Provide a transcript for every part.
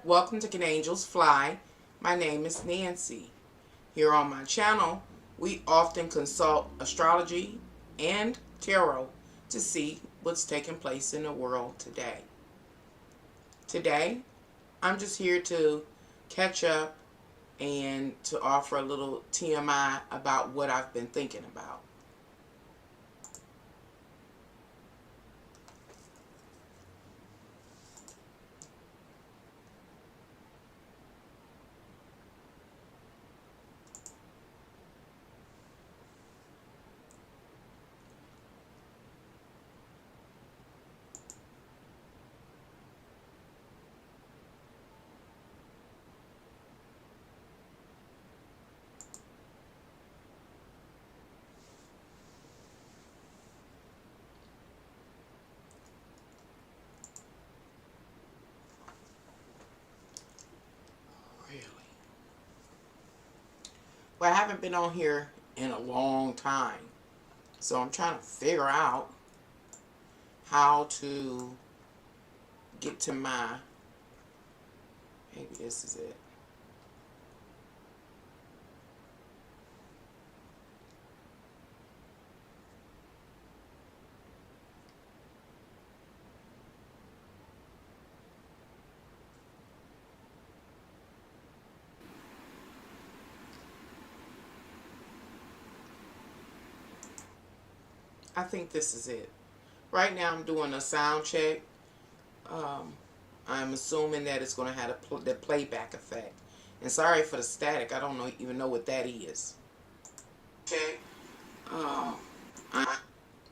Welcome to Can Angels Fly. My name is Nancy. Here on my channel, we often consult astrology and tarot to see what's taking place in the world today. Today, I'm just here to catch up and to offer a little TMI about what I've been thinking about. Really? Well, I haven't been on here in a long time, so I'm trying to figure out how to get to my, maybe this is it. I think this is it. Right now I'm doing a sound check. Um, I'm assuming that it's going to have the playback effect. And sorry for the static. I don't even know what that is. Okay. Oh,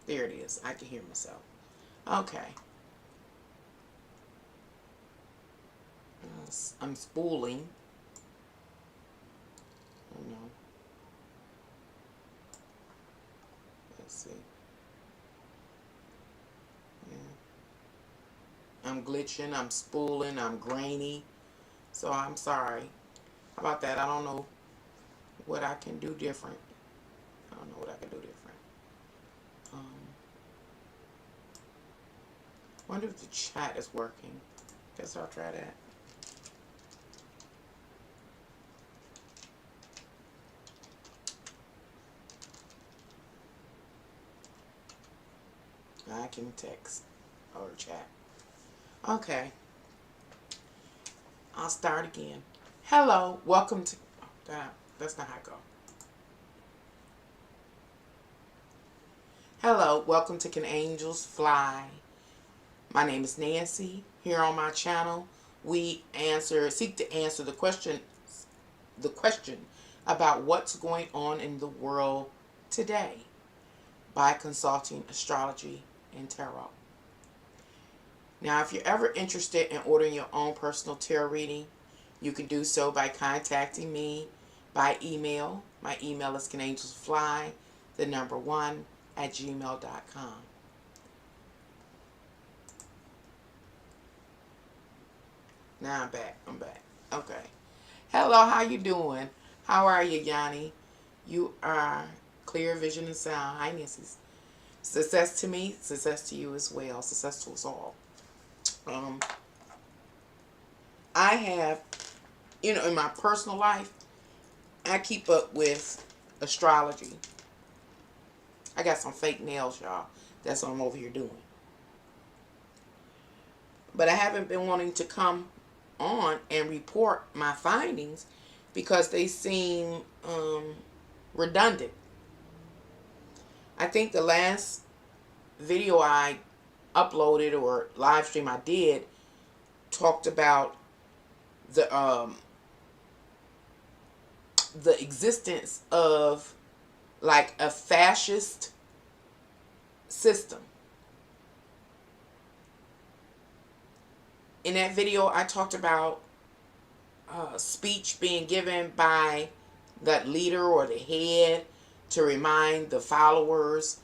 there it is. I can hear myself. Okay. I'm spooling. Oh no. Let's see. I'm glitching, I'm spooling, I'm grainy. So I'm sorry. How about that? I don't know what I can do different. I don't know what I can do different. Wonder if the chat is working. Guess I'll try that. I can text or chat. Okay. I'll start again. Hello, welcome to, that's not how I go. Hello, welcome to Can Angels Fly. My name is Nancy. Here on my channel, we seek to answer the question about what's going on in the world today by consulting astrology and tarot. Now, if you're ever interested in ordering your own personal tarot reading, you can do so by contacting me by email. My email is canangelsfly1@gmail.com. Now I'm back. Okay. Hello, how you doing? How are you, Yanni? You are clear vision and sound. Hi, Nancy. Success to me, success to you as well. Success to us all. I have, in my personal life, I keep up with astrology. I got some fake nails, y'all. That's what I'm over here doing. But I haven't been wanting to come on and report my findings because they seem redundant. I think the last video I uploaded or live stream I did talked about the existence of like a fascist system. In that video, I talked about speech being given by that leader or the head to remind the followers,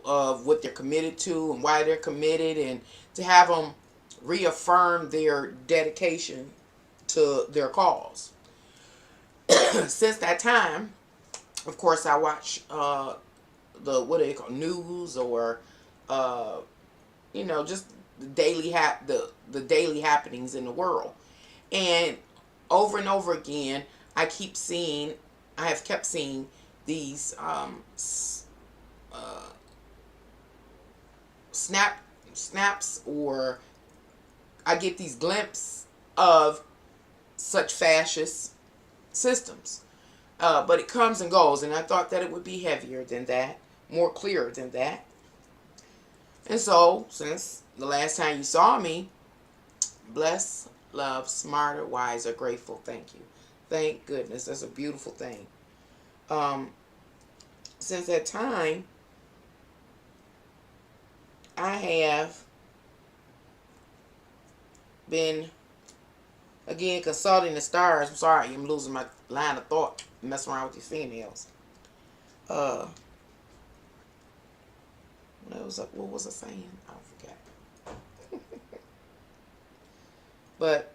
of what they're committed to and why they're committed, and to have them reaffirm their dedication to their cause. Since that time, of course, I watch the what do they call news or just the daily happenings in the world. And over again, I have kept seeing these uh, snaps, or I get these glimpses of such fascist systems. But it comes and goes, and I thought that it would be heavier than that, more clear than that. And so, since the last time you saw me, blessed, love, smarter, wiser, grateful, thank you. Thank goodness. That's a beautiful thing. Um, since that time, I have been, again, consulting the stars. I'm sorry, I'm losing my line of thought, messing around with these females. Uh, what was I saying? I forgot. But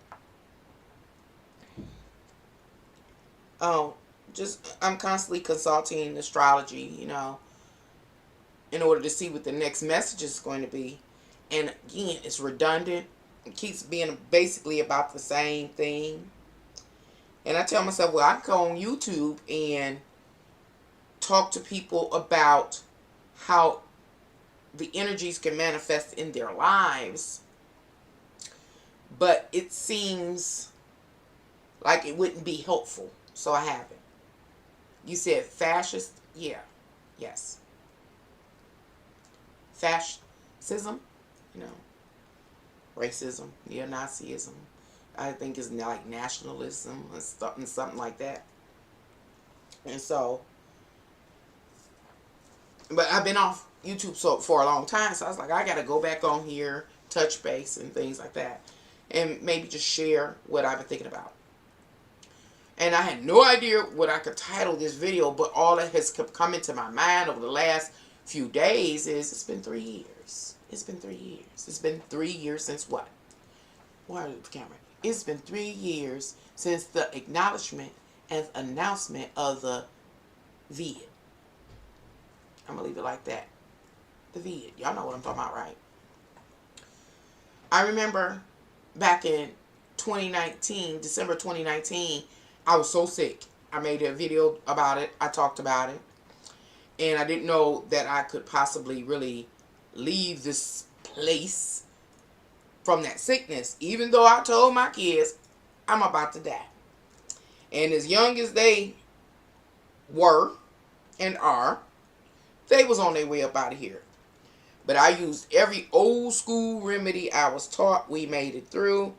oh, just I'm constantly consulting astrology, in order to see what the next message is going to be. And again, it's redundant. It keeps being basically about the same thing. And I tell myself, well, I can go on YouTube and talk to people about how the energies can manifest in their lives. But it seems like it wouldn't be helpful. So I haven't. You said fascist? Yeah. Yes. Fascism? Racism, neo-Nazism. I think it's like nationalism or something like that. And so, but I've been off YouTube for a long time, so I was like, I got to go back on here, touch base and things like that, and maybe just share what I've been thinking about. And I had no idea what I could title this video, but all that has come into my mind over the last few days is it's been 3 years. It's been 3 years. It's been 3 years since what? Why are the camera? It's been 3 years since the acknowledgement and announcement of the vid. I'm going to leave it like that. The vid. Y'all know what I'm talking about, right? I remember back in 2019, December 2019, I was so sick. I made a video about it. I talked about it. And I didn't know that I could possibly really leave this place from that sickness. Even though I told my kids, I'm about to die. And as young as they were and are, they was on their way up out of here. But I used every old school remedy I was taught. We made it through.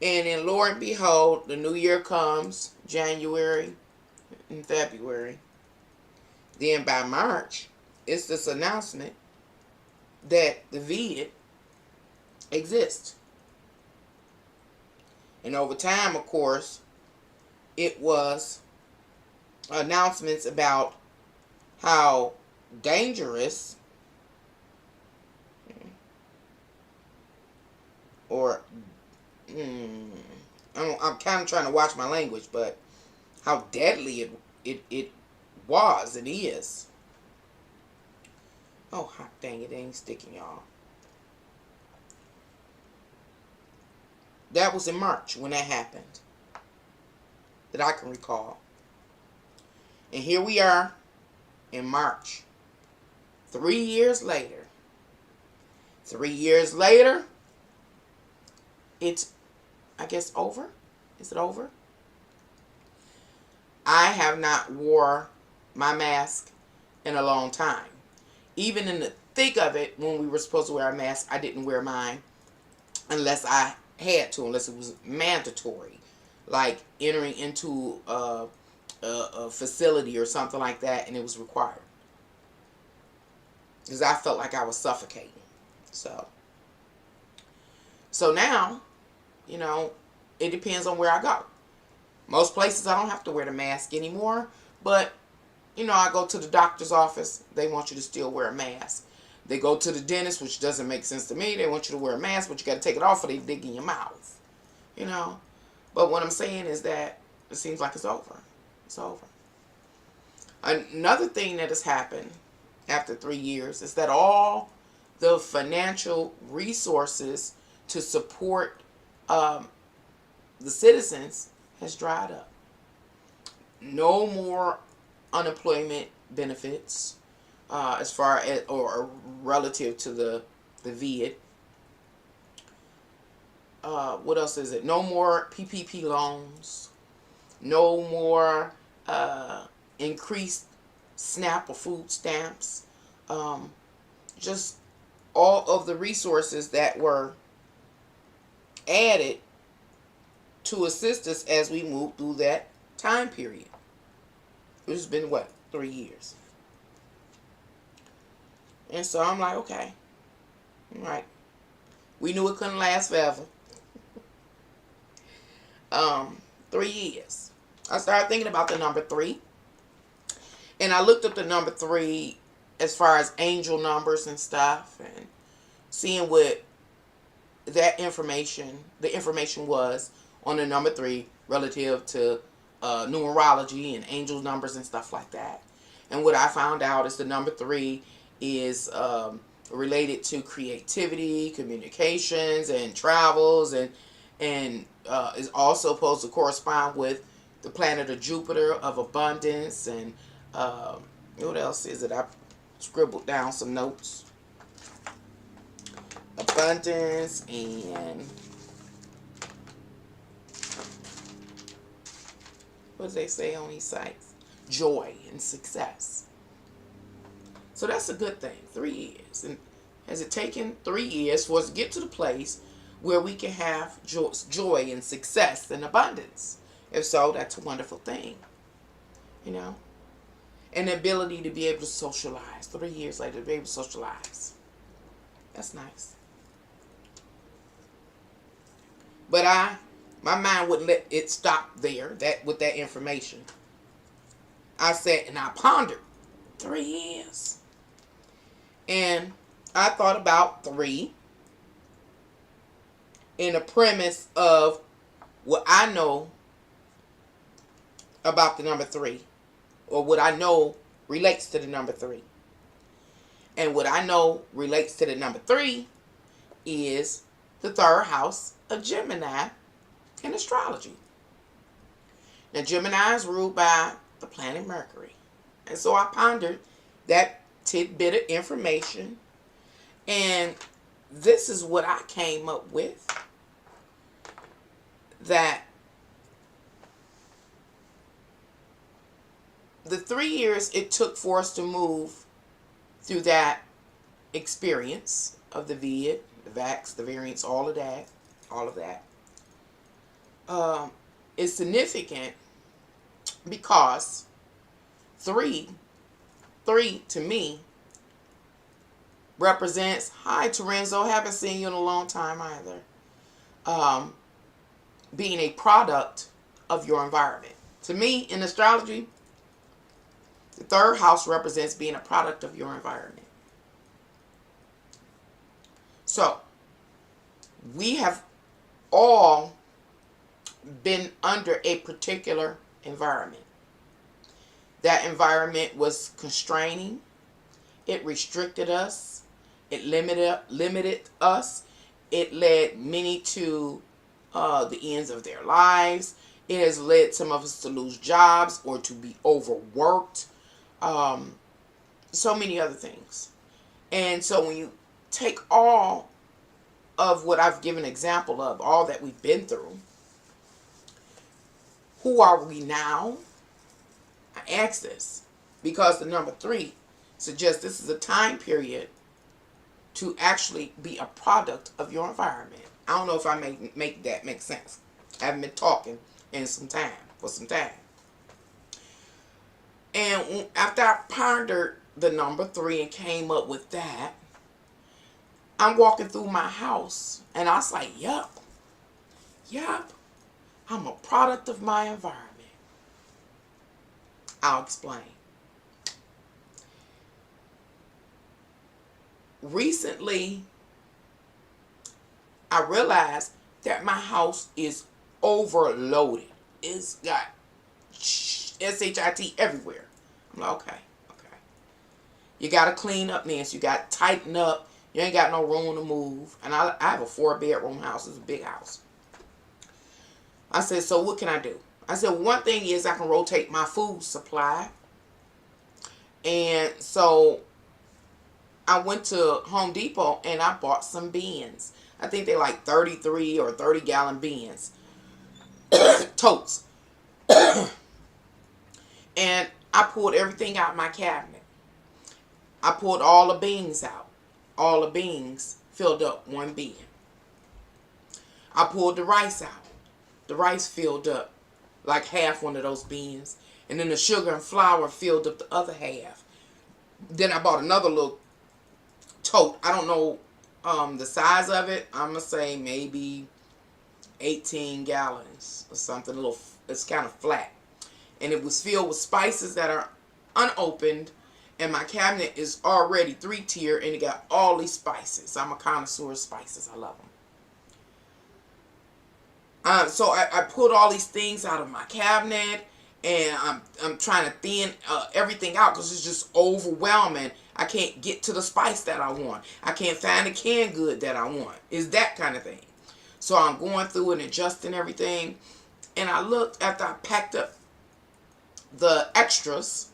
And then, Lord and behold, the new year comes, January and February. Then by March, it's this announcement that the vid exists. And over time, of course, it was announcements about how dangerous or I'm kind of trying to watch my language, but how deadly it was and is. Oh, hot dang, it ain't sticking, y'all. That was in March when that happened, that I can recall. And here we are in March, 3 years later. 3 years later, it's, I guess, over. Is it over? I have not wore my mask in a long time. Even in the thick of it, when we were supposed to wear a mask, I didn't wear mine unless I had to, unless it was mandatory, like entering into a facility or something like that, and it was required, because I felt like I was suffocating. So now, it depends on where I go. Most places I don't have to wear the mask anymore, but I go to the doctor's office, they want you to still wear a mask. They go to the dentist, which doesn't make sense to me. They want you to wear a mask, but you got to take it off or they dig in your mouth. But what I'm saying is that it seems like it's over. It's over. Another thing that has happened after 3 years is that all the financial resources to support the citizens has dried up. No more unemployment benefits as far as or relative to the VID. What else is it? No more PPP loans. No more increased SNAP or food stamps. Just all of the resources that were added to assist us as we move through that time period. It's been what, 3 years. And so I'm like, okay, all right. We knew it couldn't last forever. 3 years. I started thinking about the number 3. And I looked up the number 3 as far as angel numbers and stuff, and seeing what that information, the information was on the number 3 relative to numerology and angel numbers and stuff like that. And what I found out is the number 3 is related to creativity, communications, and travels, and is also supposed to correspond with the planet of Jupiter of abundance. And what else is it? I scribbled down some notes. Abundance and what do they say on these sites? Joy and success. So that's a good thing. 3 years. And has it taken 3 years for us to get to the place where we can have joy and success and abundance? If so, that's a wonderful thing. You know? And the ability to be able to socialize. 3 years later, to be able to socialize. That's nice. But my mind wouldn't let it stop there, with that information. I sat and I pondered 3 years. And I thought about 3 in the premise of what I know about the number 3, or what I know relates to the number 3. And what I know relates to the number 3 is the 3rd house of Gemini in astrology. Now, Gemini is ruled by the planet Mercury. And so I pondered that tidbit of information, and this is what I came up with. That the 3 years it took for us to move through that experience of the VID, the VAX, the variants, all of that, is significant because 3 to me represents, hi Terenzo, haven't seen you in a long time either, being a product of your environment. To me, in astrology, the 3rd house represents being a product of your environment. So, we have all been under a particular environment. That environment was constraining. It restricted us. It limited us. It led many to the ends of their lives. It has led some of us to lose jobs or to be overworked. So many other things. And so when you take all of what I've given an example of, all that we've been through, who are we now? I ask this because the number 3 suggests this is a time period to actually be a product of your environment. I don't know if I make that make sense. I haven't been talking for some time. And after I pondered the number 3 and came up with that, I'm walking through my house and I was like, yup, I'm a product of my environment. I'll explain. Recently, I realized that my house is overloaded. It's got SHIT everywhere. I'm like, okay. You got to clean up, Nancy. You got to tighten up. You ain't got no room to move. And I have a 4-bedroom house. It's a big house. I said, so what can I do? I said, one thing is I can rotate my food supply. And so I went to Home Depot and I bought some bins. I think they're like 33 or 30-gallon bins. Totes. And I pulled everything out of my cabinet. I pulled all the beans out. All the beans filled up one bin. I pulled the rice out. The rice filled up like half one of those bins. And then the sugar and flour filled up the other half. Then I bought another little tote. I don't know the size of it. I'm going to say maybe 18 gallons or something. A little, it's kind of flat. And it was filled with spices that are unopened. And my cabinet is already 3-tier. And it got all these spices. I'm a connoisseur of spices. I love them. So I pulled all these things out of my cabinet. And I'm trying to thin everything out because it's just overwhelming. I can't get to the spice that I want. I can't find the canned good that I want. It's that kind of thing. So I'm going through and adjusting everything. And I looked after I packed up the extras.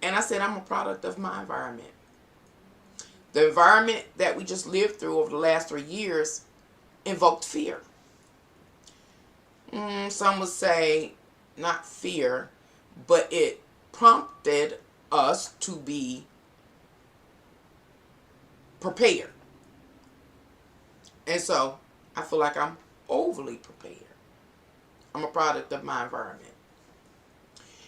And I said, I'm a product of my environment. The environment that we just lived through over the last 3 years invoked fear. Some would say not fear, but it prompted us to be prepared. And so I feel like I'm overly prepared. I'm a product of my environment.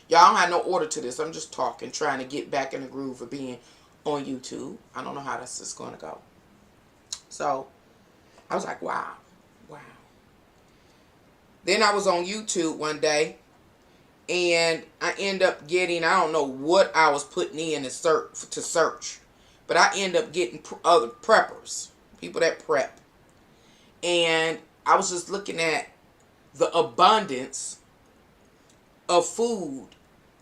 Y'all don't have no order to this. I'm just talking, trying to get back in the groove of being on YouTube. I don't know how this is going to go. So I was like, wow. Then I was on YouTube one day, and I end up getting, I don't know what I was putting in to search, but I end up getting other preppers, people that prep. And I was just looking at the abundance of food,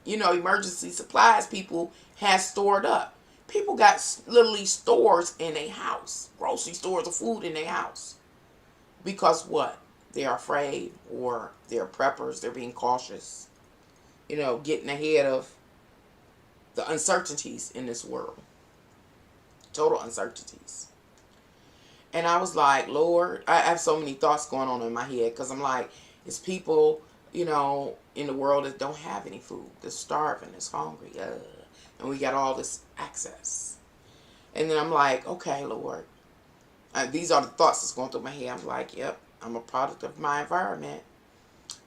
emergency supplies people have stored up. People got literally stores in their house, grocery stores of food in their house. Because what? They're afraid, or they're preppers, they're being cautious, getting ahead of the uncertainties in this world. Total uncertainties. And I was like, Lord, I have so many thoughts going on in my head, because I'm like, it's people, in the world that don't have any food, that's starving, that's hungry, and we got all this access. And then I'm like, okay, Lord, these are the thoughts that's going through my head. I'm like, yep. I'm a product of my environment.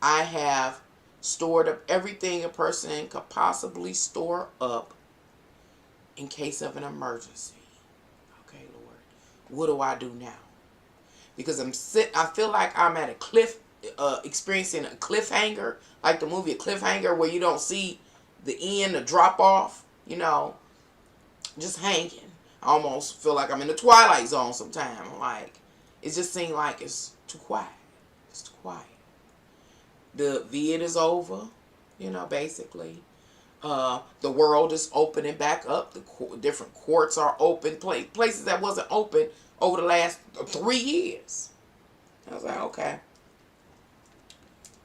I have stored up everything a person could possibly store up in case of an emergency. Okay, Lord, what do I do now? Because I feel like I'm at a experiencing a cliffhanger, like the movie A Cliffhanger, where you don't see the end, the drop off, just hanging. I almost feel like I'm in the Twilight Zone sometimes. Like, it just seems like it's too quiet. It's too quiet. The vid is over, basically. The world is opening back up. The different courts are open. Places that wasn't open over the last 3 years. I was like, okay.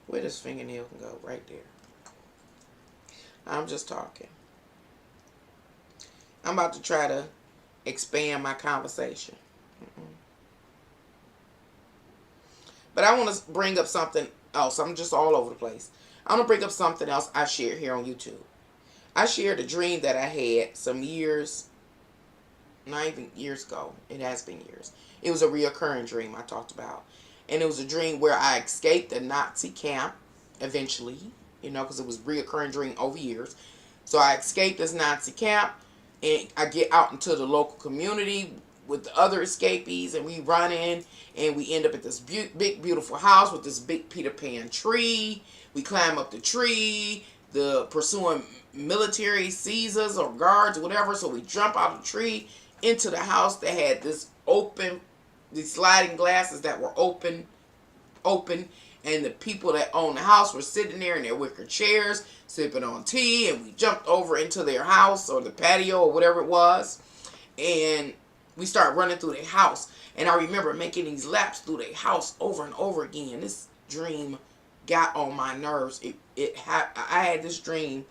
Where this fingernail can go? Right there. I'm just talking. I'm about to try to expand my conversation. But I want to bring up something else. I'm just all over the place. I want to bring up something else I shared here on YouTube. I shared a dream that I had some years, not even years ago. It has been years. It was a reoccurring dream I talked about. And it was a dream where I escaped a Nazi camp eventually, because it was a reoccurring dream over years. So I escaped this Nazi camp, and I get out into the local community with the other escapees, and we run in, and we end up at this big, beautiful house with this big Peter Pan tree. We climb up the tree. The pursuing military sees us, or guards, or whatever, so we jump out of the tree into the house that had these sliding glasses that were open, And the people that owned the house were sitting there in their wicker chairs, sipping on tea, and we jumped over into their house or the patio or whatever it was, and we started running through their house. And I remember making these laps through their house over and over again. This dream got on my nerves. I had this dream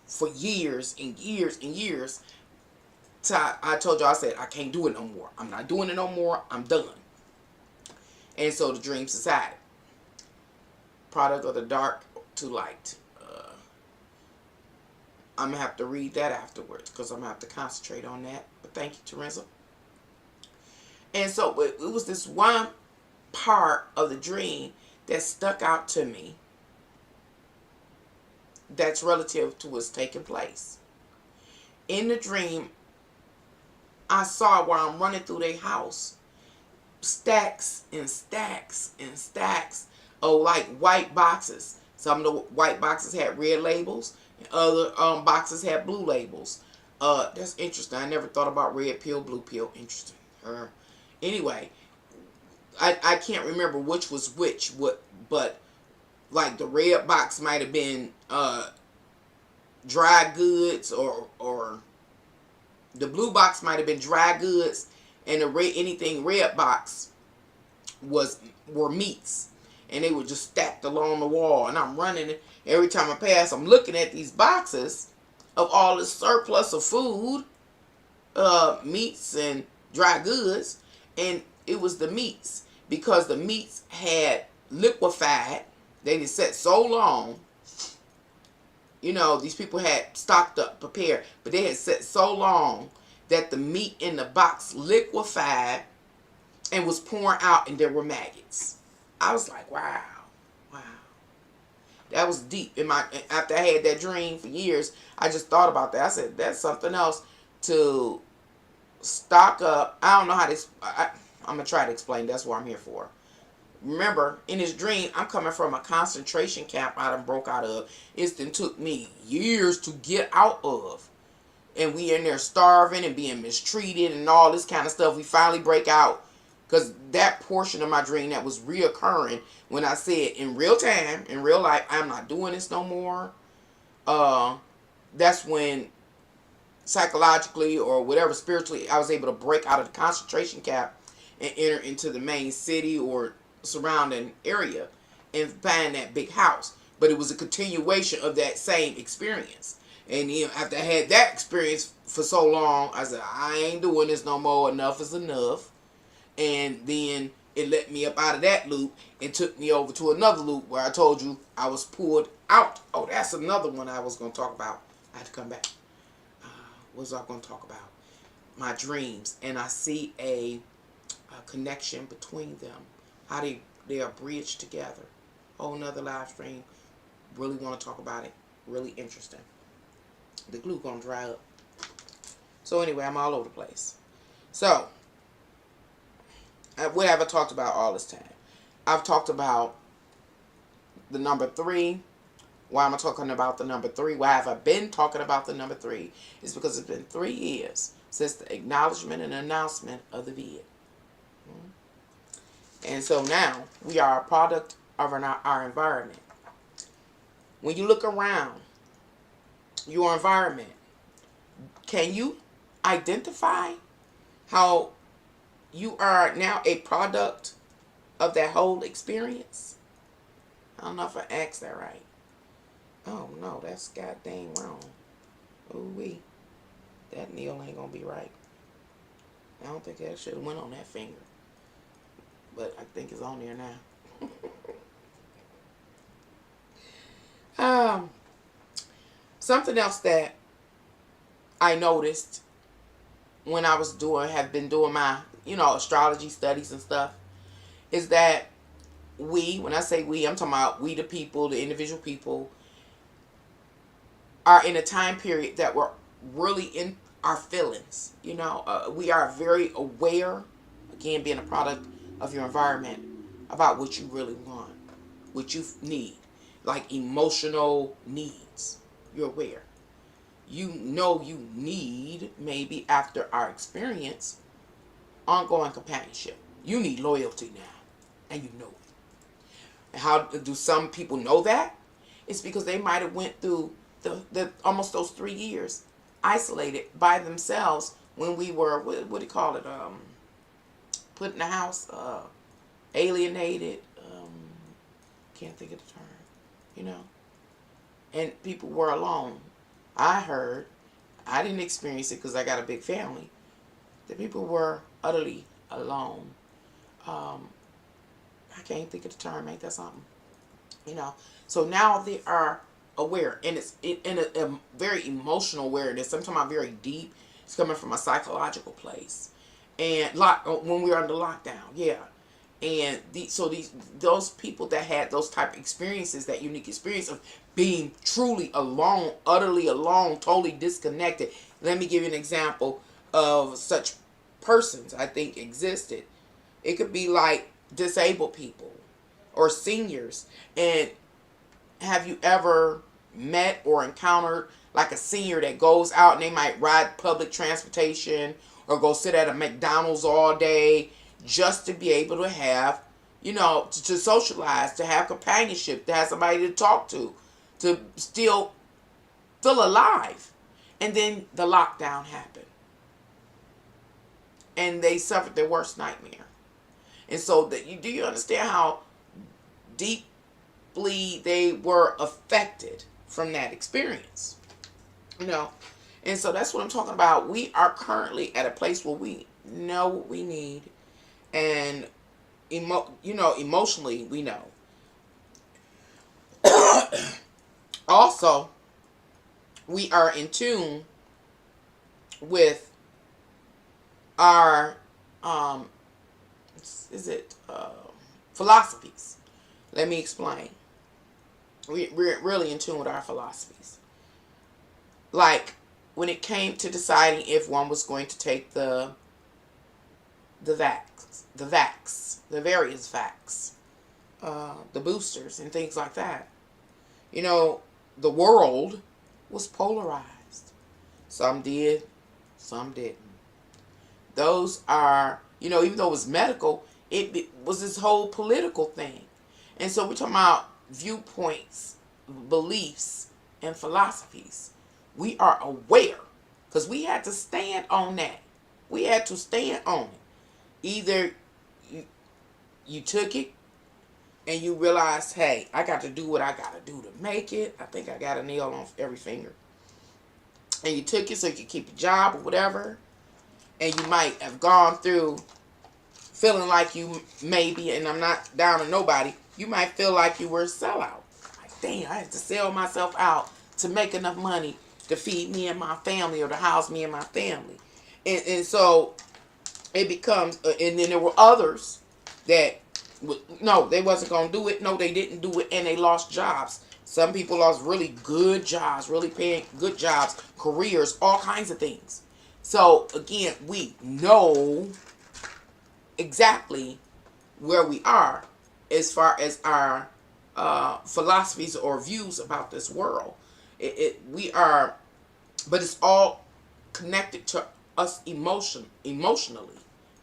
for years and years and years. So I told you, I said, I can't do it no more. I'm not doing it no more. I'm done. And so the dream subsided. Product of the dark to light. I'm going to have to read that afterwards because I'm going to have to concentrate on that. But thank you, Teresa. And so it was this one part of the dream that stuck out to me that's relative to what's taking place. In the dream, I saw while I'm running through their house, stacks and stacks and stacks of like white boxes. Some of the white boxes had red labels, and other boxes had blue labels. That's interesting. I never thought about red pill, blue pill. Interesting. Anyway, I can't remember which was which. But like the red box might have been dry goods, or the blue box might have been dry goods, and the anything red box were meats. And they were just stacked along the wall. And I'm running. Every time I pass, I'm looking at these boxes of all this surplus of food, meats and dry goods. And it was the meats. Because the meats had liquefied. They had sat so long. You know, these people had stocked up, prepared. But they had sat so long that the meat in the box liquefied and was pouring out, and there were maggots. I was like, wow. That was deep. After I had that dream for years, I just thought about that. I said, that's something else to stock up. I don't know how this, I'm going to try to explain. That's what I'm here for. Remember, in this dream, I'm coming from a concentration camp I done broke out of. It took me years to get out of. And we in there starving and being mistreated and all this kind of stuff. We finally break out. Because that portion of my dream that was reoccurring when I said in real time, in real life, I'm not doing this no more. That's when psychologically or whatever spiritually, I was able to break out of the concentration camp and enter into the main city or surrounding area and find that big house. But it was a continuation of that same experience. And then after I had that experience for so long, I said, I ain't doing this no more. Enough is enough. And then it let me up out of that loop and took me over to another loop where I told you I was pulled out. Oh, that's another one I was going to talk about. I had to come back. What was I going to talk about? My dreams. And I see a connection between them. How they are bridged together. Whole nother live stream. Really want to talk about it. Really interesting. The glue going to dry up. So anyway, I'm all over the place. So, what have I talked about all this time? I've talked about the number 3. Why am I talking about the number 3? Why have I been talking about the number 3? It's because it's been 3 years since the acknowledgement and announcement of the vid. And so now we are a product of our environment. When you look around your environment, can you identify how you are now a product of that whole experience? I don't know if I asked that right. Oh no, that's goddamn wrong. Ooh-wee. That nail ain't gonna be right. I don't think that should have went on that finger. But I think it's on there now. Something else that I noticed when I have been doing my, astrology studies and stuff, is that when I say we, I'm talking about we the people, the individual people, are in a time period that we're really in our feelings. We are very aware, again, being a product of your environment, about what you really want, what you need, like emotional needs. You're aware. You know you need, maybe after our experience, ongoing companionship. You need loyalty now, and you know it. How do some people know that? It's because they might have went through the almost those 3 years isolated by themselves when we were, what do you call it, put in the house, alienated, can't think of the term, you know, and people were alone. I heard, I didn't experience it because I got a big family, that people were utterly alone. I can't think of the term, ain't that something? You know, so now they are aware, and it's in a very emotional awareness. I'm talking about very deep. It's coming from a psychological place, and when we were under lockdown, yeah. And those people that had those type of experiences, that unique experience of being truly alone, utterly alone, totally disconnected. Let me give you an example of such persons I think existed. It could be like disabled people or seniors. And have you ever met or encountered like a senior that goes out and they might ride public transportation or go sit at a McDonald's all day just to be able to have, to socialize, to have companionship, to have somebody to talk to still feel alive. And then the lockdown happened. And they suffered their worst nightmare. And so do you understand how deeply they were affected from that experience? And so that's what I'm talking about. We are currently at a place where we know what we need, and emotionally we know. Also, we are in tune with our philosophies. Let me explain. We're really in tune with our philosophies. Like when it came to deciding if one was going to take the various vax, the boosters and things like that. The world was polarized. Some did, some didn't. Those are, even though it was medical, it was this whole political thing. And so we're talking about viewpoints, beliefs, and philosophies. We are aware because we had to stand on that. We had to stand on it. Either you took it and you realized, hey, I got to do what I got to do to make it. I think I got a nail on every finger. And you took it so you could keep your job or whatever. And you might have gone through feeling like you maybe, and I'm not down on nobody, you might feel like you were a sellout. Like, damn, I had to sell myself out to make enough money to feed me and my family or to house me and my family. And so it becomes, and then there were others that, no, they wasn't going to do it. No, they didn't do it, and they lost jobs. Some people lost really good jobs, really paying good jobs, careers, all kinds of things. So, again, we know exactly where we are as far as our philosophies or views about this world. We are, but it's all connected to us emotionally.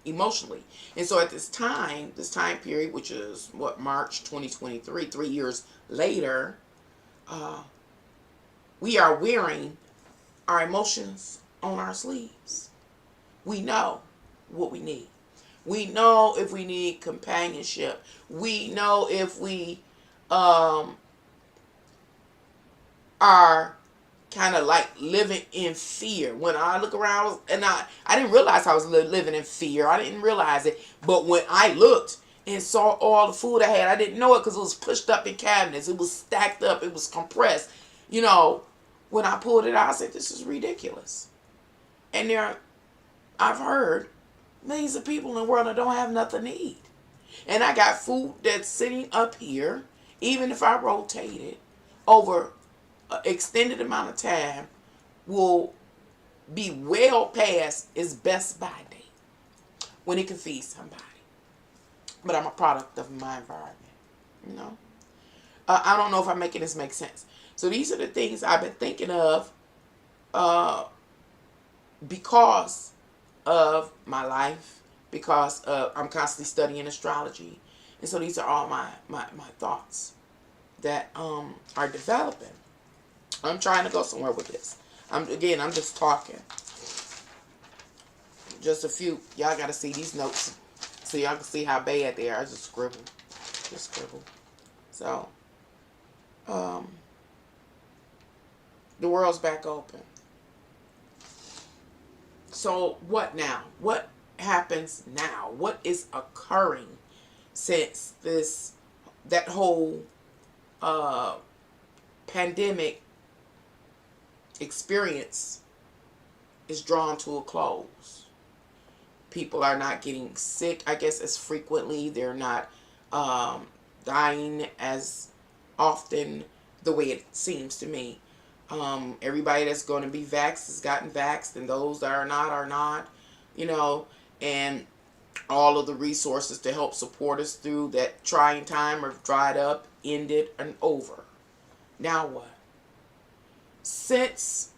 And so at this time period, which is March 2023, 3 years later, we are wearing our emotions on our sleeves. We know what we need. We know if we need companionship. We know if we are kind of like living in fear. When I look around, and I didn't realize I was living in fear. I didn't realize it. But when I looked and saw all the food I had, I didn't know it because it was pushed up in cabinets. It was stacked up. It was compressed. When I pulled it out, I said, this is ridiculous. And I've heard millions of people in the world that don't have nothing to eat. And I got food that's sitting up here, even if I rotate it over an extended amount of time, will be well past its best by date when it can feed somebody. But I'm a product of my environment, I don't know if I'm making this make sense. So these are the things I've been thinking of because of my life, because I'm constantly studying astrology. And so these are all my thoughts that are developing. I'm trying to go somewhere with this. I'm just talking. Just a few. Y'all got to see these notes so y'all can see how bad they are. I just scribble. Just scribble. So, the world's back open. So, what now? What happens now? What is occurring since that whole pandemic experience is drawn to a close? People are not getting sick, I guess, as frequently. They're not dying as often, the way it seems to me. Everybody that's going to be vaxxed has gotten vaxxed, and those that are not, and all of the resources to help support us through that trying time are dried up, ended, and over. Now what? Since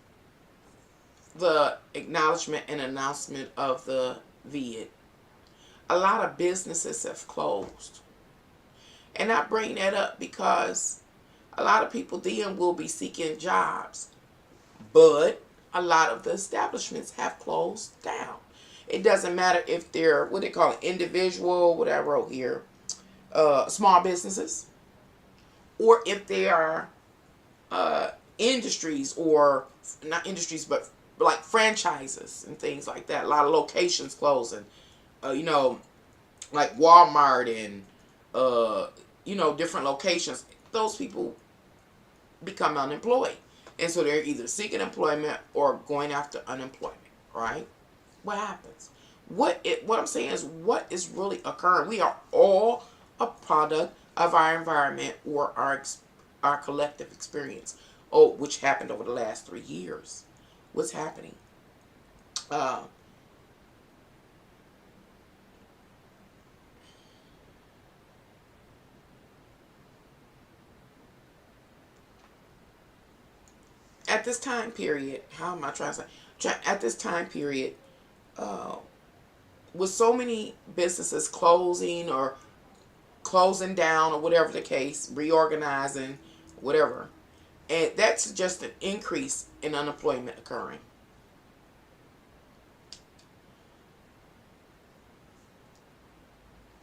the acknowledgement and announcement of the vid, a lot of businesses have closed. And I bring that up because a lot of people then will be seeking jobs, but a lot of the establishments have closed down. It doesn't matter if they're what they call it, individual, what I wrote here, small businesses, or if they are industries, or not industries, but like franchises and things like that. A lot of locations closing, like Walmart and different locations. Those people become unemployed, and so they're either seeking employment or going after unemployment. Right? What happens? What I'm saying is, what is really occurring? We are all a product of our environment, or our collective experience, which happened over the last 3 years. What's happening? At this time period, how am I trying to say? At this time period, with so many businesses closing or closing down, or whatever the case, reorganizing, whatever, and that's just an increase in unemployment occurring.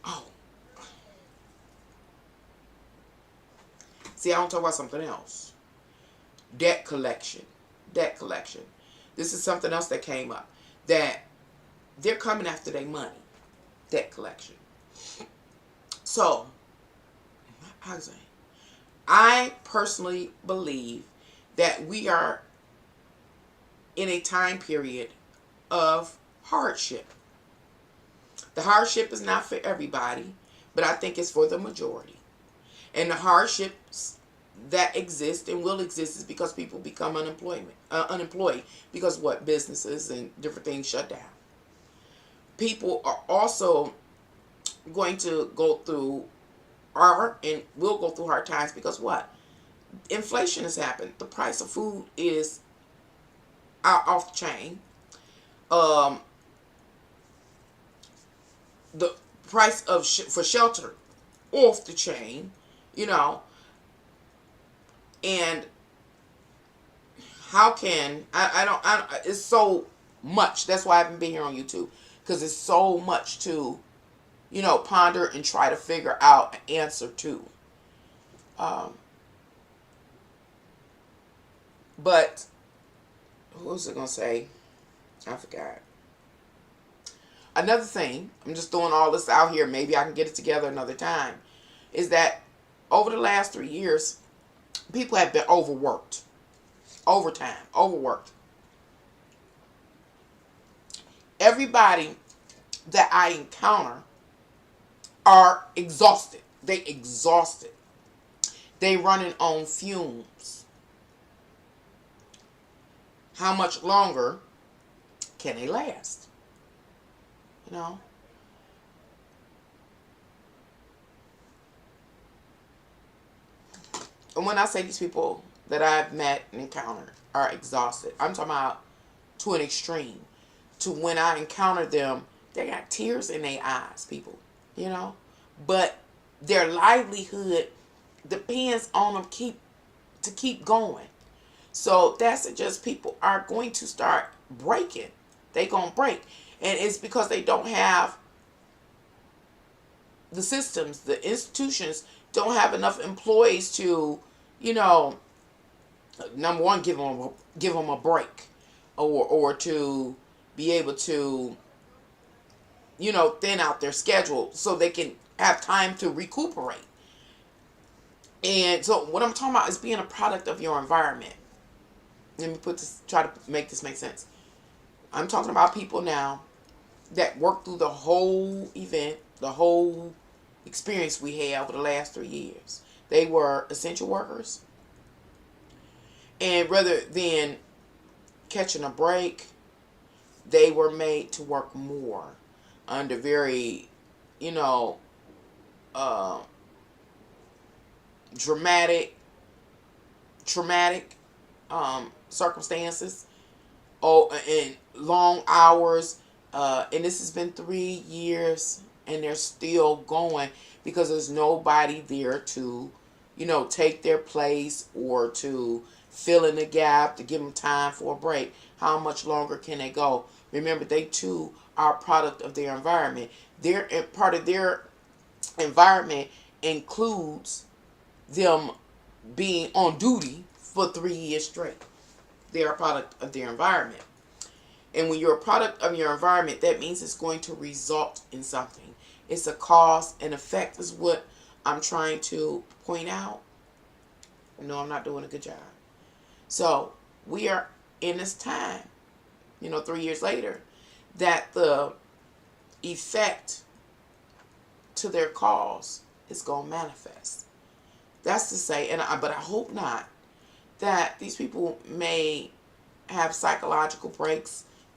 Oh, see, I want to talk about something else. Debt collection. Debt collection. This is something else that came up. That they're coming after their money. Debt collection. So, how to say? I personally believe that we are in a time period of hardship. The hardship is not for everybody, but I think it's for the majority. And the hardships that exist and will exist is because people become unemployed because what? Businesses and different things shut down. People are also going to go through and will go through hard times because what? Inflation has happened. The price of food is out off the chain. The price of for shelter off the chain, and how can I don't it's so much. That's why I haven't been here on YouTube, because it's so much to ponder and try to figure out an answer to. But what was I gonna say? I forgot. Another thing, I'm just throwing all this out here, maybe I can get it together another time, is that over the last 3 years, people have been overworked. Overtime, overworked. Everybody that I encounter are exhausted. They exhausted. They running on fumes. How much longer can they last? And when I say these people that I've met and encountered are exhausted, I'm talking about to an extreme. To when I encounter them, they got tears in their eyes, people. But their livelihood depends on them keep going. So that suggests people are going to start breaking. They gonna break, and it's because they don't have the systems, the institutions don't have enough employees to, you know, number one, give them a break, or to be able to, you know, thin out their schedule so they can have time to recuperate. And so what I'm talking about is being a product of your environment. Let me try to make this make sense. I'm talking about people now that work through the whole event, the whole experience we had over the last 3 years. They were essential workers. And rather than catching a break, they were made to work more under very, you know, uh, dramatic, traumatic circumstances. Oh, and long hours. And this has been 3 years, and they're still going because there's nobody there to, you know, take their place or to fill in the gap, to give them time for a break. How much longer can they go? Remember, they too are a product of their environment. Their part of their environment includes them being on duty for 3 years straight. They're a product of their environment. And when you're a product of your environment, that means it's going to result in something. It's a cause and effect is what I'm trying to point out. No, I'm not doing a good job. So we are in this time, you know, 3 years later, that the effect to their cause is going to manifest. That's to say, but I hope not, that these people may have psychological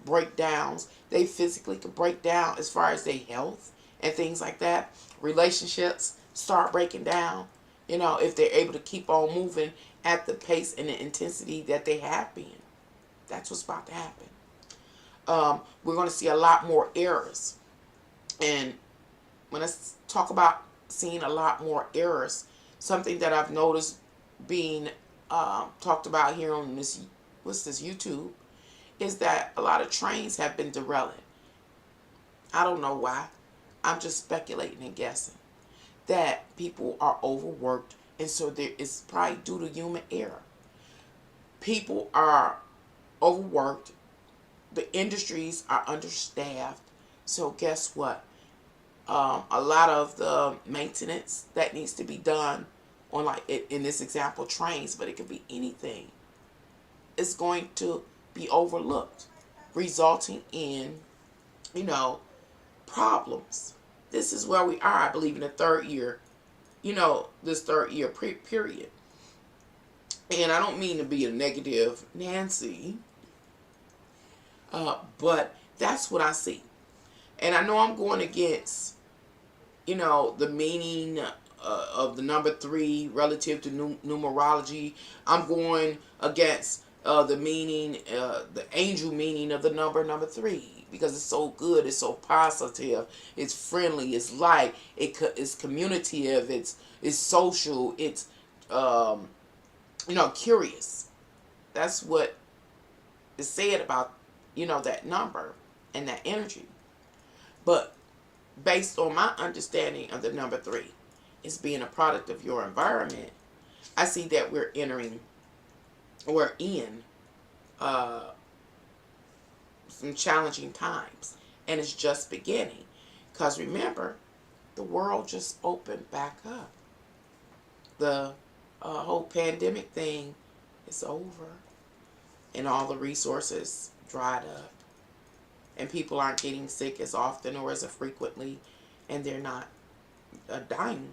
breakdowns. They physically could break down as far as their health and things like that. Relationships start breaking down, you know, if they're able to keep on moving at the pace and the intensity that they have been. That's what's about to happen. We're going to see a lot more errors. And when I talk about seeing a lot more errors, something that I've noticed being talked about here on this YouTube, is that a lot of trains have been derailing. I don't know why. I'm just speculating and guessing that people are overworked, and so there is probably due to human error. People are overworked. The industries are understaffed. So guess what? A lot of the maintenance that needs to be done on, like in this example, trains, but it could be anything, is going to be overlooked, resulting in, you know, problems. This is where we are, I believe, in the third year, you know, this third year period. And I don't mean to be a negative Nancy, but that's what I see. And I know I'm going against, you know, the meaning of the number 3 relative to numerology. I'm going against the meaning, the angel meaning of the number 3, because it's so good, it's so positive, it's friendly, it's light, it's communicative, it's social, it's you know, curious. That's what is said about, you know, that number and that energy. But based on my understanding of the number 3 is being a product of your environment, I see that we're in some challenging times, and it's just beginning. Because remember, the world just opened back up. The whole pandemic thing is over, and all the resources dried up, and people aren't getting sick as often or as frequently, and they're not dying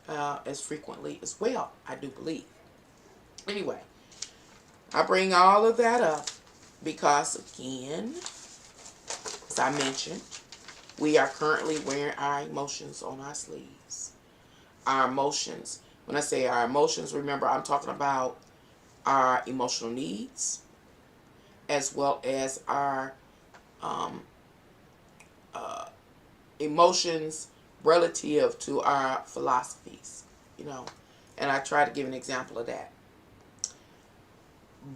as frequently as well, I do believe. Anyway, I bring all of that up because, again, as I mentioned, we are currently wearing our emotions on our sleeves. Our emotions, when I say our emotions, remember I'm talking about our emotional needs as well as our emotions relative to our philosophies, you know. And I try to give an example of that.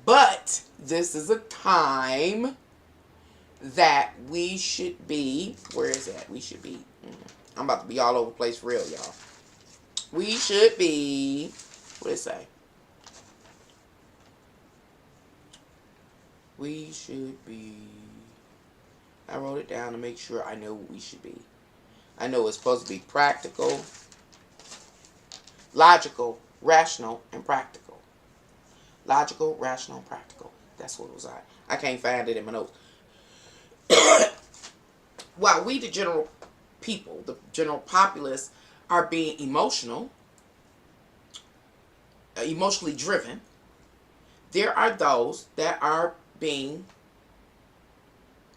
But this is a time that we should be, where is that? We should be, I'm about to be all over the place for real, y'all. We should be, what did it say? We should be, I wrote it down to make sure I know what we should be. I know it's supposed to be practical, logical, rational, and practical. Logical, rational, and practical. That's what it was. I can't find it in my notes. While we, the general people, the general populace, are being emotionally driven, there are those that are being,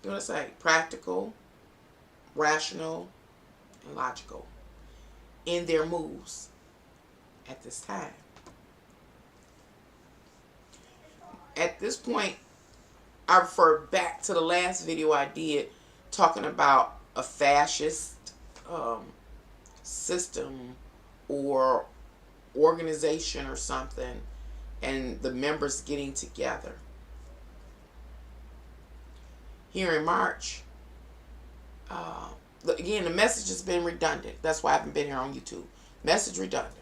what do I say, practical, rational, and logical in their moves at this time. At this point, I refer back to the last video I did talking about a fascist system or organization or something, and the members getting together. Here in March, again, the message has been redundant. That's why I haven't been here on YouTube. Message redundant.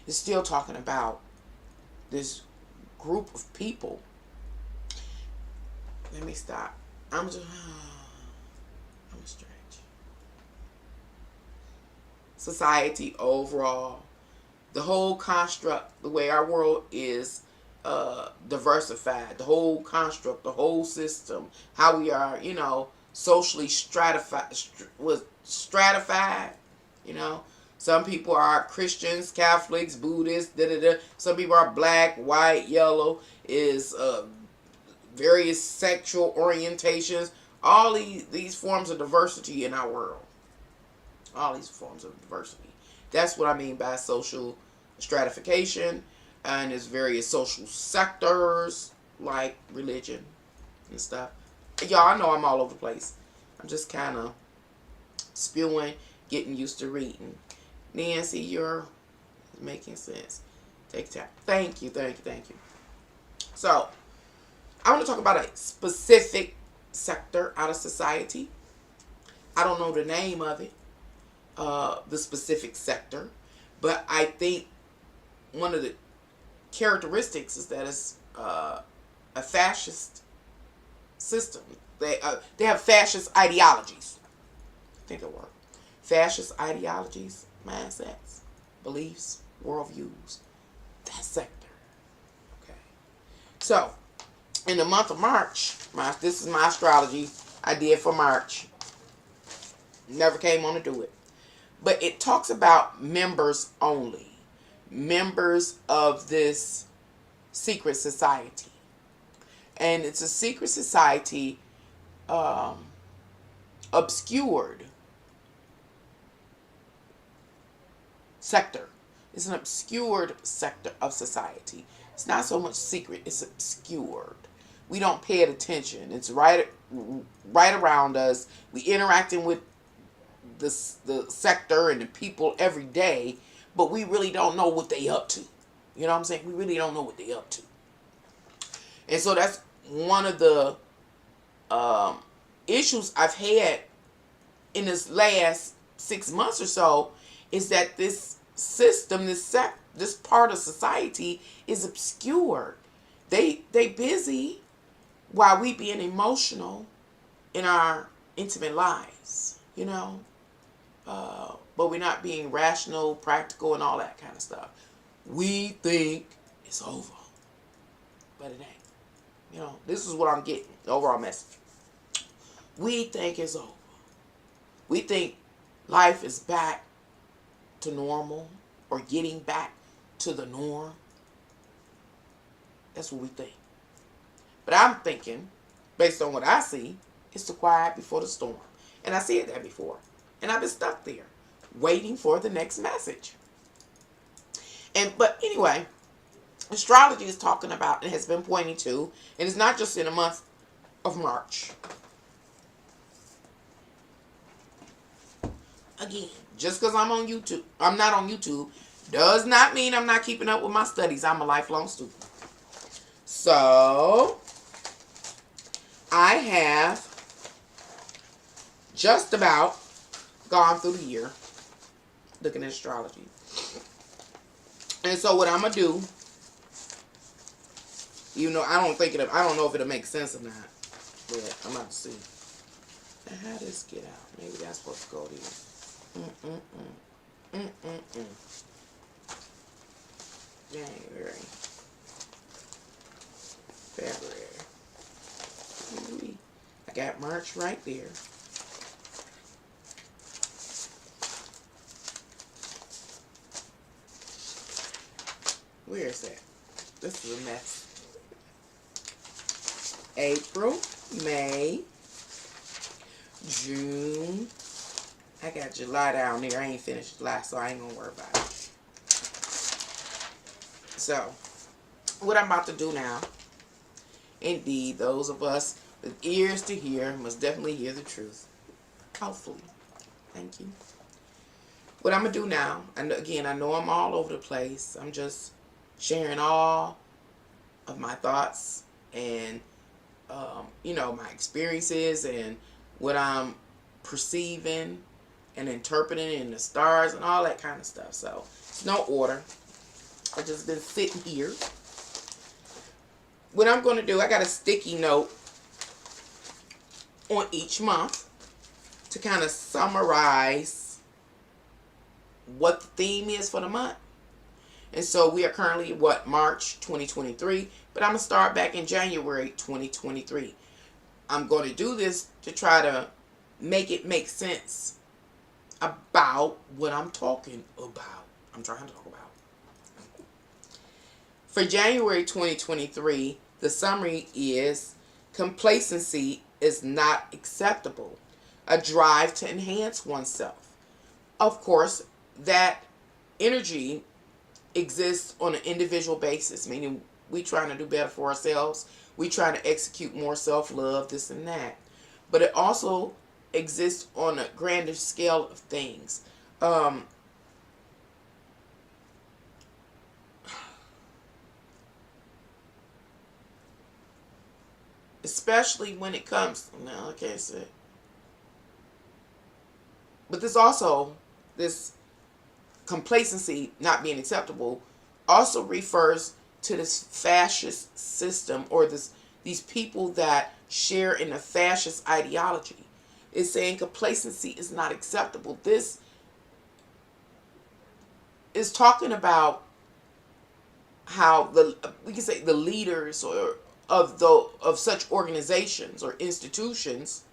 It's still talking about this group of people. Let me stop. I'm a stretch. Society overall, the whole construct, the way our world is diversified, the whole construct, the whole system, how we are, you know, socially stratified, you know. Some people are Christians, Catholics, Buddhists, Some people are black, white, yellow, is various sexual orientations. All these forms of diversity in our world. All these forms of diversity. That's what I mean by social stratification. And there's various social sectors, like religion and stuff. Y'all, I know I'm all over the place. I'm just kind of spewing, getting used to reading. Nancy, you're making sense. Take time. Thank you. So, I want to talk about a specific sector out of society. I don't know the name of it, the specific sector, but I think one of the characteristics is that it's a fascist system. They have fascist ideologies. I think it worked. Fascist ideologies, mindsets, beliefs, worldviews. That sector. Okay. So, in the month of March, this is my astrology I did for March. Never came on to do it. But it talks about members only. Members of this secret society. And it's a secret society obscured sector. It's an obscured sector of society. It's not so much secret, it's obscured. We don't pay it attention. It's right around us. We interacting with the sector and the people every day, but we really don't know what they up to. You know what I'm saying? We really don't know what they up to. And so that's one of the issues I've had in this last 6 months or so, is that this system, this part of society is obscured. They busy while we being emotional in our intimate lives, you know. But we're not being rational, practical, and all that kind of stuff. We think it's over, but it ain't. You know, this is what I'm getting, the overall message. We think it's over. We think life is back to normal or getting back to the norm. That's what we think. But I'm thinking, based on what I see, it's the quiet before the storm. And I said that before. And I've been stuck there, waiting for the next message. But anyway, astrology is talking about, and has been pointing to, and it's not just in the month of March. Again, just because I'm not on YouTube, does not mean I'm not keeping up with my studies. I'm a lifelong student. So, I have just about gone through the year looking at astrology. And so what I'm going to do, even though I don't know if it'll make sense or not, but I'm about to see. Now, how does this get out? Maybe that's supposed to go there. January. February. I got March right there. Where is that? This is a mess. April, May, June. I got July down there. I ain't finished July, so I ain't gonna worry about it. So, what I'm about to do now, indeed, those of us with ears to hear must definitely hear the truth. Hopefully. Thank you. What I'm going to do now, and again, I know I'm all over the place. I'm just sharing all of my thoughts and, my experiences and what I'm perceiving and interpreting in the stars and all that kind of stuff. So, it's no order. I just been sitting here. What I'm going to do, I got a sticky note on each month to kind of summarize what the theme is for the month. And so we are currently, March 2023, but I'm going to start back in January 2023. I'm going to do this to try to make it make sense about what I'm talking about. I'm trying to talk about. For January 2023, the summary is complacency is not acceptable. A drive to enhance oneself. Of course, that energy exists on an individual basis, meaning we trying to do better for ourselves. We trying to execute more self-love, this and that. But it also exists on a grander scale of things. Especially when it comes, no, I can't say. But this complacency not being acceptable also refers to this fascist system or these people that share in a fascist ideology. It's saying complacency is not acceptable. This is talking about how we can say the leaders of such organizations or institutions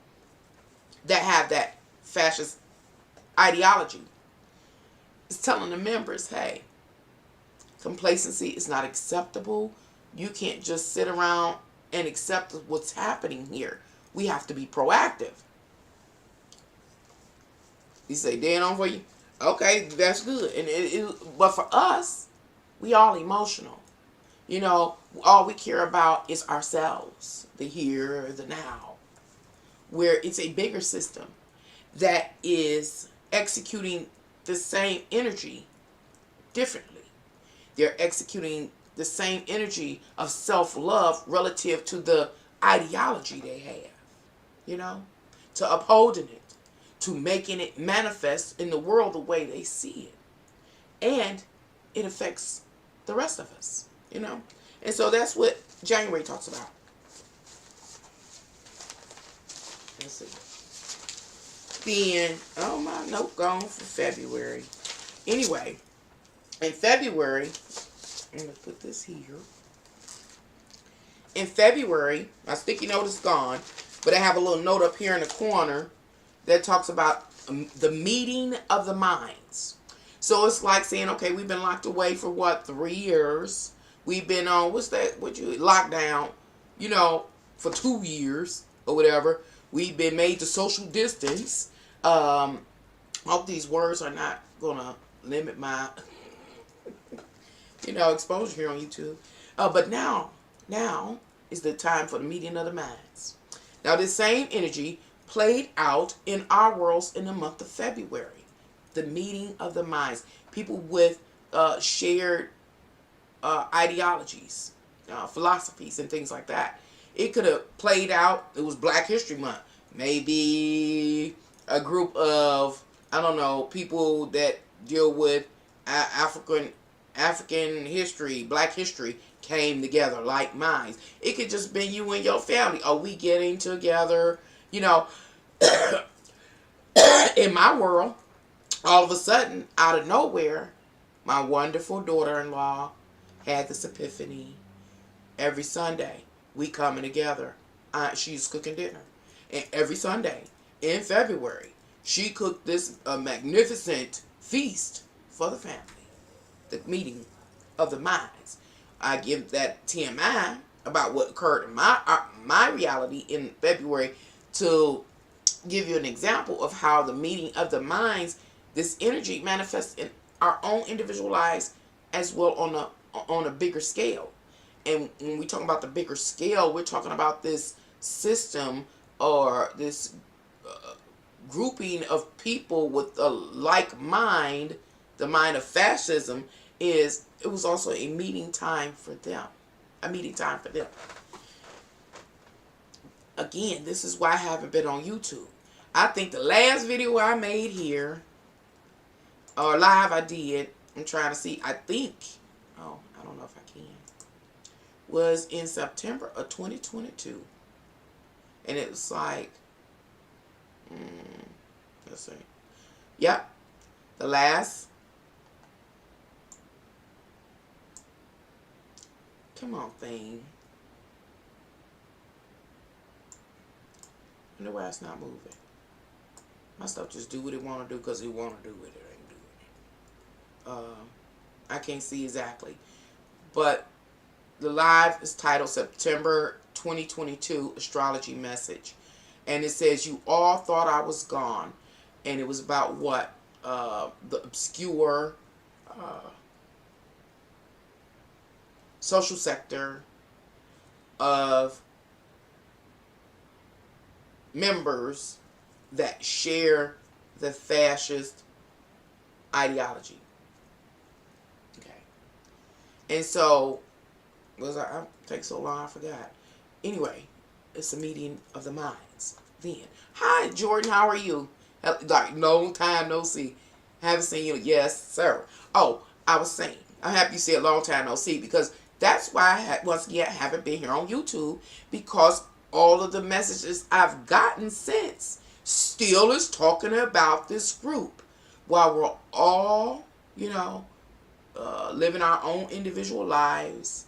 that have that fascist ideology. It's telling the members, hey, complacency is not acceptable. You can't just sit around and accept what's happening here. We have to be proactive. You say, dead on for you? Okay, that's good. But for us, we all emotional. All we care about is ourselves, the here, the now, where it's a bigger system that is executing the same energy differently. They're executing the same energy of self-love relative to the ideology they have, to upholding it, to making it manifest in the world the way they see it. And it affects the rest of us, And so that's what January talks about. Let's see. Then, my note gone for February. Anyway, in February, I'm going to put this here. In February, my sticky note is gone, but I have a little note up here in the corner that talks about the meeting of the minds. So it's like saying, okay, we've been locked away for 3 years. We've been on, lockdown, for 2 years or whatever. We've been made to social distance. I hope these words are not going to limit my, exposure here on YouTube. But now is the time for the meeting of the minds. Now, this same energy played out in our worlds in the month of February. The meeting of the minds. People with shared ideologies, philosophies, and things like that. It could have played out. It was Black History Month. Maybe a group of, I don't know, people that deal with African history, Black history, came together like minds. It could just be you and your family. Are we getting together? You know, in my world, all of a sudden, out of nowhere, my wonderful daughter-in-law had this epiphany. Every Sunday, we coming together. She's cooking dinner. And every Sunday, in February, she cooked this magnificent feast for the family. The meeting of the minds. I give that TMI about what occurred in my reality in February to give you an example of how the meeting of the minds, this energy manifests in our own individual lives as well on a bigger scale. And when we talk about the bigger scale, we're talking about this system or this grouping of people with a like mind. The mind of fascism it was also a meeting time for them. A meeting time for them. Again, this is why I haven't been on YouTube. I think the last video I made here, or live I did, I'm trying to see, I think, oh, I don't know if I can, was in September of 2022. And it was like, let's see. Yep. The last. Come on, thing. I wonder why it's not moving. My stuff just do what it want to do because it want to do it. It ain't doing it. I can't see exactly. But the live is titled September 2022 Astrology Message. And it says, you all thought I was gone. And it was about what? The obscure social sector of members that share the fascist ideology. Okay. And so, I take so long, I forgot. Anyway, it's a meeting of the minds. Then, hi Jordan, how are you? Like, long time no see. Haven't seen you. Yes, sir. Oh, I was saying, I'm happy you said long time no see, because that's why once again I haven't been here on YouTube, because all of the messages I've gotten since still is talking about this group, while we're all, living our own individual lives,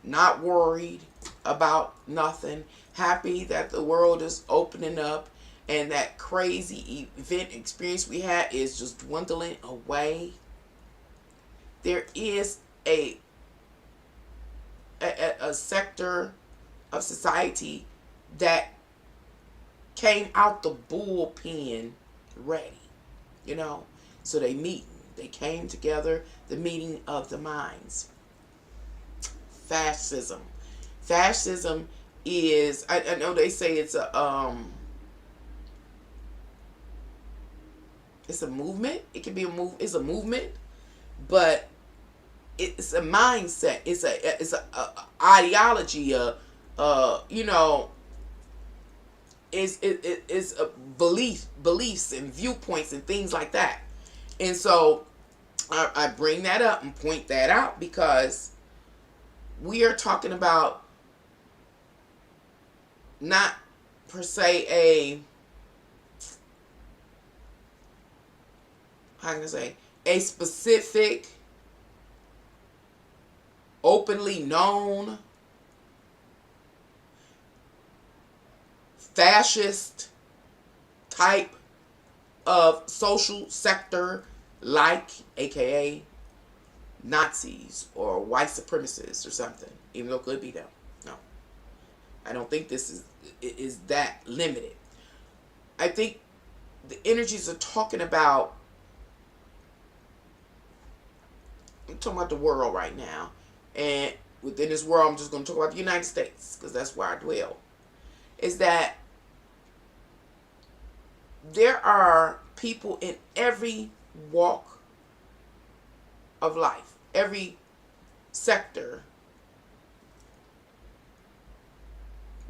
not worried about nothing, happy that the world is opening up and that crazy event experience we had is just dwindling away. There is a sector of society that came out the bullpen ready, so they came together, the meeting of the minds. Fascism is, I know they say it's a movement. It can be it's a movement, but it's a mindset. It's a ideology. It's a beliefs and viewpoints and things like that. And so I bring that up and point that out because we are talking about not per se a specific openly known fascist type of social sector, like aka Nazis or white supremacists or something, even though it could be them. No, I don't think this is that limited. I think the energies are talking about, I'm talking about the world right now, and within this world I'm just going to talk about the United States because that's where I dwell, is that there are people in every walk of life, every sector.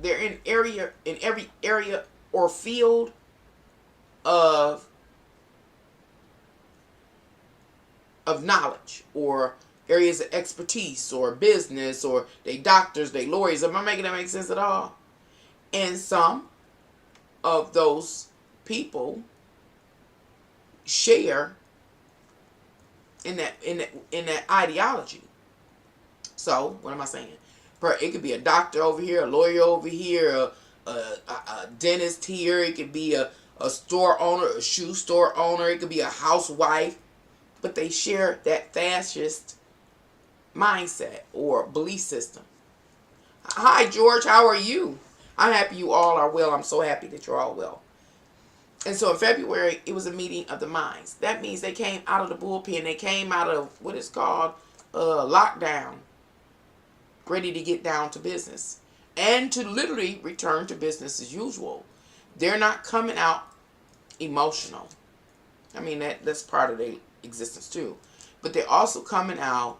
They're in every area or field of knowledge, or areas of expertise, or business, or they doctors, they lawyers. Am I making that make sense at all? And some of those people share in that ideology. So what am I saying? It could be a doctor over here, a lawyer over here, a dentist here. It could be a store owner, a shoe store owner. It could be a housewife. But they share that fascist mindset or belief system. Hi, George. How are you? I'm happy you all are well. I'm so happy that you're all well. And so in February, it was a meeting of the minds. That means they came out of the bullpen. They came out of what is called lockdown, ready to get down to business and to literally return to business as usual. They're not coming out emotional. I mean, that's part of their existence too. But they're also coming out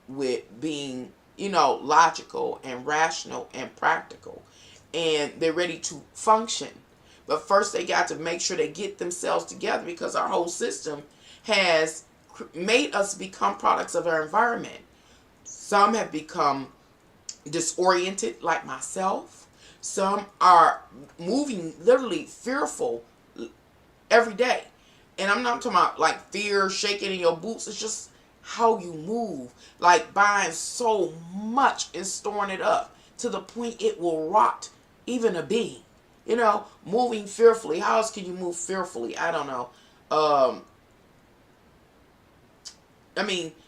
with being, logical and rational and practical. And they're ready to function. But first they got to make sure they get themselves together, because our whole system has made us become products of our environment. Some have become disoriented, like myself. Some are moving literally fearful every day. And I'm not talking about like fear shaking in your boots. It's just how you move. Like buying so much and storing it up to the point it will rot even a being. Moving fearfully. How else can you move fearfully? I don't know.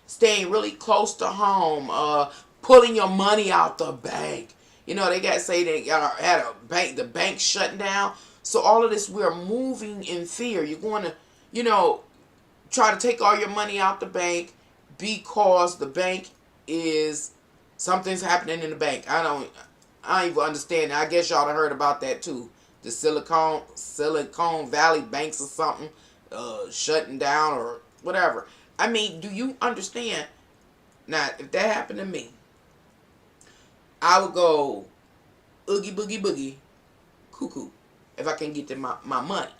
Staying really close to home. Pulling your money out the bank. They got to say they had a bank, the bank shutting down. So all of this, we're moving in fear. You're going to, try to take all your money out the bank because the bank something's happening in the bank. I don't even understand. I guess y'all have heard about that too. The Silicon Valley banks or something shutting down or whatever. Do you understand? Now, if that happened to me, I would go oogie boogie boogie cuckoo if I can't get to my money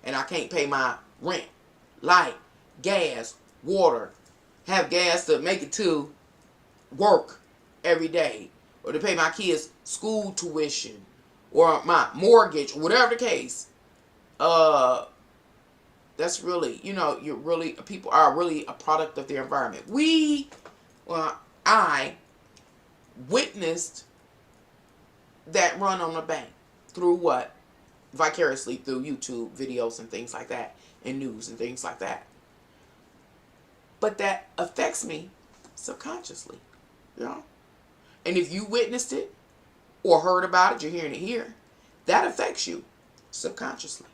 and I can't pay my rent, light, gas, water, have gas to make it to work every day, or to pay my kids' school tuition, or my mortgage, whatever the case. That's really, people are really a product of their environment. I witnessed that run on the bank through what? Vicariously through YouTube videos and things like that, and news and things like that. But that affects me subconsciously, And if you witnessed it or heard about it, you're hearing it here, that affects you subconsciously.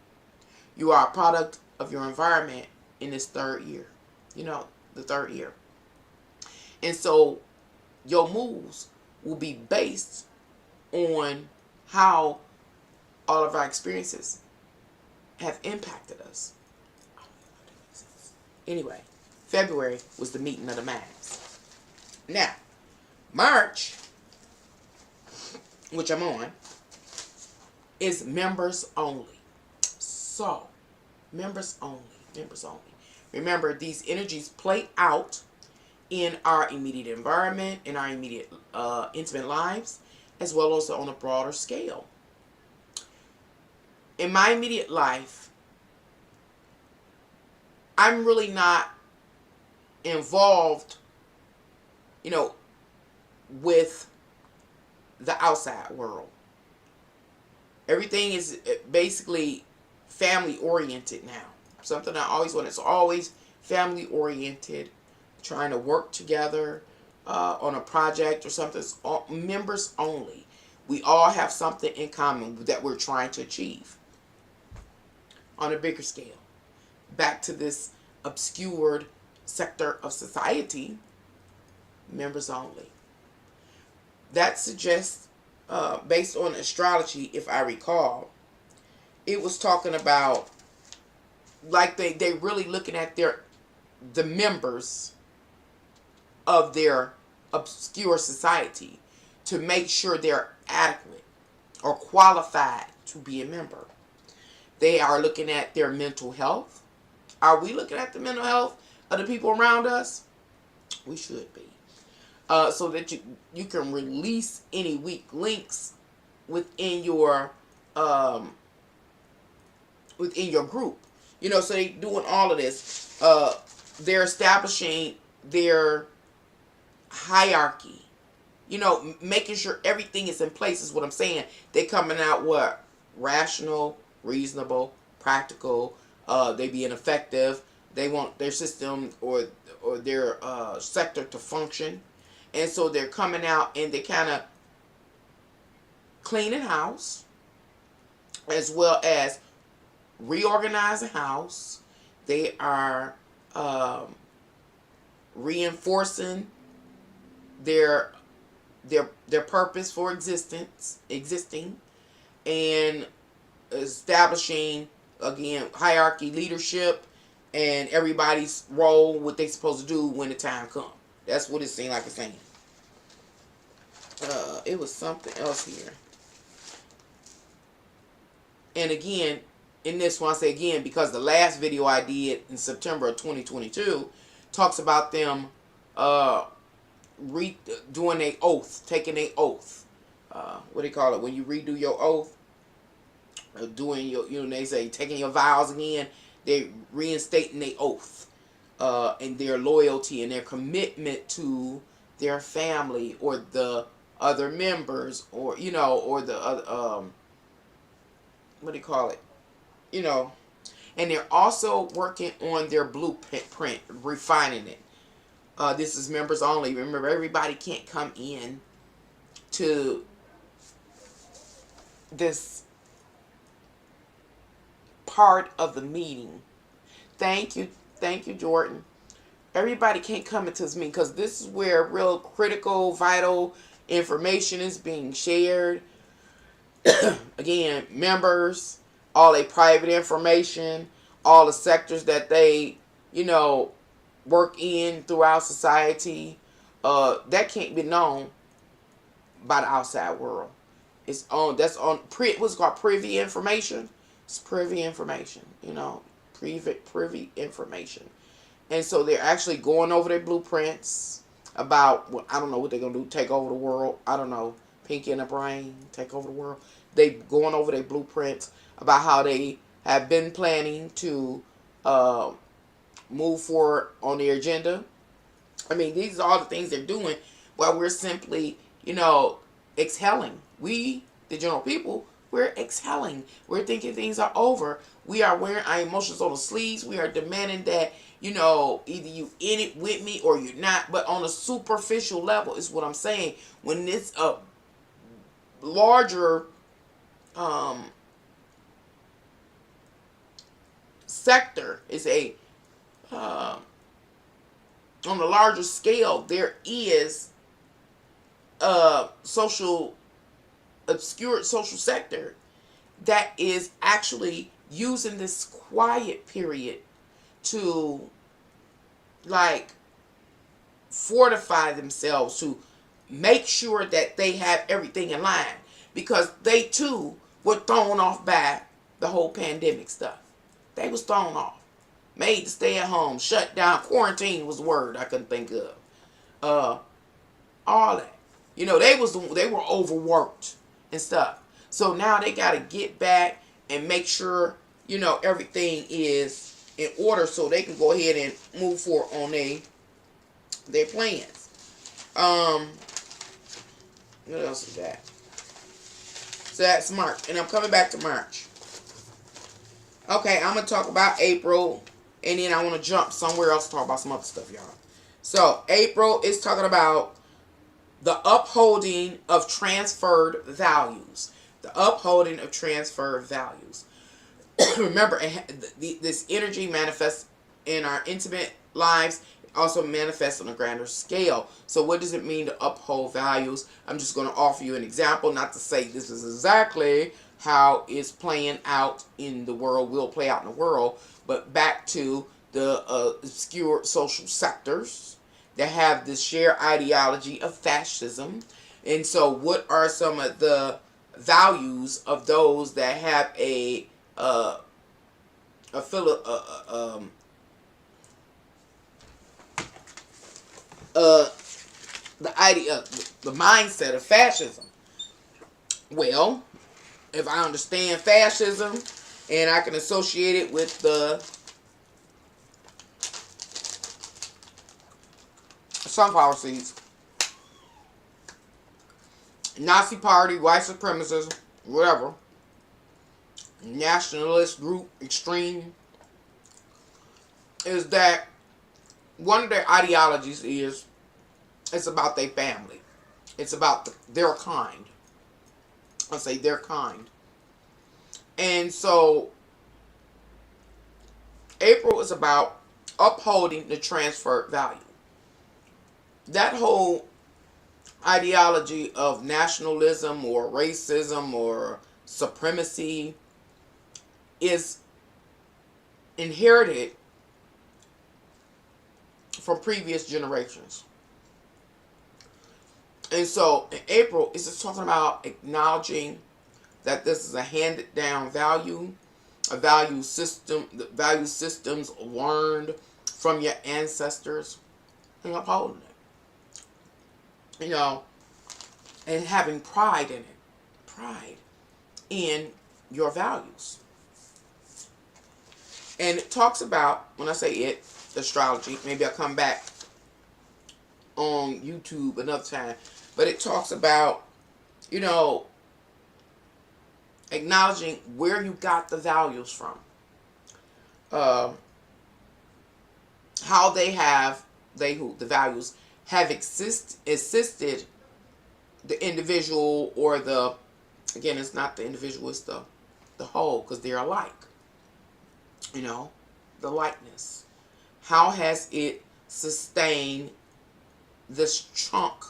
You are a product of your environment in this third year, the third year. And so your moves will be based on how all of our experiences have impacted us. Anyway, February was the meeting of the minds. Now, March, which I'm on, is members only. So, members only. Remember, these energies play out in our immediate environment, in our immediate intimate lives, as well as on a broader scale. In my immediate life, I'm really not involved, with the outside world. Everything is basically family oriented now. Something I always wanted. It's always family oriented, trying to work together on a project or something. It's all members only. We all have something in common that we're trying to achieve on a bigger scale. Back to this obscured sector of society, members only. That suggests, based on astrology, if I recall, it was talking about like they really looking at the members of their obscure society to make sure they're adequate or qualified to be a member. They are looking at their mental health. Are we looking at the mental health of the people around us? We should be. So that you can release any weak links within your group. You know, so they doing all of this. They're establishing their hierarchy. You know, making sure everything is in place is what I'm saying. They coming out what? Rational, reasonable, practical. They being effective. They want their system or their sector to function. And so they're coming out and they kind of cleaning house as well as reorganizing house. They are reinforcing their purpose for existing, and establishing again hierarchy, leadership, and everybody's role, what they supposed to do when the time comes. That's what it seemed like it's saying. It was something else here. And again, in this one, I say again, because the last video I did in September of 2022 talks about them doing a oath, taking a oath. What do you call it? When you redo your oath, doing your, they say taking your vows again, they reinstating their oath, and their loyalty and their commitment to their family or the other members, or or the other what do you call it? And they're also working on their blueprint, refining it. This is members only. Remember, everybody can't come in to this part of the meeting. Thank you, Jordan. Everybody can't come into this meeting because this is where real critical, vital information is being shared. Again, members, all their private information, all the sectors that they, work in throughout society, that can't be known by the outside world. It's on, that's on, what's called privy information. It's privy information, privy information. And so they're actually going over their blueprints about, well, I don't know what they're going to do, take over the world. I don't know, Pinky and the Brain, take over the world. They going over their blueprints about how they have been planning to move forward on their agenda. I mean, these are all the things they're doing while we're simply, exhaling. We, the general people, we're exhaling. We're thinking things are over. We are wearing our emotions on the sleeves. We are demanding that, either you in it with me or you're not. But on a superficial level is what I'm saying. When it's a larger sector, is a on a larger scale, there is a obscure social sector that is actually using this quiet period to fortify themselves, to make sure that they have everything in line, because they too were thrown off by the whole pandemic stuff. They was thrown off, made to stay at home, shut down, quarantine was the word I couldn't think of. All that, they were overworked and stuff. So now they got to get back and make sure everything is in order so they can go ahead and move forward on their plans. What else is that? So that's March, and I'm coming back to March. Okay, I'm gonna talk about April, and then I want to jump somewhere else to talk about some other stuff, y'all. So April is talking about the upholding of transferred values. The upholding of transferred values. Remember, this energy manifests in our intimate lives. It also manifests on a grander scale. So what does it mean to uphold values? I'm just going to offer you an example, not to say this is exactly how it's playing out in the world will play out in the world, but back to the obscure social sectors that have this shared ideology of fascism. And so, what are some of the values of those that have a philo- uh, the idea, the mindset of fascism? Well, if I understand fascism and I can associate it with the sunflower seeds, Nazi party, white supremacists, whatever, nationalist group, extreme, is that one of their ideologies is it's about their family. It's about their kind. I say their kind. And so April is about upholding the transferred value. That whole ideology of nationalism or racism or supremacy is inherited from previous generations. And so in April, it's just talking about acknowledging that this is a handed down value, a value system, the value systems learned from your ancestors, and upholding it. And having pride in it. Pride in your values. And it talks about, when I say it, astrology, maybe I'll come back on YouTube another time, but it talks about, acknowledging where you got the values from. How the values have assisted the individual, or again, it's not the individual, it's the whole, because they're alike. The likeness. How has it sustained this chunk,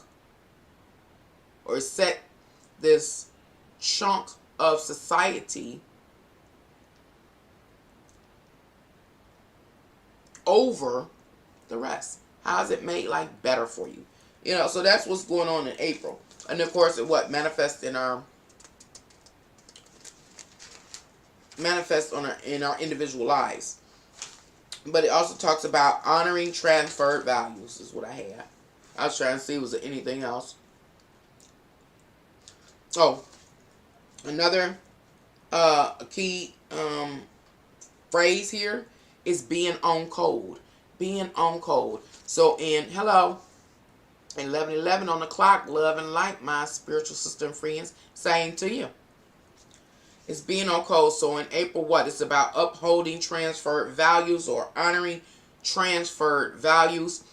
or set this chunk of society over the rest? How has it made life better for you? So that's what's going on in April. And of course, it manifests in our individual lives. But it also talks about honoring transferred values, is what I had. I was trying to see, was there anything else? Oh, another key phrase here is being on code. Being on code. So in 11:11 on the clock, love and light, my spiritual sister and friends, saying to you. It's being on code. So in April, it's about upholding transferred values, or honoring transferred values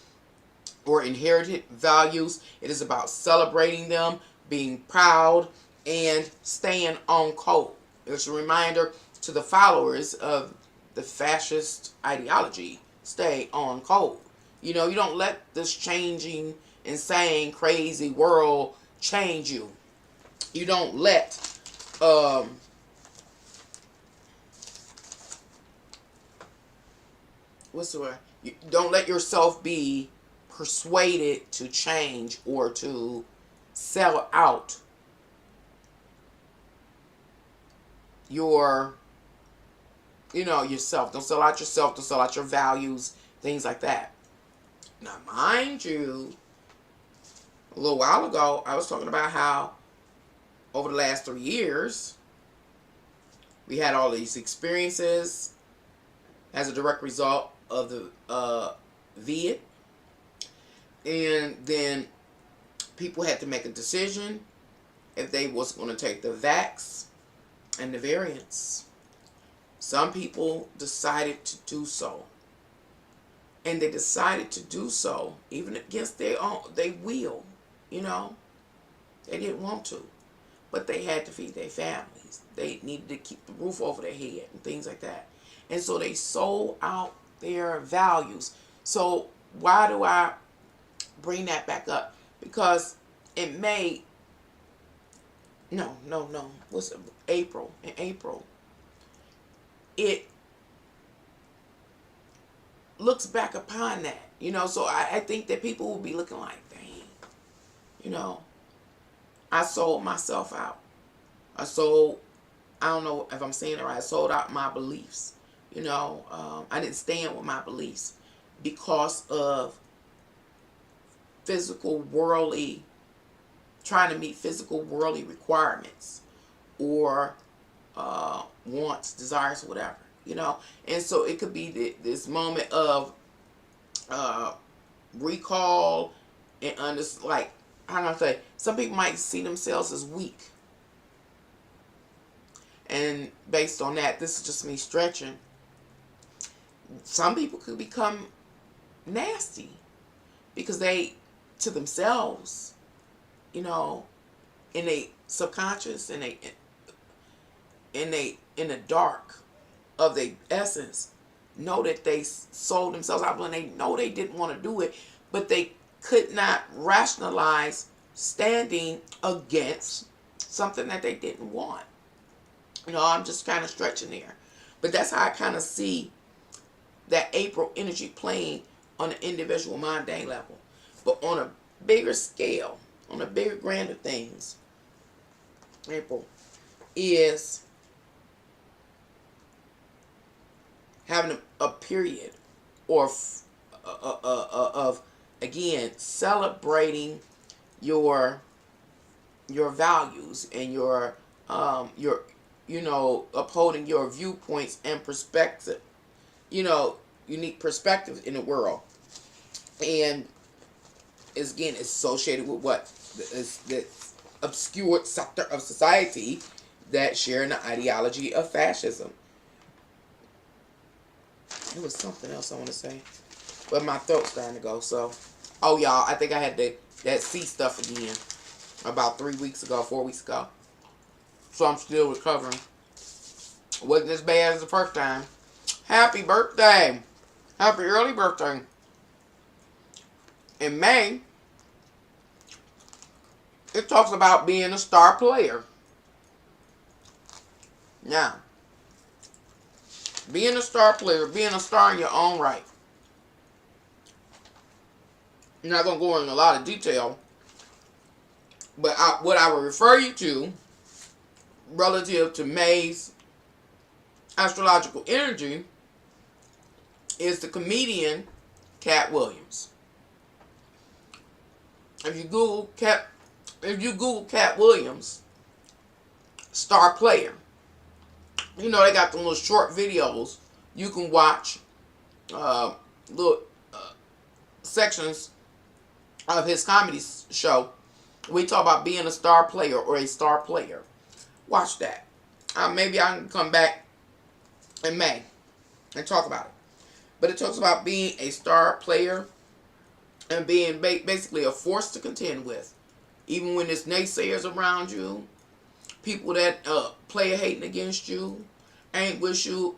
or inherited values. It is about celebrating them, being proud, and staying on code. It's a reminder to the followers of the fascist ideology, stay on code. You don't let this changing, insane, crazy world change you. You don't let what's the word? You don't let yourself be persuaded to change or to sell out yourself. Don't sell out yourself. Don't sell out your values, things like that. Now, mind you, a little while ago, I was talking about how over the last 3 years, we had all these experiences as a direct result of the VID. And then people had to make a decision if they was going to take the vax and the variants. Some people decided to do so. And they decided to do so even against their will. They didn't want to. But they had to feed their families. They needed to keep the roof over their head and things like that. And so they sold out their values. So why do I bring that back up? Because it made No. What's April? In April, it looks back upon that. So I think that people will be looking like, dang, you know, I sold myself out. I don't know if I'm saying it right. I sold out my beliefs. I didn't stand with my beliefs because of physical, worldly, trying to meet physical, worldly requirements or wants, desires, whatever. And so it could be this moment of recall and like, how do I say? Some people might see themselves as weak. And based on that, this is just me stretching. Some people could become nasty because they, to themselves, in a subconscious, in the dark of their essence, know that they sold themselves out, and they know they didn't want to do it, but they could not rationalize standing against something that they didn't want. I'm just kind of stretching there. But that's how I kind of see that April energy playing on an individual mundane level. But on a bigger scale, on the bigger, grander things, April is having a period of again celebrating your values and your upholding your viewpoints and perspective, unique perspectives in the world. And is again associated with what the obscured sector of society that share in the ideology of fascism. There was something else I want to say, but my throat's starting to go. So, y'all, I think I had that C stuff again about 4 weeks ago. So I'm still recovering. Wasn't as bad as the first time. Happy birthday. Happy early birthday. In May, it talks about being a star player. Now, being a star player, being a star in your own right. I'm not going to go into a lot of detail, but what I will refer you to relative to May's astrological energy is the comedian Cat Williams. If you Google Cat Williams, star player, they got the little short videos you can watch, little sections of his comedy show. We talk about being a star player or a star player. Watch that. Maybe I can come back in May and talk about it. But it talks about being a star player and being basically a force to contend with. Even when there's naysayers around you, people that play hating against you, ain't wishing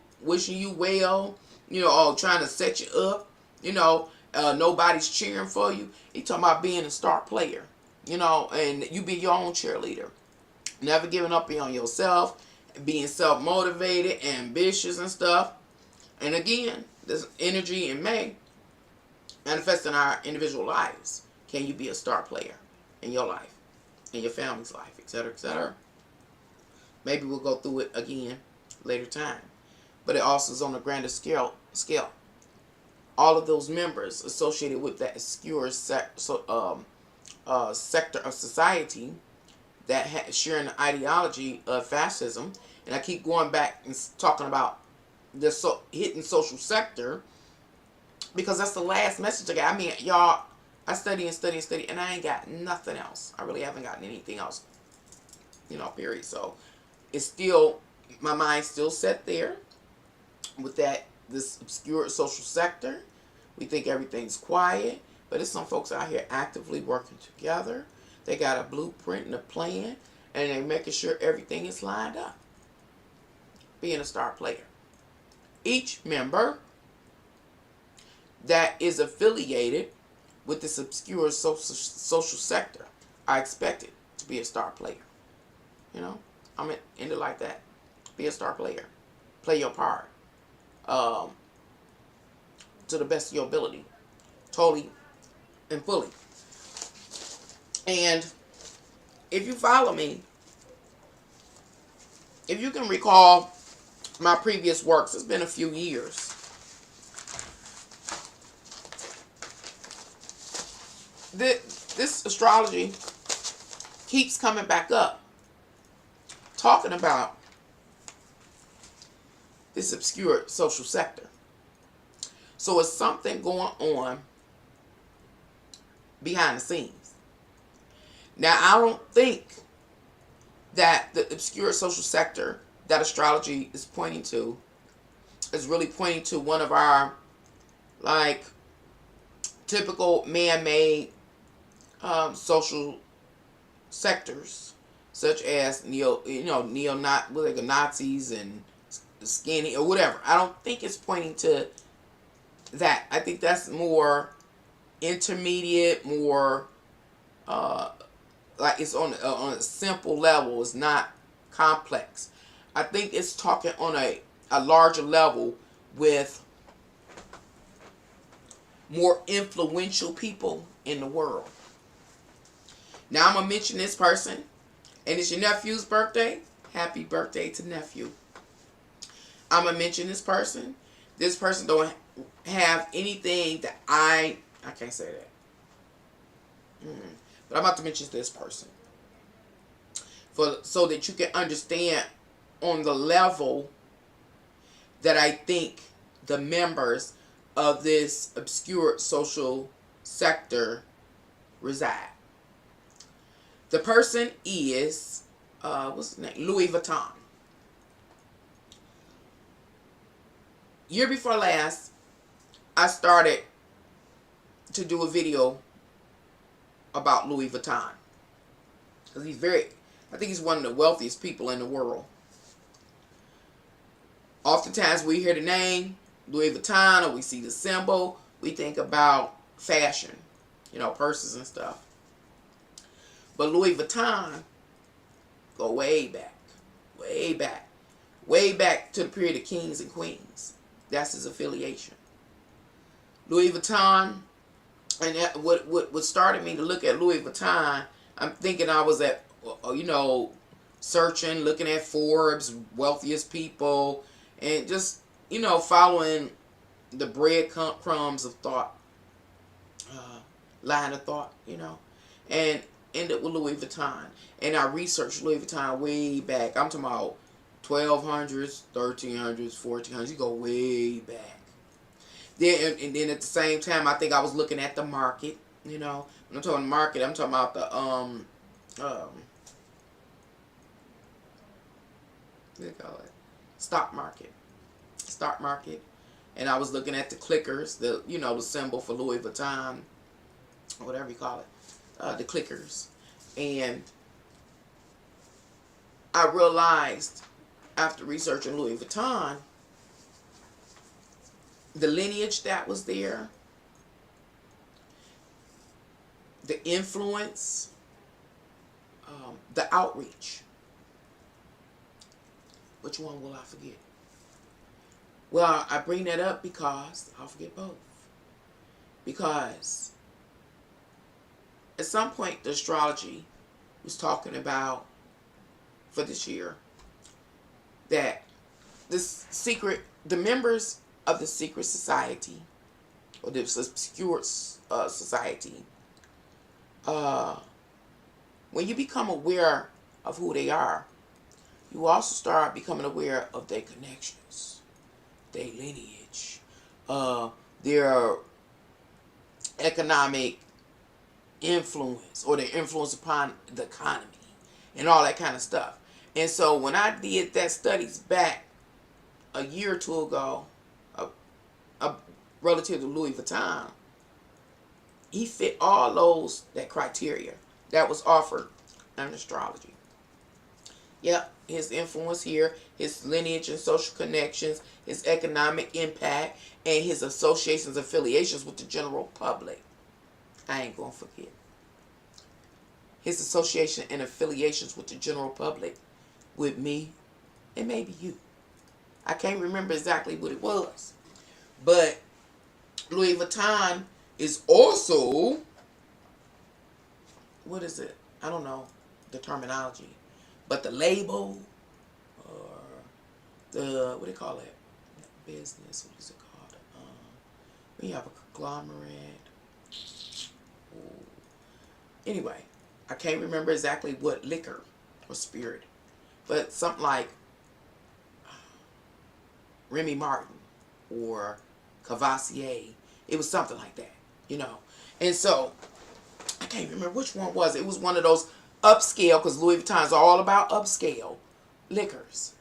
you well, all trying to set you up, nobody's cheering for you. He talking about being a star player, and you be your own cheerleader. Never giving up on yourself, being self-motivated, ambitious and stuff. And again, this energy in May manifests in our individual lives. Can you be a star player in your life, in your family's life, etc., etc.? Maybe we'll go through it again later time. But it also is on a grander scale. All of those members associated with that obscure sector of society that sharing the ideology of fascism. And I keep going back and talking about the hidden social sector because that's the last message I got. I mean, y'all, I study, and I ain't got nothing else. I really haven't gotten anything else, period. So it's still, my mind's still set there with this obscure social sector. We think everything's quiet, but there's some folks out here actively working together. They got a blueprint and a plan, and they're making sure everything is lined up. Being a star player. Each member that is affiliated with this obscure social sector are expected to be a star player. You know, I'm gonna end it like that. Be a star player. Play your part. Um, to the best of your ability. Totally and fully. And if you follow me, if you can recall my previous works, it's been a few years. This astrology keeps coming back up, talking about this obscure social sector. So it's something going on behind the scenes. Now, I don't think that the obscure social sector that astrology is pointing to is really pointing to one of our, like, typical man-made social sectors, such as neo-Nazis and skinny or whatever. I don't think it's pointing to that. I think that's more intermediate, more like it's on a simple level. It's not complex. I think it's talking on a larger level with more influential people in the world. Now I'm going to mention this person, and it's your nephew's birthday. Happy birthday to nephew. I'm going to mention this person. This person don't have anything that I can't say that. But I'm about to mention this person, so that you can understand on the level that I think the members of this obscure social sector reside. The person is, what's his name? Louis Vuitton. Year before last, I started to do a video about Louis Vuitton. Because I think he's one of the wealthiest people in the world. Oftentimes we hear the name Louis Vuitton, or we see the symbol, we think about fashion, purses and stuff. But Louis Vuitton go way back, way back, way back to the period of kings and queens. That's his affiliation. Louis Vuitton, and what started me to look at Louis Vuitton, I'm thinking I was at, searching, looking at Forbes, wealthiest people, and just, following the breadcrumbs of thought, line of thought, and ended with Louis Vuitton. And I researched Louis Vuitton way back. I'm talking about 1200s, 1300s, 1400s. You go way back. And then at the same time, I think I was looking at the market. When I'm talking market, I'm talking about the what do they call it? Stock market. And I was looking at the clickers, the symbol for Louis Vuitton, or whatever you call it, the clickers. And I realized after researching Louis Vuitton, the lineage that was there, the influence, the outreach. Which one will I forget? Well, I bring that up because I'll forget both. Because at some point, the astrology was talking about, for this year, that the members of the secret society, or this obscure society, when you become aware of who they are, you also start becoming aware of their connections, their lineage, their economic influence, or their influence upon the economy, and all that kind of stuff. And so when I did that studies back a year or two ago, relative to Louis Vuitton, he fit all that criteria that was offered in astrology. Yep, his influence here, his lineage and social connections, his economic impact, and his associations, affiliations with the general public. I ain't gonna forget. his association and affiliations with the general public, with me, and maybe you. I can't remember exactly what it was. But Louis Vuitton is also, what is it? I don't know the terminology. But the label, or the, what do you call it? Business, what is it called? We have a conglomerate. Ooh. Anyway, I can't remember exactly what liquor or spirit. But something like Remy Martin or Cavassier. It was something like that, you know. And so, I can't remember which one was. It was one of those upscale, because Louis Vuitton is all about upscale liquors.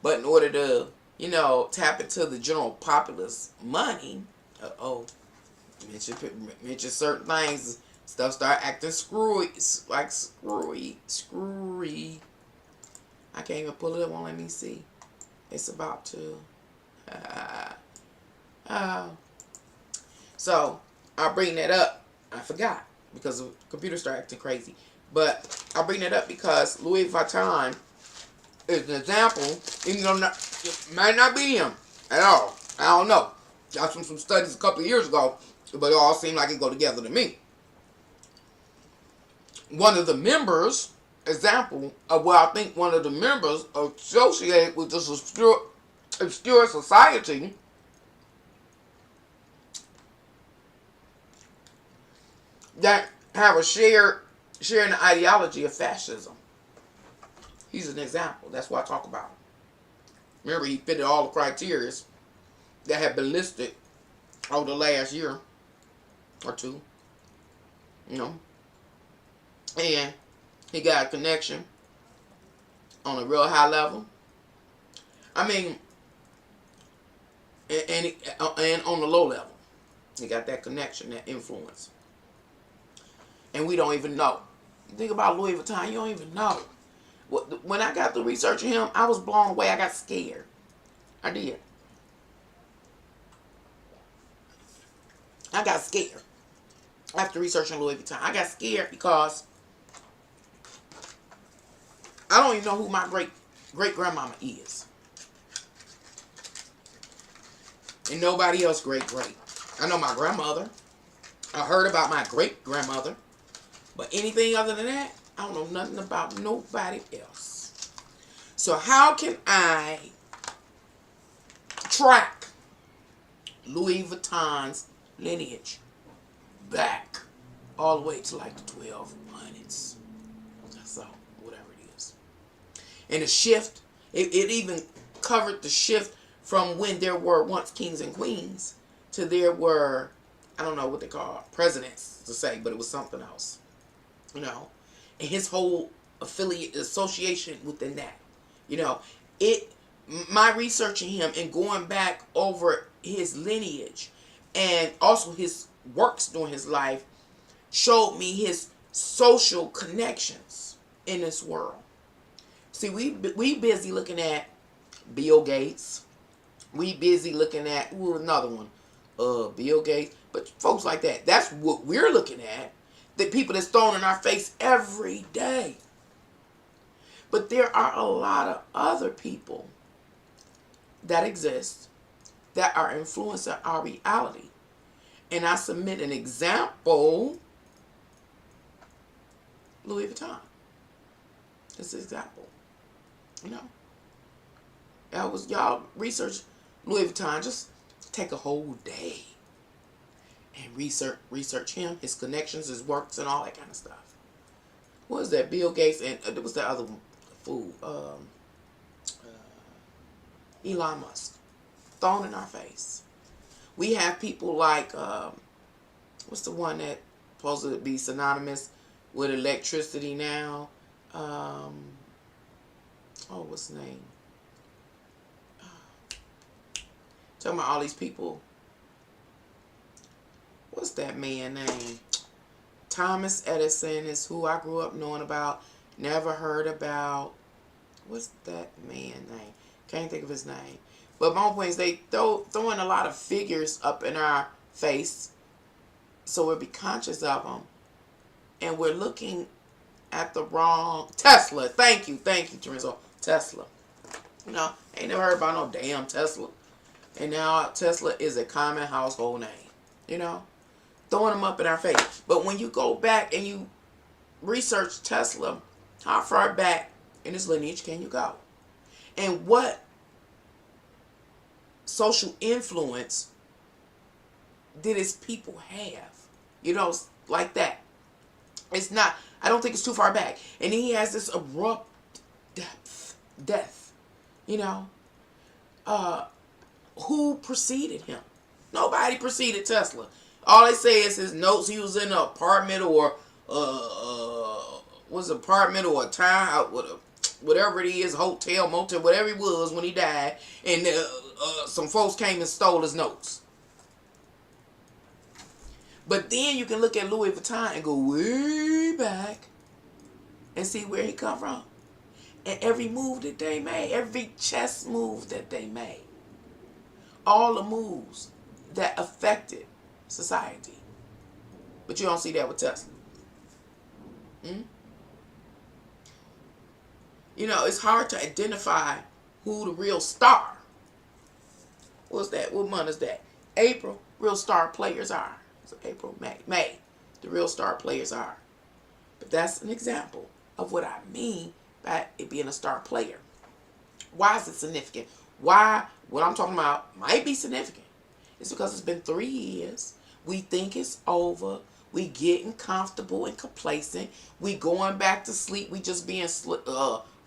But in order to, you know, tap into the general populace money, mention certain things, stuff start acting screwy, like screwy. I can't even pull it up. Won't let me see. It's about to. So I'll bring that up. I forgot because the computer started acting crazy. But I'll bring that up because Louis Vuitton is an example, even though it might not be him at all. I don't know. Got some studies a couple of years ago, but it all seemed like it go together to me. One of the members, example of where I think one of the members associated with this obscure society, that have a sharing the ideology of fascism. He's an example. That's what I talk about. Remember, he fitted all the criteria that have been listed over the last year or two. You know. And he got a connection on a real high level. I mean, and on the low level. He got that connection, that influence. And we don't even know. Think about Louis Vuitton, you don't even know. When I got to researching him, I was blown away. I got scared. I did. I got scared after researching Louis Vuitton. I got scared because I don't even know who my great-grandmama is. And nobody else great-great. I know my grandmother. I heard about my great-grandmother. But anything other than that, I don't know nothing about nobody else. So how can I track Louis Vuitton's lineage back all the way to like the 1200s? So, whatever it is. And the shift, it even covered the shift from when there were once kings and queens to there were, I don't know what they call presidents to say, but it was something else. You know, and his whole association within that, you know, my researching him and going back over his lineage and also his works during his life showed me his social connections in this world. See, we busy looking at Bill Gates. We busy looking at another one, Bill Gates. But folks like that, that's what we're looking at. The people that's thrown in our face every day. But there are a lot of other people that exist that are influencing our reality. And I submit an example, Louis Vuitton. It's an example. You know. Y'all research Louis Vuitton. Just take a whole day. And research him, his connections, his works, and all that kind of stuff. What was that? Bill Gates and there was that other fool, Elon Musk, thrown in our face. We have people like what's the one that supposed to be synonymous with electricity now? What's his name? Talking about all these people. What's that man name? Thomas Edison is who I grew up knowing about. Never heard about. What's that man name? Can't think of his name. But my point is they throwing a lot of figures up in our face. So we'll be conscious of them. And we're looking at the wrong Tesla. Thank you, Teresa. Tesla. You know, ain't never heard about no damn Tesla. And now Tesla is a common household name. You know, throwing them up in our face. But when you go back and you research Tesla, how far back in his lineage can you go? And what social influence did his people have? You know, like that. It's not, I don't think it's too far back. And then he has this abrupt death. You know, who preceded him? Nobody preceded Tesla. All they say is his notes. He was in an apartment or was an apartment or a town, whatever it is, hotel, motel, whatever he was when he died, and some folks came and stole his notes. But then you can look at Louis Vuitton and go way back and see where he come from. And every move that they made, every chess move that they made, all the moves that affected society. But you don't see that with Tesla. You know, it's hard to identify who the real star. What's that? What month is that? April. Real star players are. So April, May. The real star players are. But that's an example of what I mean by it being a star player. Why is it significant? Why what I'm talking about might be significant? It's because it's been 3 years. We think it's over. We getting comfortable and complacent. We going back to sleep. We just being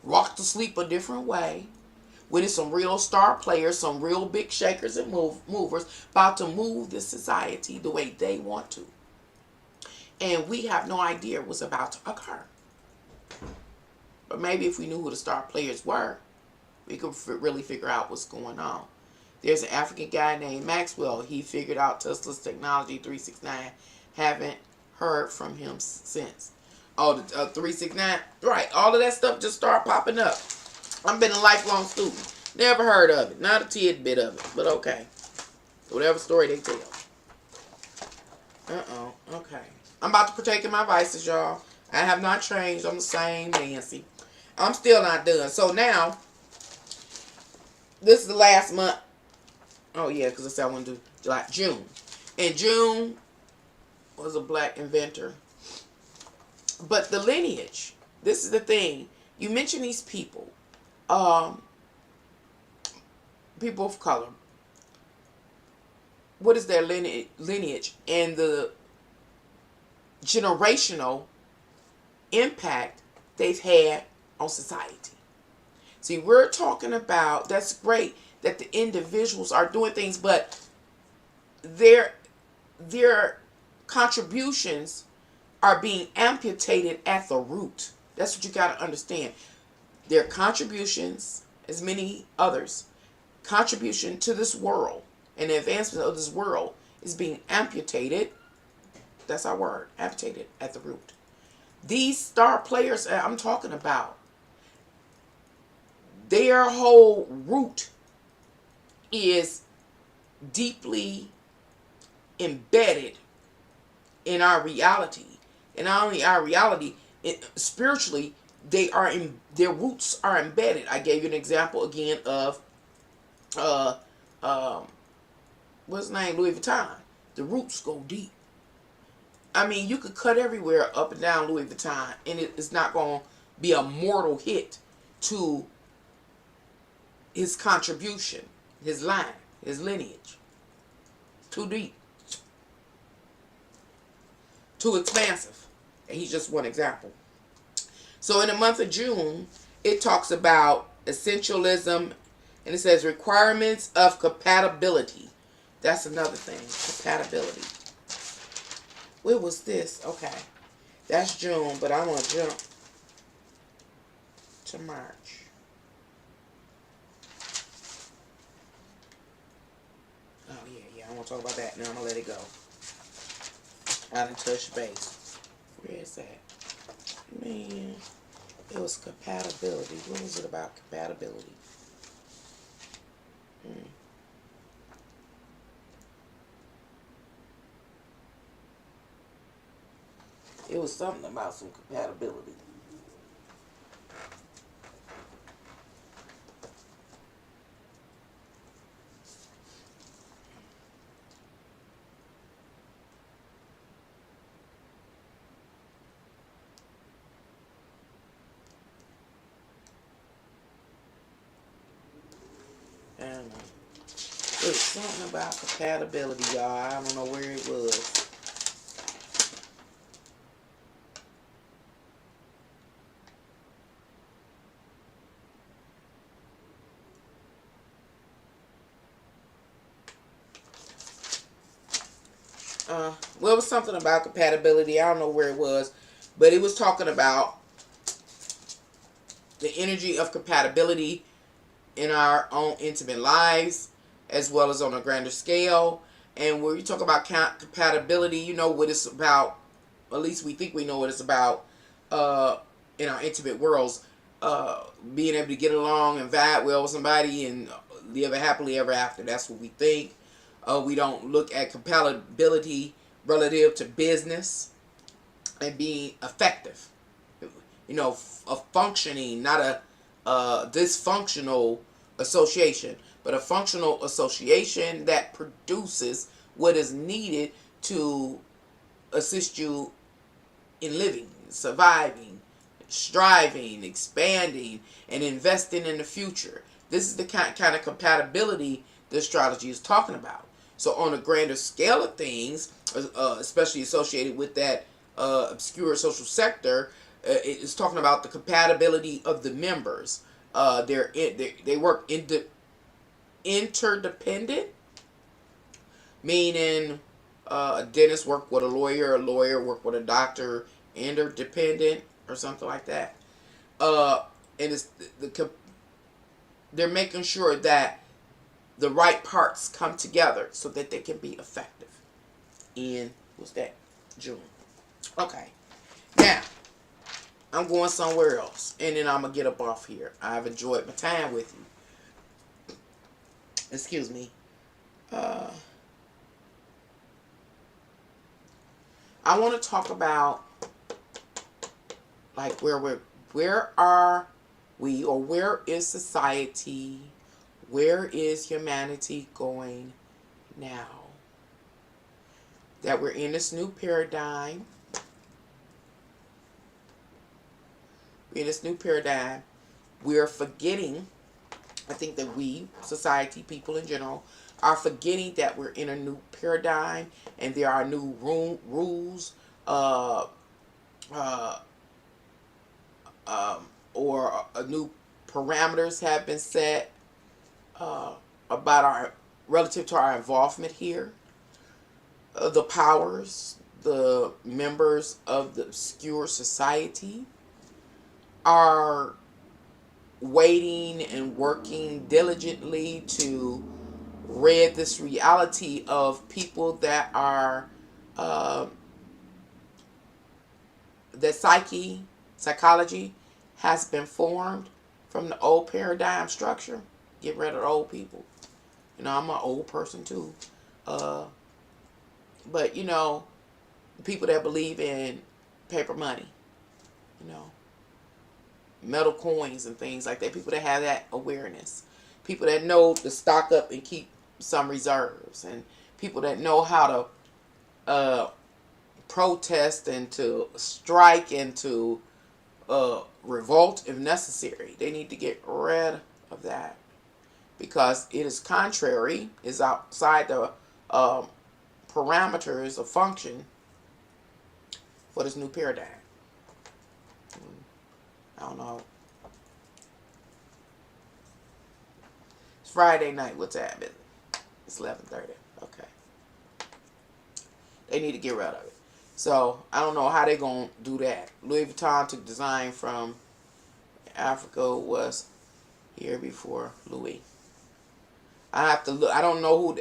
rocked to sleep a different way. When it's some real star players, some real big shakers and movers about to move this society the way they want to. And we have no idea what's about to occur. But maybe if we knew who the star players were, we could really figure out what's going on. There's an African guy named Maxwell. He figured out Tesla's technology 369. Haven't heard from him since. Oh, the 369? Right. All of that stuff just started popping up. I've been a lifelong student. Never heard of it. Not a tidbit of it. But okay. Whatever story they tell. Okay. I'm about to partake in my vices, y'all. I have not changed. I'm the same Nancy. I'm still not done. So now, this is the last month. Oh, yeah, because I said I want to do July. June. And June was a black inventor. But the lineage, this is the thing. You mention these people. People of color. What is their lineage and the generational impact they've had on society? See, we're talking about, that's great that the individuals are doing things, but their contributions are being amputated at the root. That's what you got to understand. Their contributions, as many others, contribution to this world and the advancement of this world is being amputated. That's our word, amputated at the root. These star players I'm talking about, their whole root is deeply embedded in our reality. And not only our reality, spiritually, their roots are embedded. I gave you an example again of what's his name? Louis Vuitton. The roots go deep. I mean, you could cut everywhere up and down Louis Vuitton, and it's not going to be a mortal hit to his contribution, his line, his lineage. Too deep. Too expansive. And he's just one example. So in the month of June, it talks about essentialism, and it says requirements of compatibility. That's another thing, compatibility. Where was this? Okay. That's June, but I want to jump to March. Oh, yeah. I want to talk about that. Now I'm going to let it go. I didn't touch base. Where is that? Man, it was compatibility. What was it about compatibility? It was something about some compatibility. It was something about compatibility, y'all. I don't know where it was. Well, it was something about compatibility. I don't know where it was, but it was talking about the energy of compatibility in our own intimate lives, as well as on a grander scale. And when you talk about compatibility, you know what it's about. At least we think we know what it's about in our intimate worlds. Being able to get along and vibe well with somebody and live a happily ever after. That's what we think. We don't look at compatibility relative to business and being effective. You know, a functioning, not a dysfunctional association, but a functional association that produces what is needed to assist you in living, surviving, striving, expanding, and investing in the future. This is the kind of compatibility the astrology is talking about. So on a grander scale of things, especially associated with that obscure social sector, it's talking about the compatibility of the members. They work interdependent, meaning a dentist work with a lawyer work with a doctor, interdependent or something like that. And it's they're making sure that the right parts come together so that they can be effective in, what's that, June. Okay, now I'm going somewhere else, and then I'm gonna get up off here. I've enjoyed my time with you. Excuse me. I want to talk about like where are we, or where is society, where is humanity going now that we're in this new paradigm. In this new paradigm, we're forgetting, I think that we, society, people in general, are forgetting that we're in a new paradigm and there are new rules or new parameters have been set about our, relative to our involvement here. The powers, the members of the obscure society are waiting and working diligently to rid this reality of people that are that psychology has been formed from the old paradigm structure. Get rid of the old people. You know, I'm an old person too. But you know, people that believe in paper money, you know, metal coins and things like that. People that have that awareness. People that know to stock up and keep some reserves. And people that know how to protest and to strike and to revolt if necessary. They need to get rid of that. Because it is contrary, is outside the parameters of function for this new paradigm. I don't know. It's Friday night. What time is it? It's 11:30. Okay. They need to get rid of it. So I don't know how they're gonna do that. Louis Vuitton took design from Africa, was here before Louis. I have to look. I don't know who.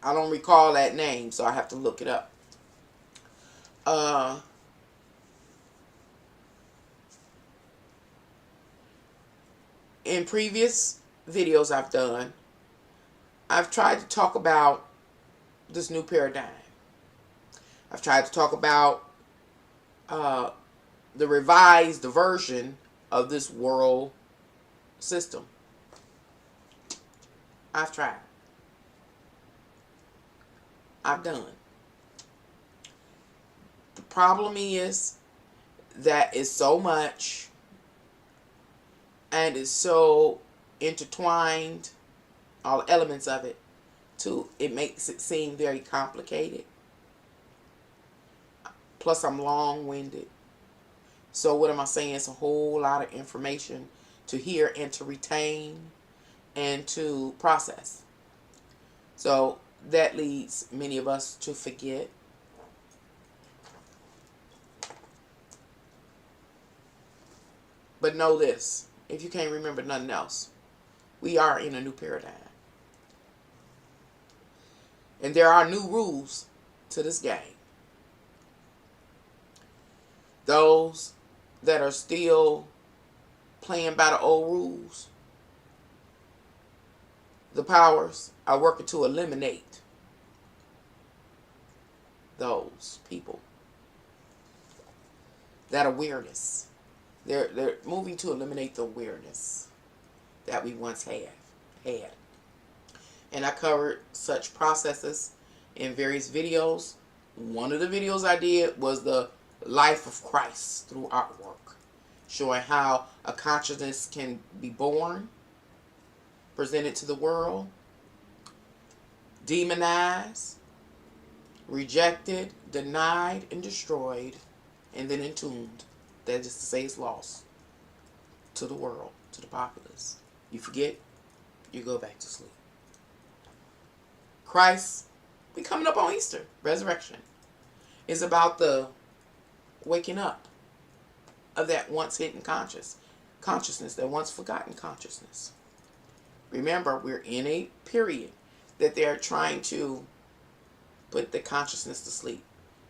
I don't recall that name, so I have to look it up. In previous videos I've done, I've tried to talk about this new paradigm. I've tried to talk about the revised version of this world system. I've tried. I've done. The problem is that it's so much and it's so intertwined all the elements of it, too. It makes it seem very complicated. Plus, I'm long-winded. So what am I saying? It's a whole lot of information to hear and to retain and to process. So that leads many of us to forget. But know this, if you can't remember nothing else, we are in a new paradigm. And there are new rules to this game. Those that are still playing by the old rules, the powers are working to eliminate those people. That awareness. They're moving to eliminate the awareness that we once had. And I covered such processes in various videos. One of the videos I did was the life of Christ through artwork, showing how a consciousness can be born, presented to the world, demonized, rejected, denied, and destroyed, and then entombed. That is to say, it's lost to the world, to the populace. You forget, you go back to sleep. Christ, we coming up on Easter, resurrection, is about the waking up of that once hidden consciousness, that once forgotten consciousness. Remember, we're in a period that they're trying to put the consciousness to sleep.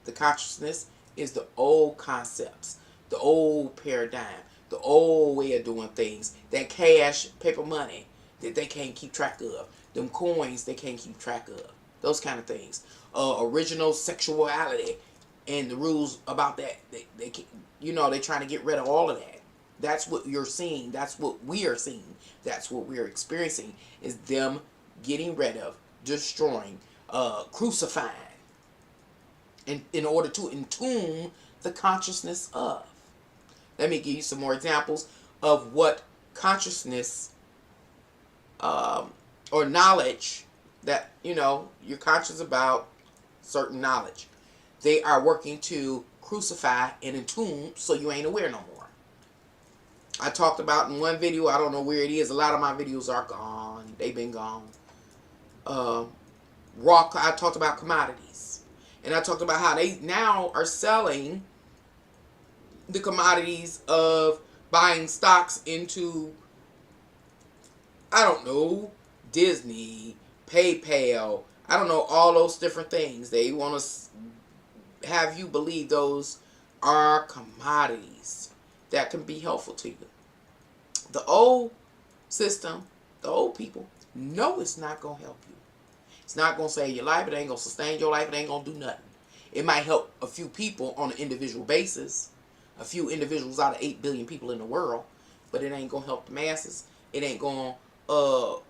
The consciousness is the old concepts, the old paradigm, the old way of doing things, that cash, paper money that they can't keep track of, them coins they can't keep track of, those kind of things. Original sexuality and the rules about that, they they're trying to get rid of all of that. That's what you're seeing. That's what we are seeing. That's what we're experiencing, is them getting rid of, destroying, crucifying, in order to entomb the consciousness of. Let me give you some more examples of what consciousness or knowledge that, you're conscious about certain knowledge. They are working to crucify and entomb so you ain't aware no more. I talked about in one video, I don't know where it is. A lot of my videos are gone. They've been gone. I talked about commodities. And I talked about how they now are selling the commodities of buying stocks into, I don't know, Disney, PayPal, I don't know, all those different things. They want to have you believe those are commodities that can be helpful to you. The old system, the old people, know it's not going to help you. It's not going to save your life. It ain't going to sustain your life. It ain't going to do nothing. It might help a few people on an individual basis, a few individuals out of 8 billion people in the world, but it ain't going to help the masses. It ain't going to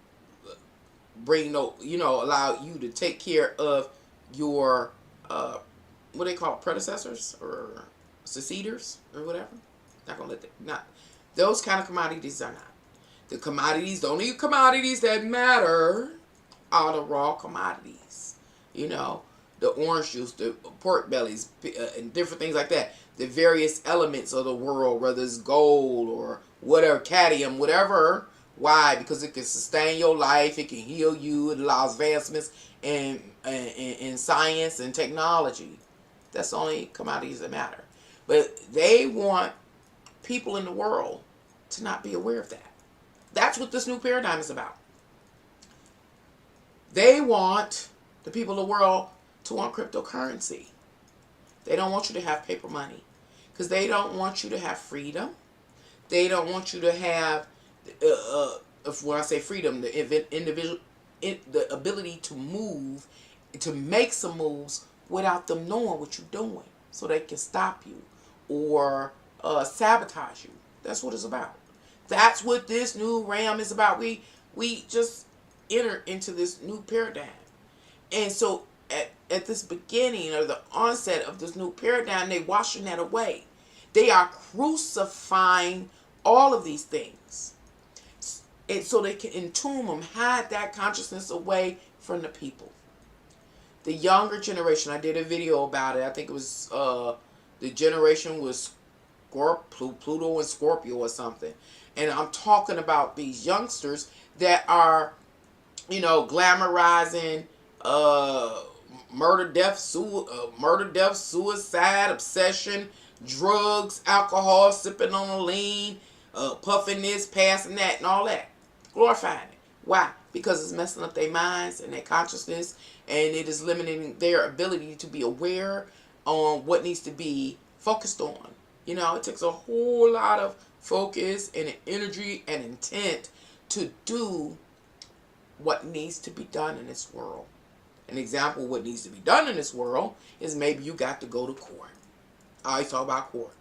allow you to take care of your, what they call predecessors or succeeders or whatever. Not going to let that, not, those kind of commodities are not. The commodities, the only commodities that matter are the raw commodities. The orange juice, the pork bellies, and different things like that. The various elements of the world, whether it's gold or whatever, cadmium, whatever. Why? Because it can sustain your life. It can heal you. It allows advancements in science and technology. That's the only commodities that matter. But they want people in the world to not be aware of that. That's what this new paradigm is about. They want the people of the world to want cryptocurrency. They don't want you to have paper money because they don't want you to have freedom. They don't want you to have, when I say freedom, the individual, the ability to move, to make some moves without them knowing what you're doing, so they can stop you or sabotage you. That's what it's about. That's what this new realm is about. We just enter into this new paradigm. And so at this beginning or the onset of this new paradigm, they washing that away. They are crucifying all of these things. so they can entomb them, hide that consciousness away from the people. The younger generation, I did a video about it. I think it was the generation was Pluto and Scorpio or something. And I'm talking about these youngsters that are, glamorizing murder, death, suicide, obsession, drugs, alcohol, sipping on a lean, puffing this, passing that, and all that. Glorifying it. Why? Because it's messing up their minds and their consciousness, and it is limiting their ability to be aware on what needs to be focused on. It takes a whole lot of focus and energy and intent to do what needs to be done in this world. An example of what needs to be done in this world is maybe you got to go to court. I always talk about court.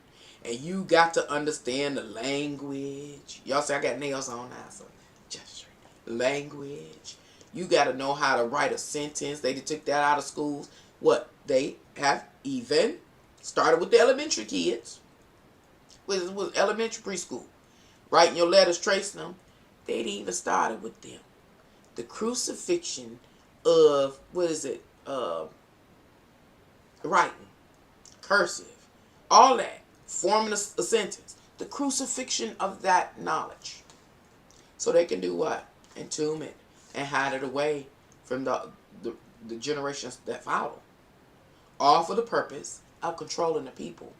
And you got to understand the language. Y'all say I got nails on now, so just language. You got to know how to write a sentence. They took that out of schools. What? They have even started with the elementary kids. With elementary preschool. Writing your letters, tracing them. They'd even started with them. The crucifixion of, writing, cursive, all that, forming a sentence. The crucifixion of that knowledge. So they can do what? Entomb it and hide it away from the generations that follow. All for the purpose of controlling the people.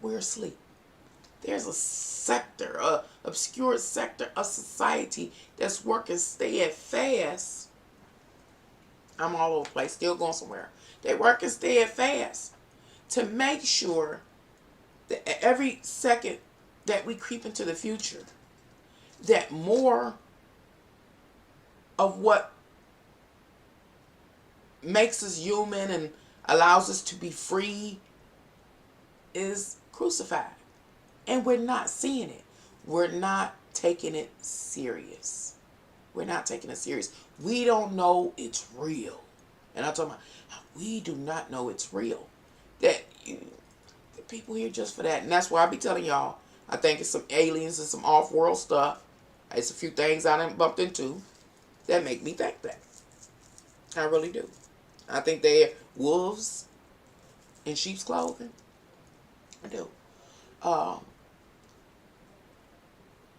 We're asleep. There's a sector, a obscure sector of society that's working steadfast. I'm all over the place, still going somewhere. They're working steadfast to make sure that every second that we creep into the future, that more of what makes us human and allows us to be free is crucified. And we're not seeing it. We're not taking it serious. We're not taking it serious. We don't know it's real. And I'm talking about, we do not know it's real. That the people here just for that. And that's why I be telling y'all, I think it's some aliens and some off-world stuff. It's a few things I done bumped into that make me think that. I really do. I think they're wolves in sheep's clothing. I do.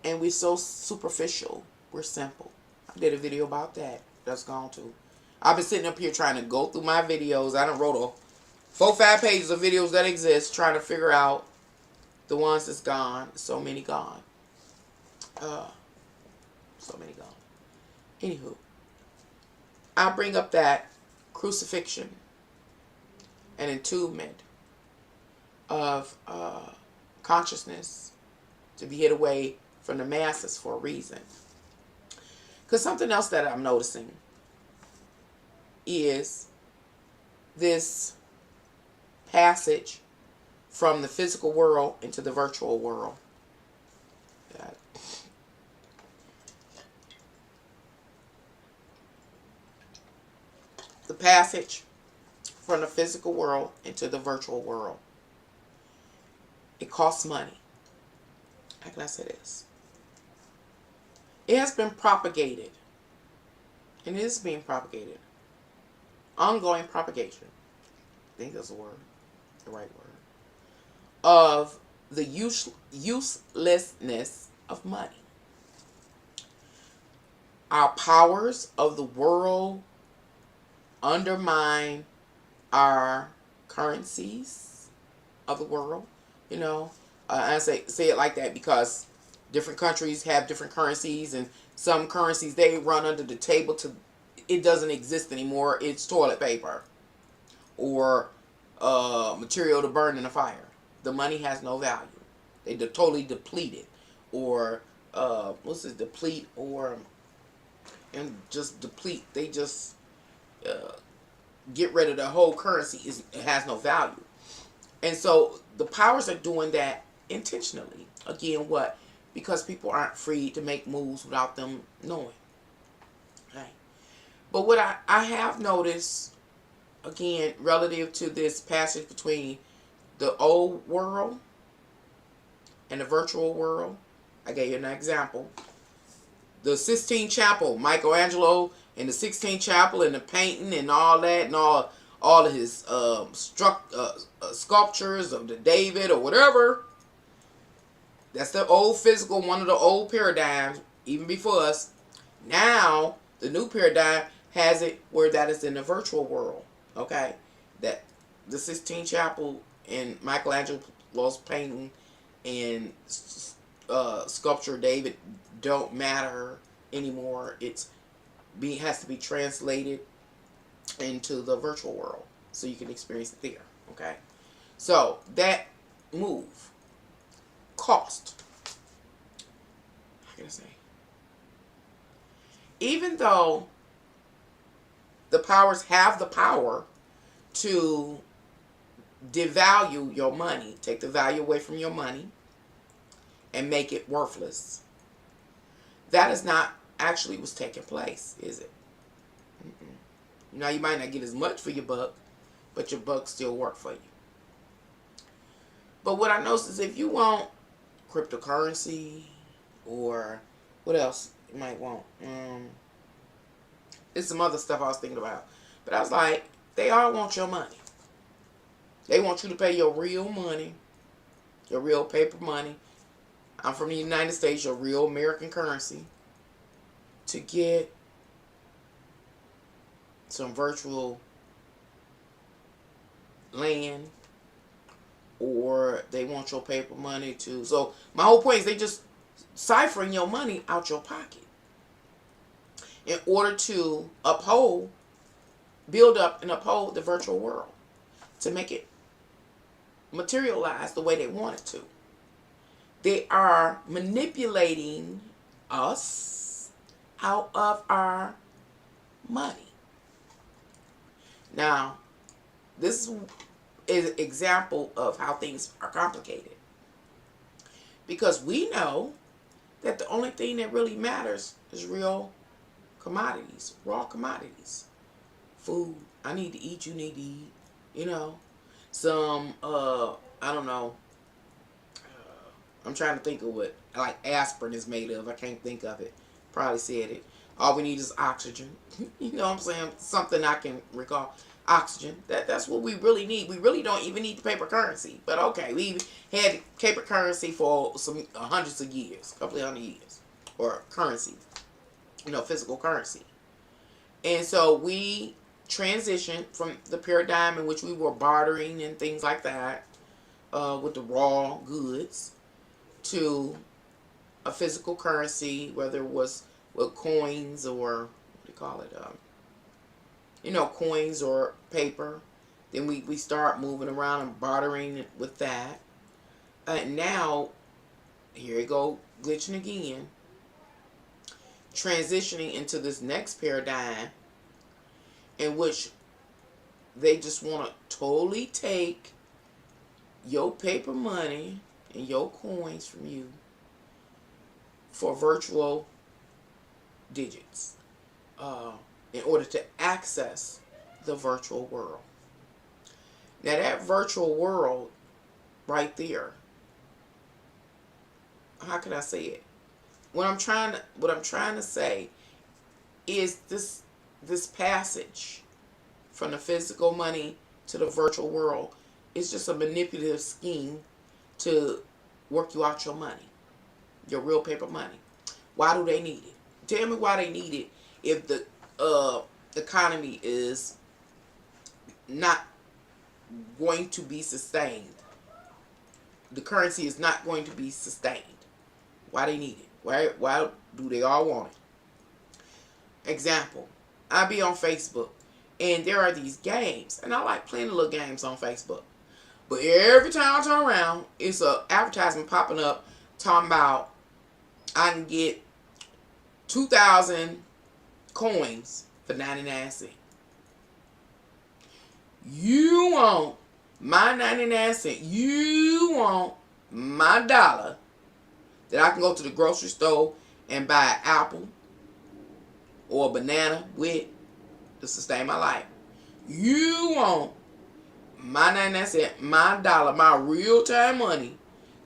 And we're so superficial. We're simple. I did a video about that. That's gone too. I've been sitting up here trying to go through my videos. I done wrote 4-5 pages of videos that exist, trying to figure out the ones that's gone. So many gone. So many gone. Anywho, I bring up that crucifixion and entombment of consciousness to be hid away from the masses for a reason. Because something else that I'm noticing is this passage from the physical world into the virtual world. The passage from the physical world into the virtual world. It costs money. How can I say this? It has been propagated. And it is being propagated. Ongoing propagation. I think that's the word. The right word. Of the uselessness of money. Our powers of the world undermine our currencies of the world. I say it like that because different countries have different currencies, and some currencies they run under the table to it doesn't exist anymore. It's toilet paper or material to burn in a fire. The money has no value. They totally deplete it, or deplete or and just deplete. They just get rid of the whole currency. It has no value, and so the powers are doing that intentionally. Again, what? Because people aren't free to make moves without them knowing. Okay. But what I have noticed, again, relative to this passage between the old world and the virtual world, I gave you an example. the Sistine Chapel, Michelangelo and the Sistine Chapel and the painting and all that and all of his sculptures of the David or whatever. That's the old physical, one of the old paradigms, even before us. Now, the new paradigm has it where that is in the virtual world. Okay? That the Sistine Chapel and Michelangelo's painting and sculpture David don't matter anymore. Has to be translated into the virtual world so you can experience it there. Okay? So, that move cost. How can I say? Even though the powers have the power to devalue your money, take the value away from your money, and make it worthless, that is not actually what's taking place, is it? Now, you might not get as much for your buck, but your buck still work for you. But what I noticed is if you want cryptocurrency or what else you might want, there's some other stuff I was thinking about. But I was like, they all want your money. They want you to pay your real money, your real paper money. I'm from the United States, your real American currency, to get some virtual land, or they want your paper money to. So my whole point is they just ciphering your money out your pocket in order to build up and uphold the virtual world, to make it materialize the way they want it to. They are manipulating us out of our money. Now, this is an example of how things are complicated. Because we know that the only thing that really matters is real commodities, raw commodities. Food. I need to eat, you need to eat. You know, some, I don't know. I'm trying to think of what, like, aspirin is made of. I can't think of it. Probably said it. All we need is oxygen. You know what I'm saying? Something I can recall. Oxygen. That's what we really need. We really don't even need the paper currency. But okay, we had paper currency for some hundreds of years, a couple of 100 years, or currency, physical currency. And so we transitioned from the paradigm in which we were bartering and things like that with the raw goods to a physical currency, whether it was with coins or what do you call it? Coins or paper. Then we start moving around and bartering with that. And now, here we go, glitching again. Transitioning into this next paradigm in which they just want to totally take your paper money and your coins from you for virtual digits in order to access the virtual world. Now that virtual world right there, how can I say it? What I'm trying to say is this passage from the physical money to the virtual world is just a manipulative scheme to work you out your money, your real paper money. Why do they need it? Tell me why they need it if the economy is not going to be sustained. The currency is not going to be sustained. Why they need it? Why do they all want it? Example, I be on Facebook and there are these games, and I like playing the little games on Facebook. But every time I turn around, it's a advertisement popping up talking about I can get 2,000 coins for 99 cents. You want my 99 cents. You want my dollar that I can go to the grocery store and buy an apple or a banana with to sustain my life. You want my 99 cents, my dollar, my real time money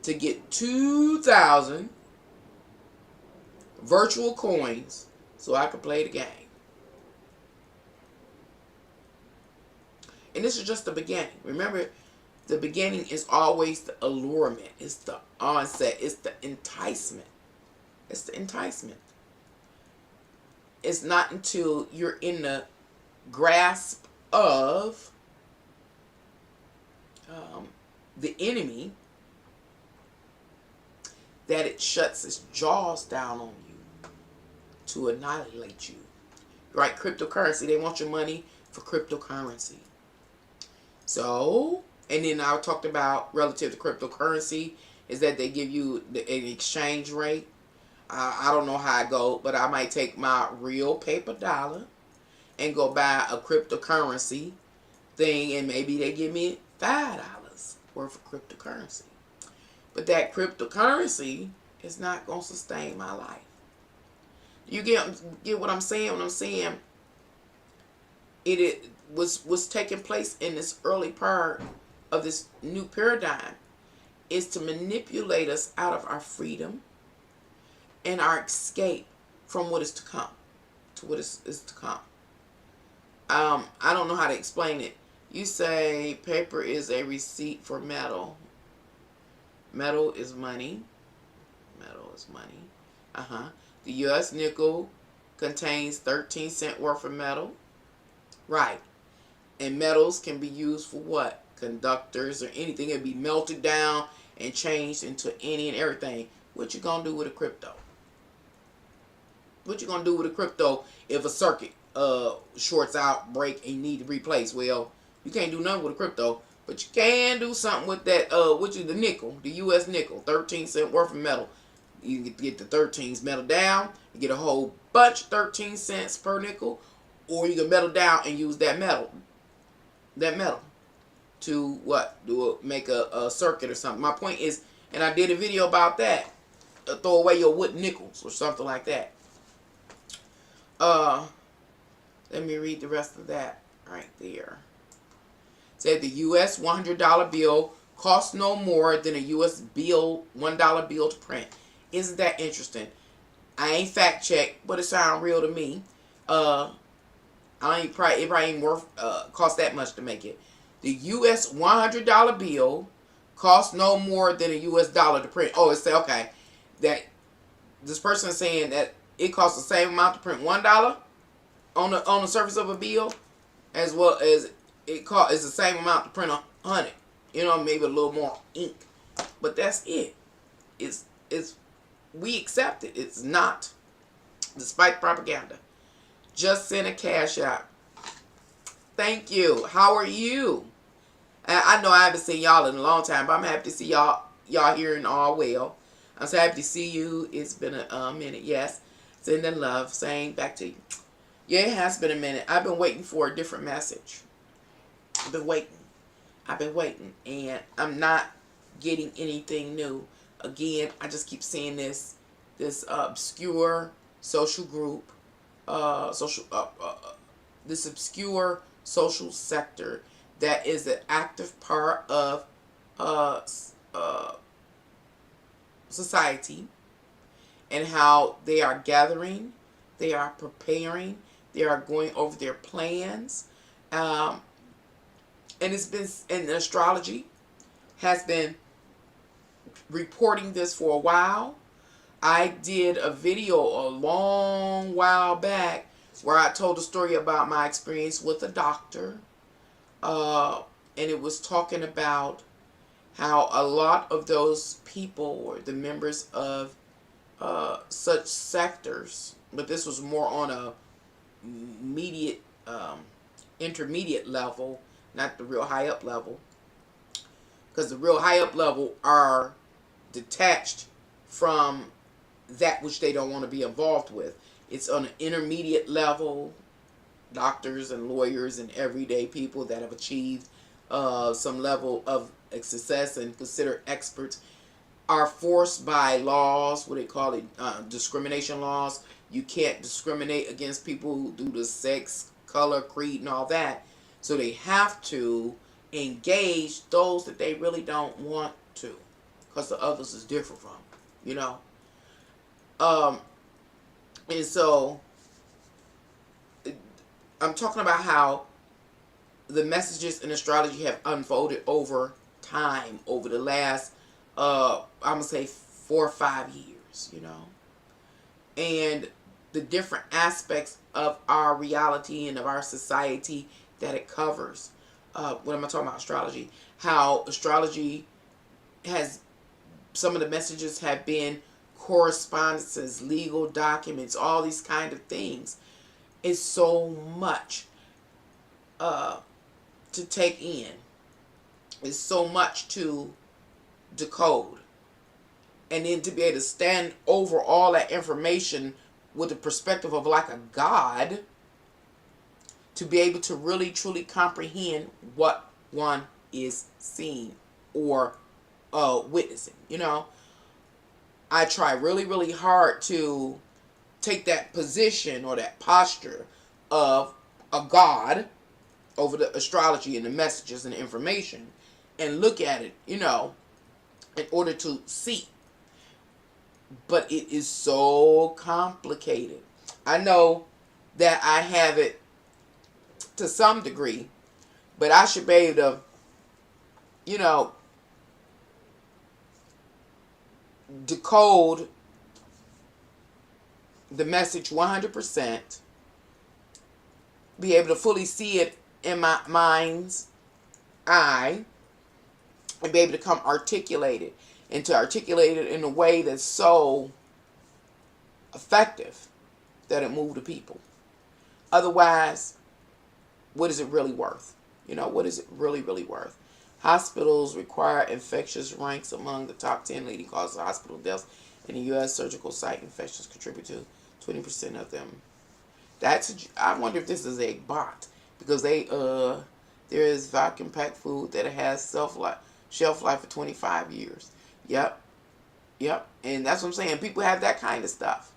to get 2,000 virtual coins so I can play the game. And this is just the beginning. Remember, the beginning is always the allurement. It's the onset. It's the enticement. It's the enticement. It's not until you're in the grasp of the enemy that it shuts its jaws down on you to annihilate you. Right? Cryptocurrency. They want your money for cryptocurrency. So, and then I talked about relative to cryptocurrency is that they give you an exchange rate. I don't know how I go, but I might take my real paper dollar and go buy a cryptocurrency thing, and maybe they give me $5 worth of cryptocurrency. But that cryptocurrency is not going to sustain my life. You get what I'm saying? What I'm saying, it was taking place in this early part of this new paradigm is to manipulate us out of our freedom and our escape from what is to come, to what is to come. I don't know how to explain it. You say paper is a receipt for metal. Metal is money. Metal is money. The U.S. nickel contains 13 cents worth of metal. Right. And metals can be used for what? Conductors or anything. It'll be melted down and changed into any and everything. What you gonna do with a crypto? What you gonna do with a crypto if a circuit shorts out, break, and you need to replace? Well, you can't do nothing with a crypto, but you can do something with that, which is the nickel, the U.S. nickel, 13 cents worth of metal. You can get the 13s metal down, you get a whole bunch, 13 cents per nickel, or you can metal down and use that metal to what? Make a circuit or something. My point is, and I did a video about that, throw away your wooden nickels or something like that. Let me read the rest of that right there. It said the U.S. $100 bill costs no more than a U.S. $1 bill to print. Isn't that interesting? I ain't fact checked, but it sounds real to me. It probably ain't worth cost that much to make it. The U.S. $100 bill costs no more than a U.S. dollar to print. Oh, it said okay that this person is saying that it costs the same amount to print $1 on the surface of a bill, as well as it's the same amount to print 100. You know, maybe a little more ink, but that's it. It's we accept it. It's not, despite propaganda. Just send a cash out. Thank you. How are you? I know I haven't seen y'all in a long time, but I'm happy to see y'all here and all well. I'm so happy to see you. It's been a minute. Yes. Sending love. Saying back to you. Yeah, it has been a minute. I've been waiting for a different message. I've been waiting. And I'm not getting anything new. Again, I just keep seeing this obscure social group, this obscure social sector that is an active part of society, and how they are gathering, they are preparing, they are going over their plans, and it's been, and astrology has been reporting this for a while. I did a video a long while back where I told a story about my experience with a doctor, and it was talking about how a lot of those people or the members of such sectors, but this was more on a intermediate level, not the real high up level, because the real high up level are detached from that which they don't want to be involved with. It's on an intermediate level, doctors and lawyers and everyday people that have achieved some level of success and considered experts are forced by laws, what they call it, discrimination laws. You can't discriminate against people due to sex, color, creed, and all that. So they have to engage those that they really don't want to, because the others is different from, you know. And so I'm talking about how the messages in astrology have unfolded over time, over the last, I'm going to say 4 or 5 years, and the different aspects of our reality and of our society that it covers. When I'm talking about astrology, how astrology has, some of the messages have been correspondences, legal documents, all these kind of things. It's so much to take in. It's so much to decode. And then to be able to stand over all that information with the perspective of like a God, to be able to really truly comprehend what one is seeing or witnessing. I try really, really hard to take that position or that posture of a God over the astrology and the messages and the information, and look at it, in order to see. But it is so complicated. I know that I have it to some degree, but I should be able to, decode the message 100%, be able to fully see it in my mind's eye, and be able to come articulate it, and to articulate it in a way that's so effective that it moves the people. Otherwise, what is it really worth? What is it really, really worth? Hospitals require infectious ranks among the top 10 leading causes of hospital deaths in the U.S. Surgical site infections contribute to 20% of them. I wonder if this is a bot, because there is vacuum packed food that has shelf life for 25 years. Yep. And that's what I'm saying. People have that kind of stuff.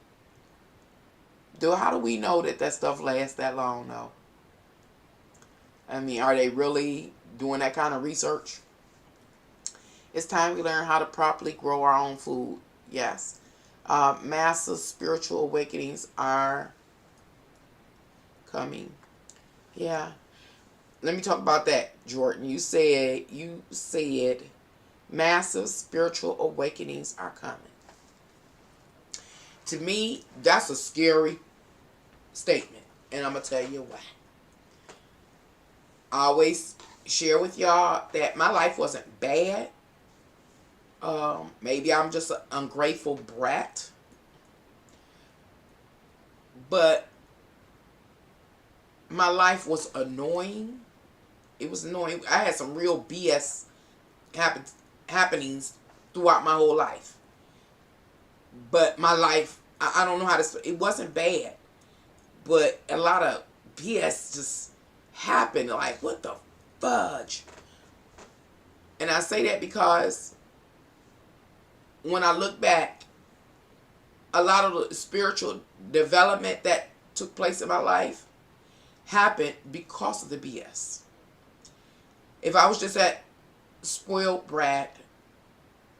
How do we know that stuff lasts that long, though? I mean, are they really doing that kind of research? It's time we learn how to properly grow our own food. Yes. Massive spiritual awakenings are coming. Yeah. Let me talk about that, Jordan. You said massive spiritual awakenings are coming. To me, that's a scary statement, and I'm going to tell you why. I always share with y'all that my life wasn't bad. Maybe I'm just an ungrateful brat. But my life was annoying. It was annoying. I had some real BS happenings throughout my whole life. But my life, I don't know how to, it wasn't bad. But a lot of BS just happened. Like, what the fudge? And I say that because when I look back, a lot of the spiritual development that took place in my life happened because of the BS. If I was just that spoiled brat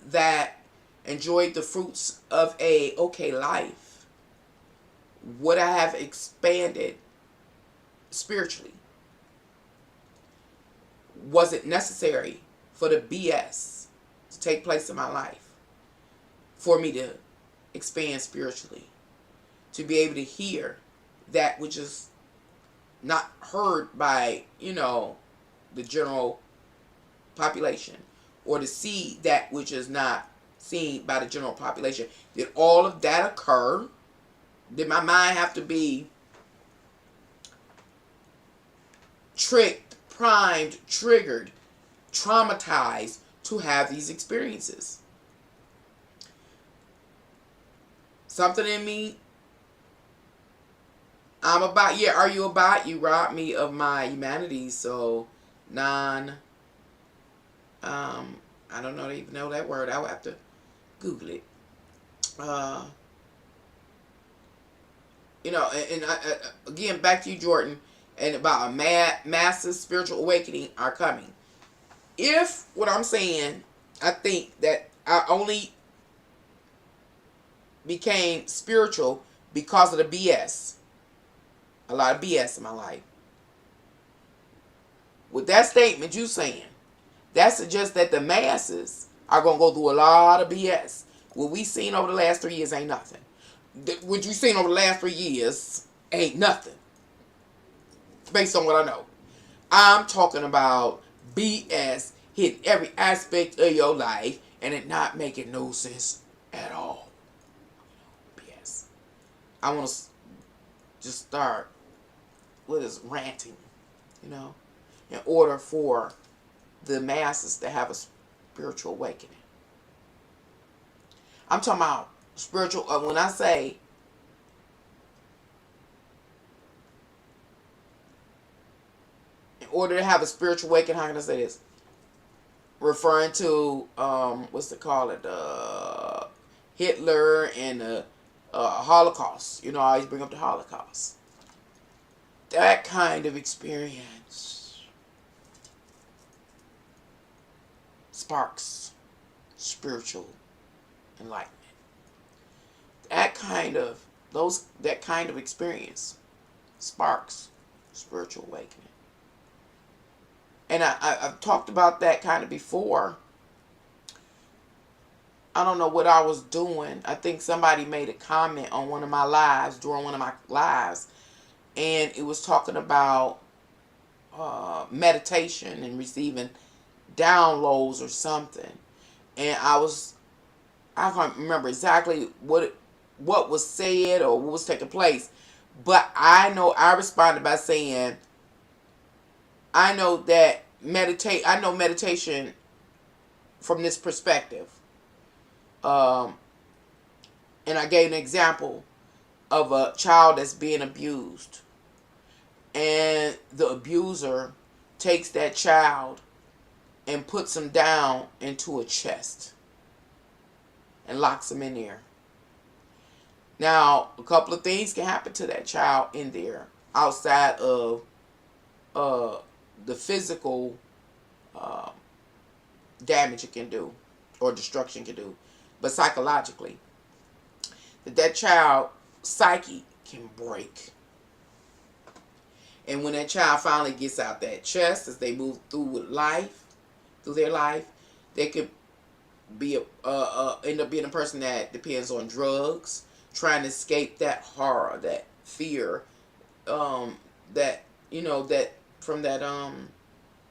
that enjoyed the fruits of a okay life, would I have expanded spiritually? Was it necessary for the BS to take place in my life for me to expand spiritually? To be able to hear that which is not heard by, the general population, or to see that which is not seen by the general population. Did all of that occur? Did my mind have to be tricked, primed, triggered, traumatized to have these experiences? Something in me, I'm about, are you about? You robbed me of my humanity, so I don't know, even know that word. I would have to Google it. And again, back to you, Jordan, and about a massive spiritual awakening are coming. If what I'm saying, I think that I only became spiritual because of the BS. A lot of BS in my life. With that statement you saying, that suggests that the masses are going to go through a lot of BS. What we seen over the last 3 years ain't nothing. What you seen over the last 3 years ain't nothing. Based on what I know. I'm talking about BS hitting every aspect of your life and it not making no sense at all. BS. I want to just start with this ranting, in order for the masses to have a spiritual awakening. I'm talking about spiritual, when I say in order to have a spiritual awakening, how can I say this? Referring to, what's it called? Hitler and the Holocaust. I always bring up the Holocaust. That kind of experience sparks spiritual enlightenment. That kind of experience sparks spiritual awakening. And I've talked about that kind of before. I don't know what I was doing. I think somebody made a comment on one of my lives, during one of my lives, and it was talking about meditation and receiving downloads or something. And I can't remember exactly what was said or what was taking place, but I know I responded by saying, I know meditation from this perspective. And I gave an example of a child that's being abused. And the abuser takes that child and puts him down into a chest and locks him in there. Now, a couple of things can happen to that child in there outside of the physical damage it can do or destruction can do, but psychologically, that child psyche can break. And when that child finally gets out that chest, as they move through their life, they could be end up being a person that depends on drugs, trying to escape that horror, that fear, that from that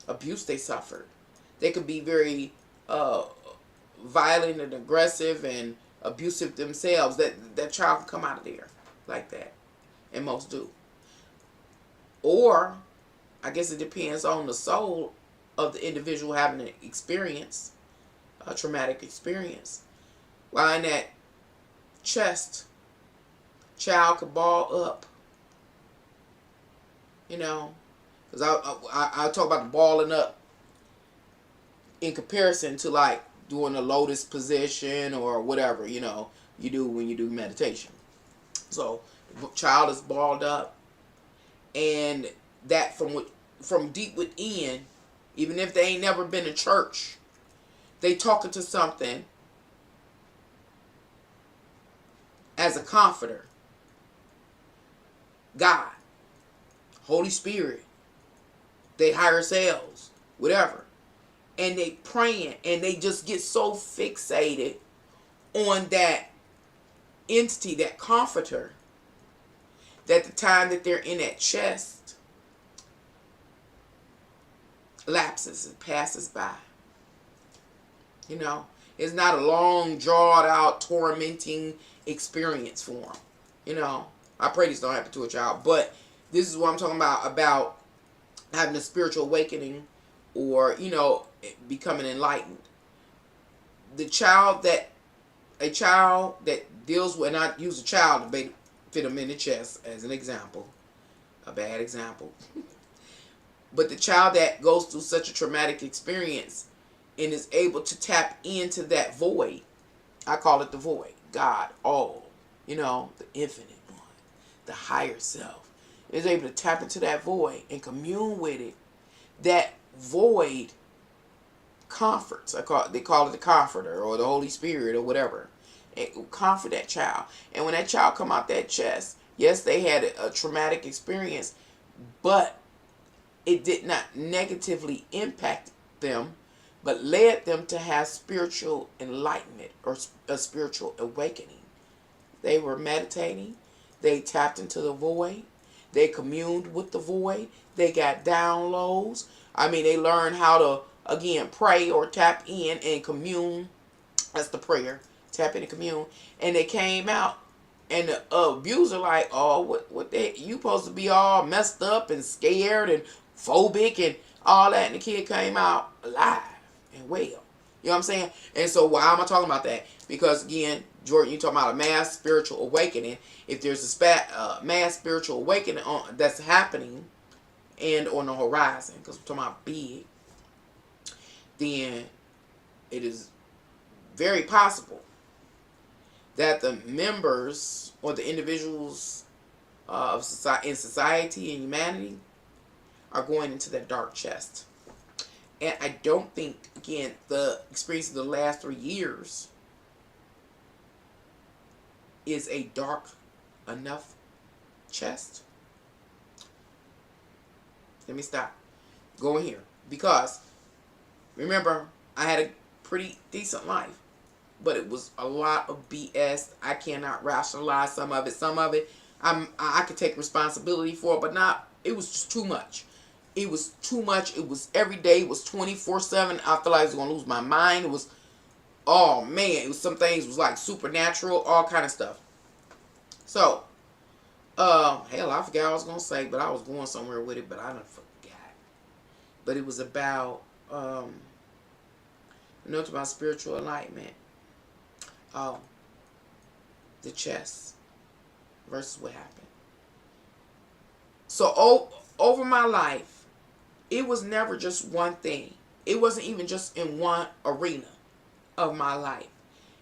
abuse they suffered. They could be very violent and aggressive and abusive themselves. That child can come out of there like that, and most do. Or, I guess it depends on the soul of the individual having an experience, a traumatic experience. While in that chest, child could ball up, because I talk about the balling up in comparison to like doing a lotus position or whatever, you do when you do meditation. So, the child is balled up, and that from deep within, even if they ain't never been to church, they talking to something as a comforter. God, Holy Spirit, they higher selves, whatever. And they praying, and they just get so fixated on that entity, that comforter, that the time that they're in that chest lapses and passes by. It's not a long, drawn out, tormenting experience for them. I pray this don't happen to a child, but this is what I'm talking about having a spiritual awakening or, becoming enlightened. A child that deals with, and I use a child to fit them in the chest as an example, a bad example. But the child that goes through such a traumatic experience and is able to tap into that void, I call it the void, God, all, the infinite one, the higher self, is able to tap into that void and commune with it. That void comforts. They call it the comforter or the Holy Spirit or whatever. and comfort that child. And when that child come out that chest, yes, they had a traumatic experience, but it did not negatively impact them, but led them to have spiritual enlightenment or a spiritual awakening. They were meditating. They tapped into the void. They communed with the void. They got downloads. I mean, they learned how to, again, pray or tap in and commune. That's the prayer. Tap in and commune. And they came out, and the abuser like, oh, what the heck? You supposed to be all messed up and scared and phobic and all that. And the kid came out alive and well. You know what I'm saying? And so why am I talking about that? Because, again, Jordan, you're talking about a mass spiritual awakening. If there's a mass spiritual awakening that's happening and on the horizon, because we're talking about big, then it is very possible that the members or the individuals of society, in society and humanity, are going into that dark chest. And I don't think, again, the experience of the last 3 years is a dark enough chest. Let me stop. Going here. Because, remember, I had a pretty decent life. But it was a lot of BS. I cannot rationalize some of it. Some of it, I could take responsibility for it, but not, it was just too much. It was too much. It was every day. It was 24/7. I felt like I was going to lose my mind. It was, oh man, it was some things was like supernatural, all kind of stuff. So, hell, I forgot what I was going to say, but I was going somewhere with it, but I done forgot. But it was about, it's about spiritual enlightenment. Oh, the chest versus what happened. So, over my life, it was never just one thing. It wasn't even just in one arena of my life.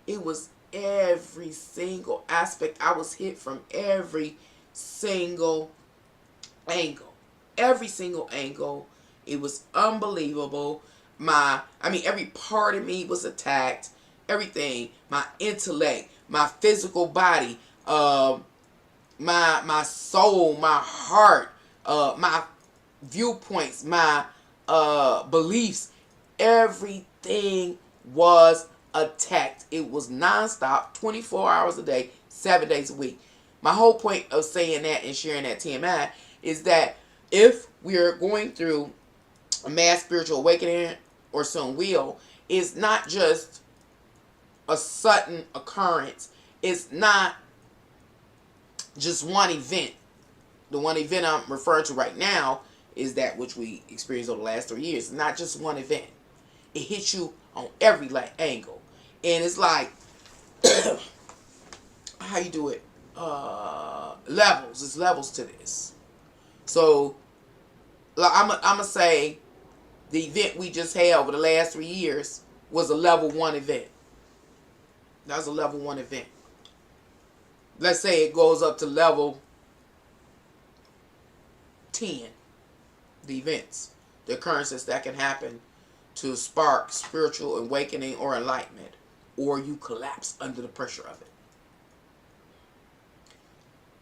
It was every single aspect. I was hit from every single angle. Every single angle. It was unbelievable. Every part of me was attacked. Everything. My intellect, my physical body, my soul, my heart, my viewpoints, my beliefs, everything was attacked. It was nonstop, 24 hours a day, 7 days a week. My whole point of saying that and sharing that TMI is that if we're going through a mass spiritual awakening, or soon will, it's not just a sudden occurrence. It's not just one event. The one event I'm referring to right now is that which we experienced over the last 3 years. It's not just one event. It hits you on every angle. And it's like, how you do it? Levels. There's levels to this. So, I'm going to say the event we just had over the last 3 years was a level 1 event. That was a level 1 event. Let's say it goes up to level 10. The events, the occurrences that can happen to spark spiritual awakening or enlightenment, or you collapse under the pressure of it.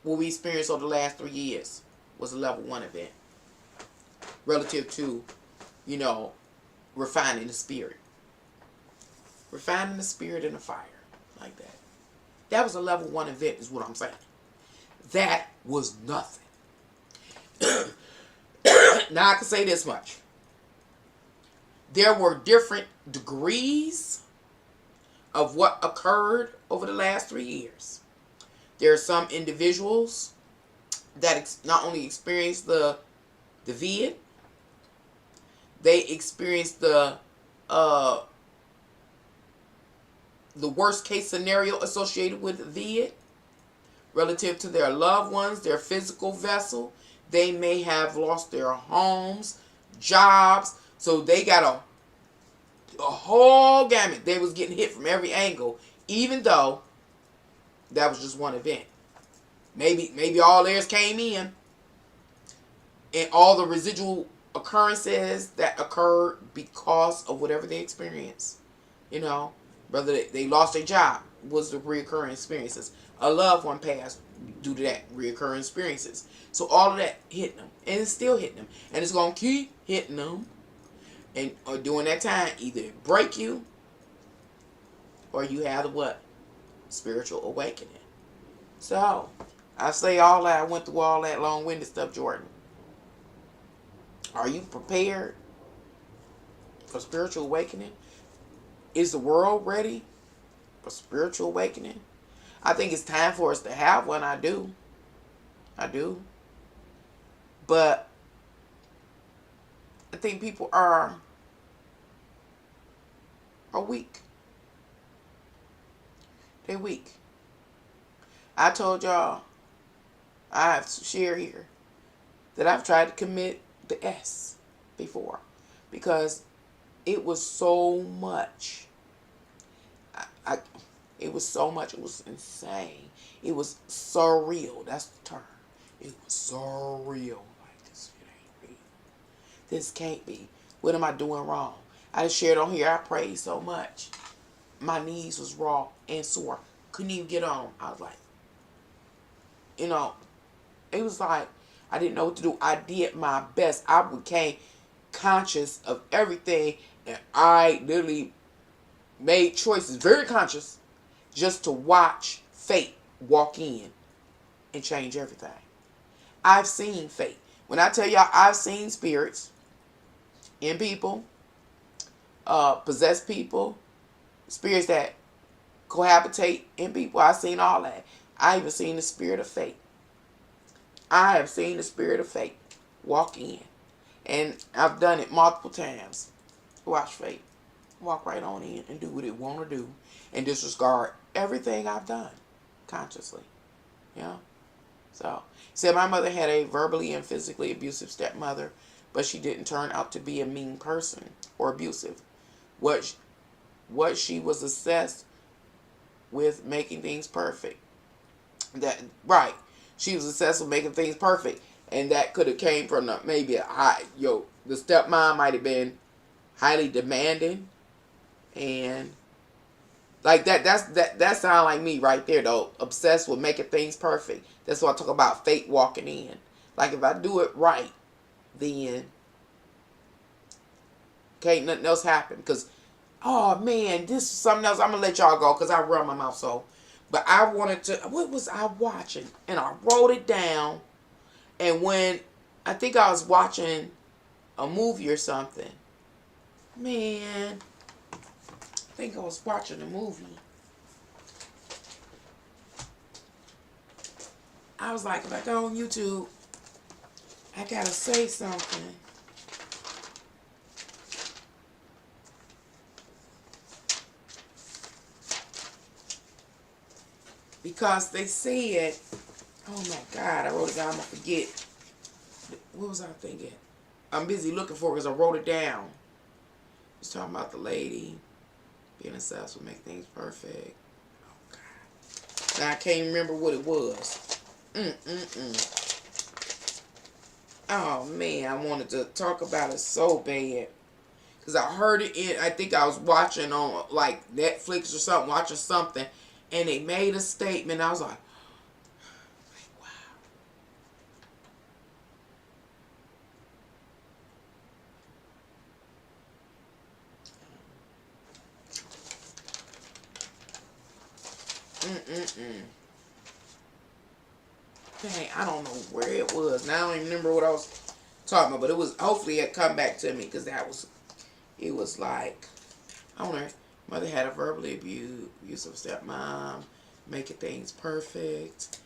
What we experienced over the last 3 years was a level 1 event relative to, refining the spirit. Refining the spirit in the fire, like that. That was a level 1 event, is what I'm saying. That was nothing. Now I can say this much. There were different degrees of what occurred over the last 3 years. There are some individuals that not only experienced the vid, they experienced the worst case scenario associated with vid relative to their loved ones, their physical vessel. They may have lost their homes, jobs. So they got a whole gamut. They was getting hit from every angle, even though that was just one event. Maybe all theirs came in, and all the residual occurrences that occurred because of whatever they experienced. Whether they lost their job, was the reoccurring experiences. A loved one passed due to that reoccurring experiences. So all of that hitting them, and it's still hitting them, and it's gonna keep hitting them. And or during that time, either break you, or you have the what? Spiritual awakening. So I say all that. I went through all that long-winded stuff, Jordan. Are you prepared for spiritual awakening? Is the world ready for spiritual awakening? I think it's time for us to have one. I do. But I think people are weak. They're weak. I told y'all, I have to share here, that I've tried to commit the S before, because it was so much. It was so much. It was insane. It was surreal. That's the term. It was surreal. Like, this shit ain't real. This can't be. What am I doing wrong? I just shared on here. I prayed so much. My knees was raw and sore. Couldn't even get on. I was like, it was like I didn't know what to do. I did my best. I became conscious of everything, and I literally made choices, very conscious, just to watch fate walk in and change everything. I've seen fate. When I tell y'all, I've seen spirits in people, possess people, spirits that cohabitate in people. I've seen all that. I even seen the spirit of fate. I have seen the spirit of fate walk in. And I've done it multiple times. Watch fate walk right on in and do what it want to do and disregard everything I've done consciously. So, said my mother had a verbally and physically abusive stepmother, but she didn't turn out to be a mean person or abusive. What she was obsessed with making things perfect. Right. She was obsessed with making things perfect. And that could have came from maybe the stepmom might have been highly demanding. And like that sound like me right there though. Obsessed with making things perfect. That's why I talk about fate walking in. Like if I do it right, then can't nothing else happen. Because, oh man, this is something else. I'm going to let y'all go because I run my mouth so. But I wanted to, what was I watching? And I wrote it down. And when, I think I was watching a movie or something. Man, I think I was watching a movie. I was like, if I go on YouTube, I gotta say something. Because they said, oh my God, I wrote it down, I'm gonna forget. What was I thinking? I'm busy looking for it because I wrote it down. It's talking about the lady being obsessed with making things perfect. Oh God. Now I can't remember what it was. Oh man, I wanted to talk about it so bad. Because I heard it I think I was watching on like Netflix or something, watching something. And they made a statement. I was like, wow. Dang, I don't know where it was. Now I don't even remember what I was talking about. But it was, hopefully it come back to me. Because it was like, I don't know. Mother had a verbally abusive stepmom, making things perfect.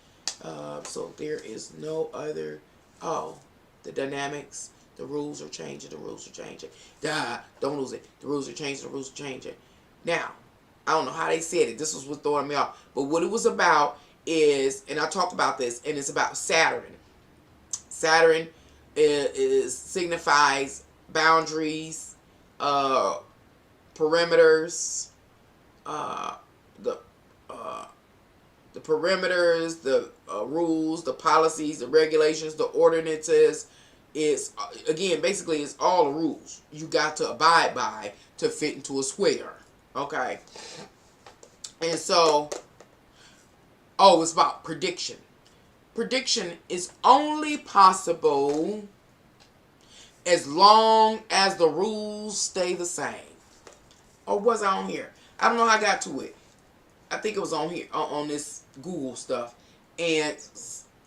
So there is no other. Oh, the dynamics, the rules are changing. The rules are changing. Don't lose it. The rules are changing. The rules are changing. Now, I don't know how they said it. This was what throwing me off. But what it was about is, and I talked about this, and it's about Saturn. Saturn signifies boundaries, perimeters, the perimeters, the rules, the policies, the regulations, the ordinances. Is again, basically, it's all the rules you got to abide by to fit into a square. Okay. And so, oh, it's about prediction. Prediction is only possible as long as the rules stay the same. Or was I on here? I don't know how I got to it. I think it was on here, on this Google stuff. And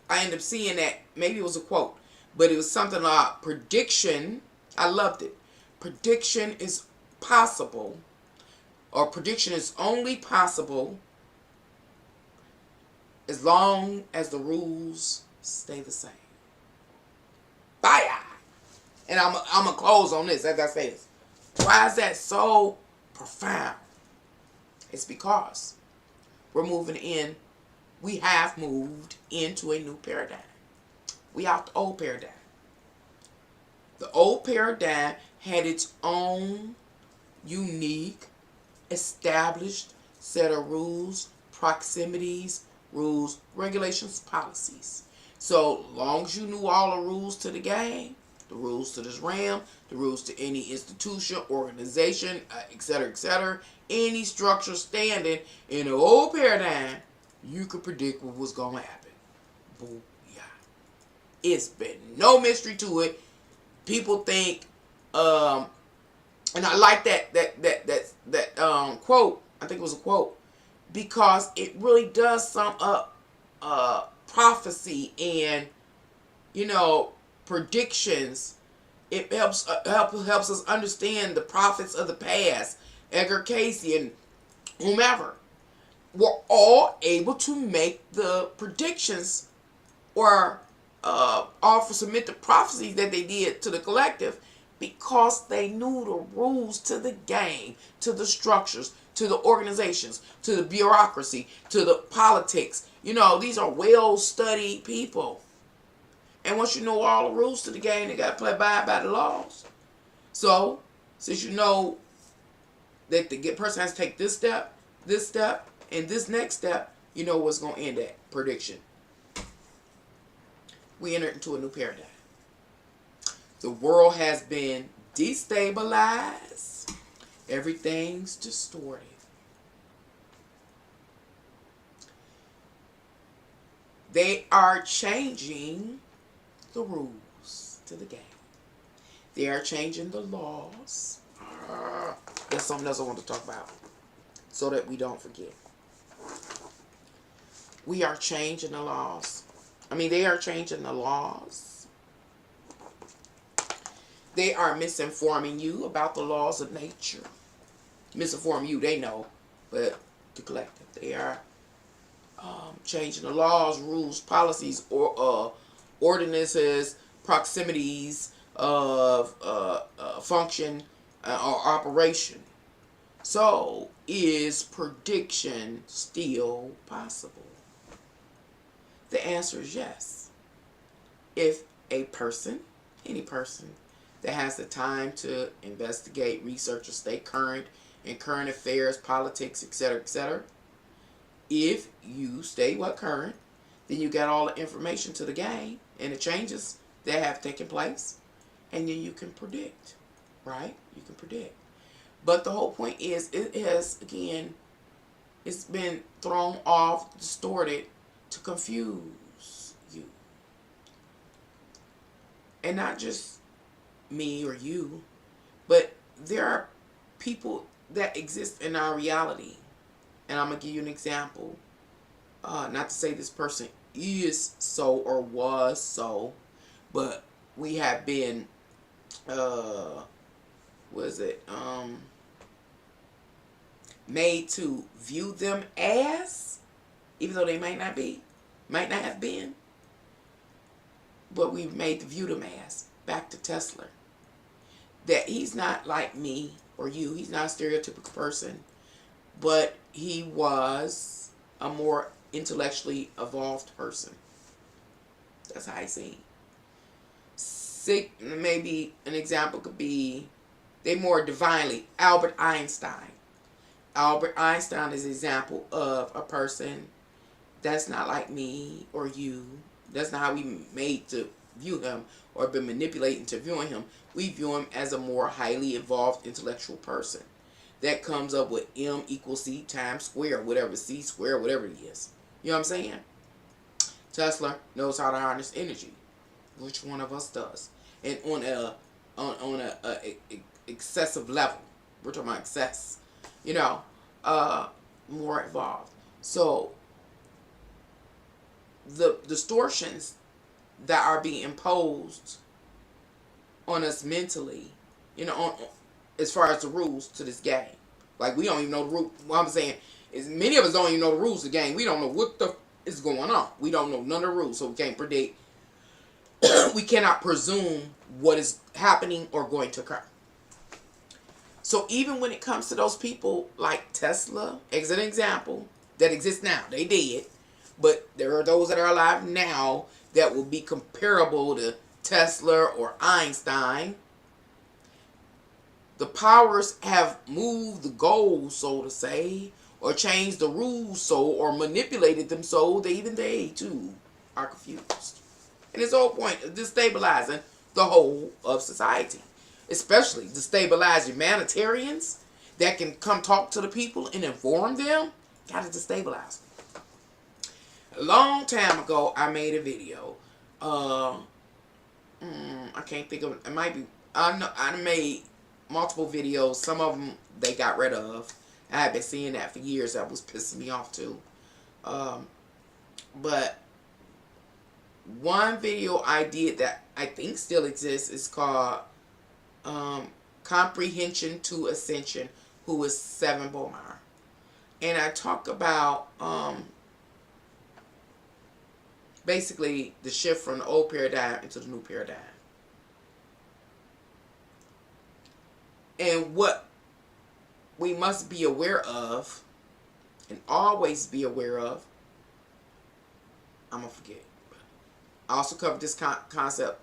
I ended up seeing that, maybe it was a quote, but it was something like prediction. I loved it. Prediction is possible, or prediction is only possible as long as the rules stay the same. Fire! And I'm going to close on this as I say this. Why is that so profound? It's because we have moved into a new paradigm. We out the old paradigm. The old paradigm had its own unique, established set of rules, proximities, rules, regulations, policies. So long as you knew all the rules to the game, the rules to this realm, the rules to any institution, organization, etc., any structure standing in the old paradigm, you could predict what was going to happen. Booyah. It's been no mystery to it. People think, and I like that quote. I think it was a quote, because it really does sum up prophecy and, predictions. It helps us understand the prophets of the past, Edgar Casey and whomever, were all able to make the predictions or submit the prophecies that they did to the collective, because they knew the rules to the game, to the structures, to the organizations, to the bureaucracy, to the politics. These are well-studied people. And once you know all the rules to the game, they got to play by the laws. So, since you know that the person has to take this step, and this next step, you know what's going to end at. Prediction. We entered into a new paradigm. The world has been destabilized. Everything's distorted. They are changing the rules to the game. They are changing the laws. That's something else I want to talk about, so that we don't forget. We are changing the laws. They are changing the laws. They are misinforming you about the laws of nature. Misinforming you, they know, but the collective, they are changing the laws, rules, policies, or ordinances, proximities of function or operation. So, is prediction still possible? The answer is yes. If a person, any person, that has the time to investigate, research, or stay current in current affairs, politics, etc., if you stay current, then you got all the information to the game and the changes that have taken place, and then you can predict, right? You can predict. But the whole point is, it's been thrown off, distorted, to confuse you. And not just me or you, but there are people that exist in our reality. And I'm going to give you an example. Not to say this person is so or was so, but we have been, made to view them as, even though they might not have been, but we've made to view them as. Back to Tesla. That he's not like me or you. He's not a stereotypical person, but he was a more intellectually evolved person. That's how I see. Maybe an example could be, they more divinely, Albert Einstein. Albert Einstein is an example of a person that's not like me or you. That's not how we made to view him or been manipulated into viewing him. We view him as a more highly evolved intellectual person. that comes up with M equals C times square, whatever, C square, whatever it is. You know what I'm saying? Tesla knows how to harness energy. Which one of us does? And on a excessive level. We're talking about excess. You know, more involved. So the distortions that are being imposed on us mentally, you know, as far as the rules to this game. Like, we don't even know the rules. What I'm saying is many of us don't even know the rules of the game. We don't know what the is going on. We don't know none of the rules, so we can't predict. We cannot presume what is happening or going to occur. So even when it comes to those people like Tesla, as an example, that exist now, they did, but there are those that are alive now that will be comparable to Tesla or Einstein. The powers have moved the goals, so to say, or changed the rules so, or manipulated them so that even they too are confused. And it's the whole point of destabilizing the whole of society, especially destabilize humanitarians that can come talk to the people and inform them. Got to destabilize them. A long time ago, I made a video. I can't think of it. It might be. I made multiple videos. Some of them they got rid of. I had been seeing that for years. That was pissing me off too. But one video I did that I think still exists is called Comprehension to Ascension, who is Seven Bomar. And I talk about basically the shift from the old paradigm into the new paradigm. And what we must be aware of and always be aware of, I'm going to forget. I also covered this concept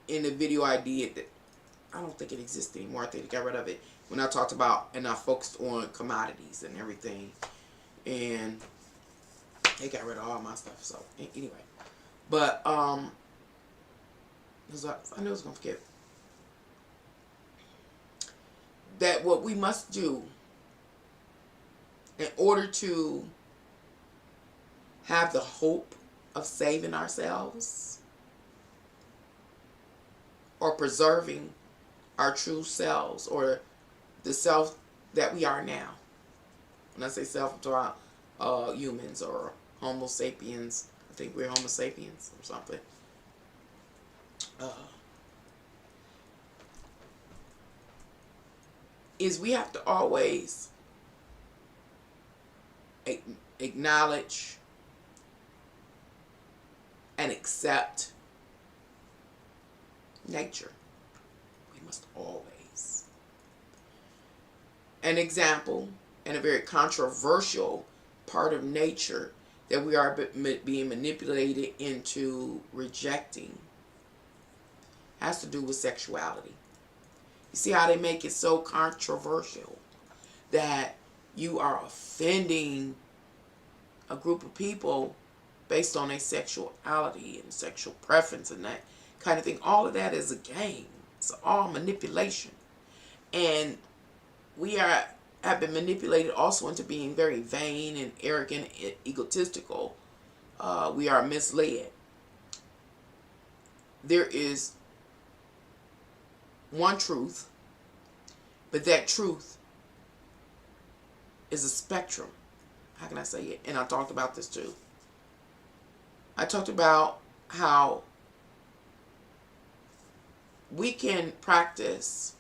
in the video I did that I don't think it exists anymore. I think I got rid of it when I talked about, and I focused on commodities and everything. And they got rid of all my stuff. So anyway, but I knew I was going to forget. That what we must do in order to have the hope of saving ourselves or preserving our true selves or the self that we are now. When I say self, I'm talking about humans or Homo sapiens. I think we're Homo sapiens or something. Is we have to always acknowledge and accept nature. We must always. An example and a very controversial part of nature that we are being manipulated into rejecting has to do with sexuality. You see how they make it so controversial that you are offending a group of people based on their sexuality and sexual preference and that kind of thing. All of that is a game. It's all manipulation. And we have been manipulated also into being very vain and arrogant and egotistical. We are misled. There is one truth, but that truth is a spectrum. How can I say it? And I talked about this too. I talked about how we can practice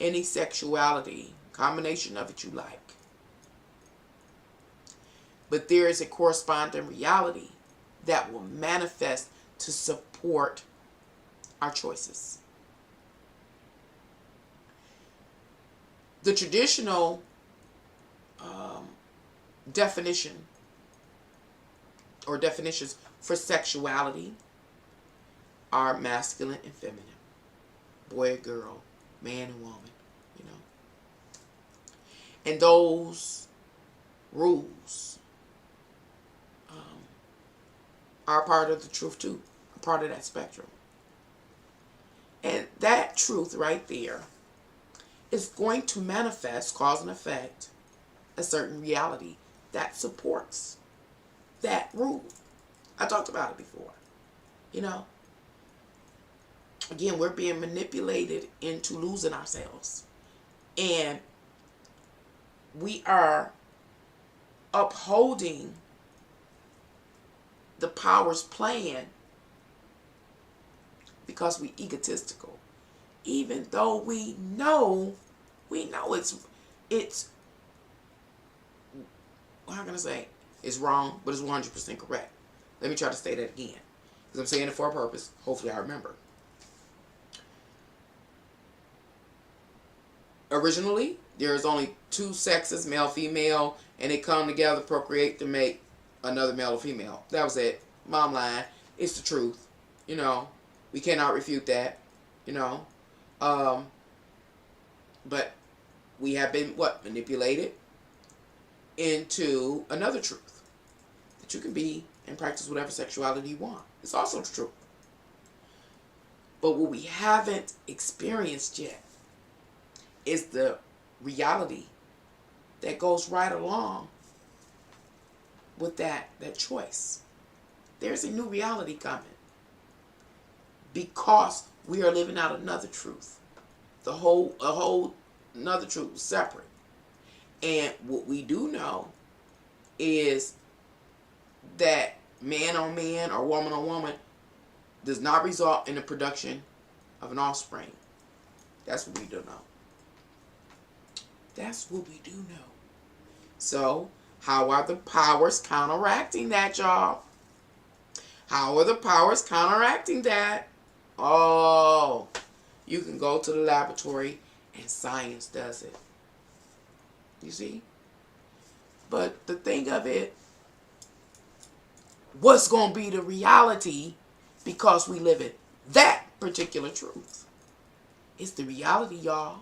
any sexuality, combination of it you like. But there is a corresponding reality that will manifest to support our choices. The traditional definition or definitions for sexuality are masculine and feminine, boy and girl, man and woman, you know. And those rules are part of the truth too, a part of that spectrum. And that truth right there is going to manifest, cause and effect, a certain reality that supports that rule. I talked about it before. You know, again, we're being manipulated into losing ourselves. And we are upholding the power's plan because we egotistical. Even though we know it's how can I say, it's wrong, but it's 100% correct. Let me try to say that again, because I'm saying it for a purpose. Hopefully I remember. Originally, there's only two sexes, male, female, and they come together, procreate to make another male or female. That was it. Bottom line, it's the truth. You know, we cannot refute that. You know, but we have been manipulated into another truth, that you can be and practice whatever sexuality you want. It's also true. But what we haven't experienced yet is the reality that goes right along with that choice. There's a new reality coming because we are living out another truth. A whole another truth, separate. And what we do know is that man on man or woman on woman does not result in the production of an offspring. That's what we do know. That's what we do know. So, how are the powers counteracting that, y'all? How are the powers counteracting that? Oh, you can go to the laboratory and science does it. You see? But the thing of it, what's going to be the reality because we live in that particular truth? It's the reality, y'all.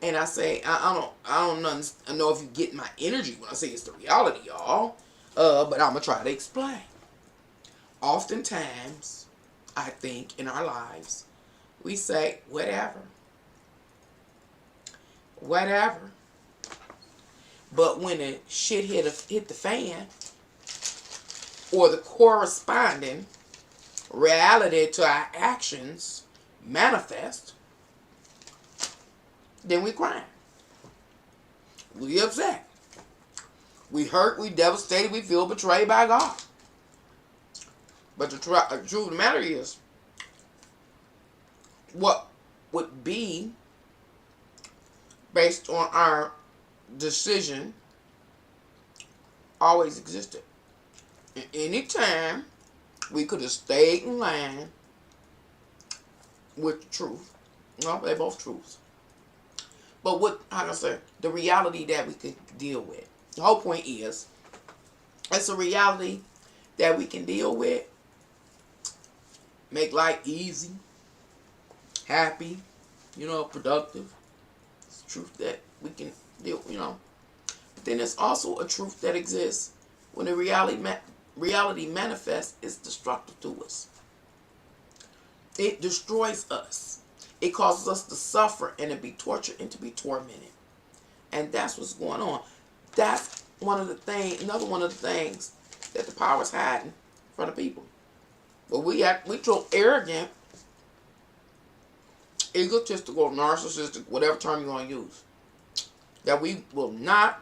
And I say, I don't know if you get my energy when I say it's the reality, y'all. But I'm going to try to explain. Oftentimes, I think, in our lives, we say, whatever. Whatever. But when the shit hit the fan, or the corresponding reality to our actions manifest, then we cry. We upset. We hurt, we devastated, we feel betrayed by God. But the truth of the matter is, what would be based on our decision always existed. And anytime we could have stayed in line with the truth. No, they're both truths. But how can I say, the reality that we could deal with. The whole point is, it's a reality that we can deal with, make life easy, happy, productive. It's a truth that we can deal, But then there's also a truth that exists when the reality manifests. It's destructive to us. It destroys us. It causes us to suffer and to be tortured and to be tormented. And that's what's going on. That's another one of the things that the power is hiding from the people. But we so arrogant, egotistical, narcissistic, whatever term you want to use, that we will not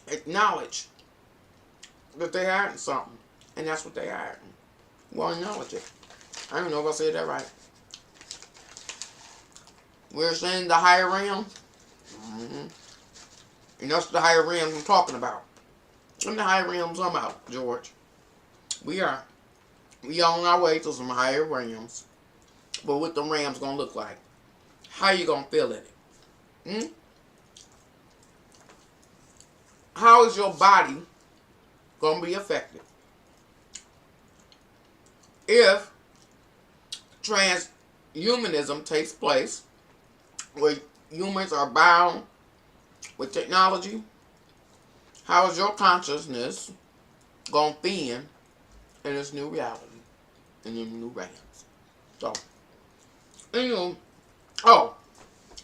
acknowledge that they're hiding something. And that's what they're hiding. Well, acknowledge it. I don't know if I said that right. We're saying the higher realm. And that's the higher realms I'm talking about. And the higher realms I'm about, George. We are on our way to some higher realms. But what the realms gonna look like? How you gonna feel in it? How is your body gonna be affected if transhumanism takes place, where humans are bound with technology? How is your consciousness going to fit in this new reality, in the new realms? So,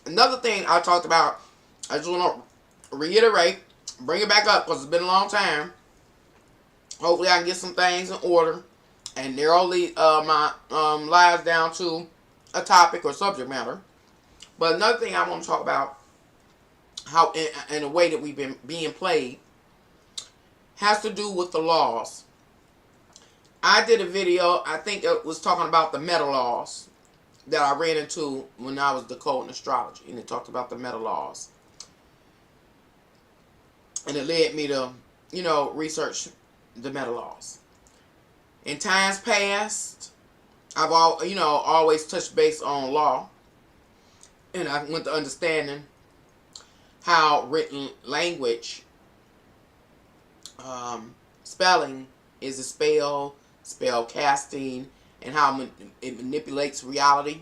Another thing I talked about, I just want to reiterate, bring it back up because it's been a long time. Hopefully I can get some things in order and narrow my lives down to a topic or subject matter. But another thing I want to talk about, how in a way that we've been being played, has to do with the laws. I did a video, I think it was talking about the meta laws that I ran into when I was decoding astrology, and it talked about the meta laws. And it led me to, research the meta laws. In times past, I've always touched base on law, and I went to understanding how written language, spelling is a spell casting, and how it manipulates reality.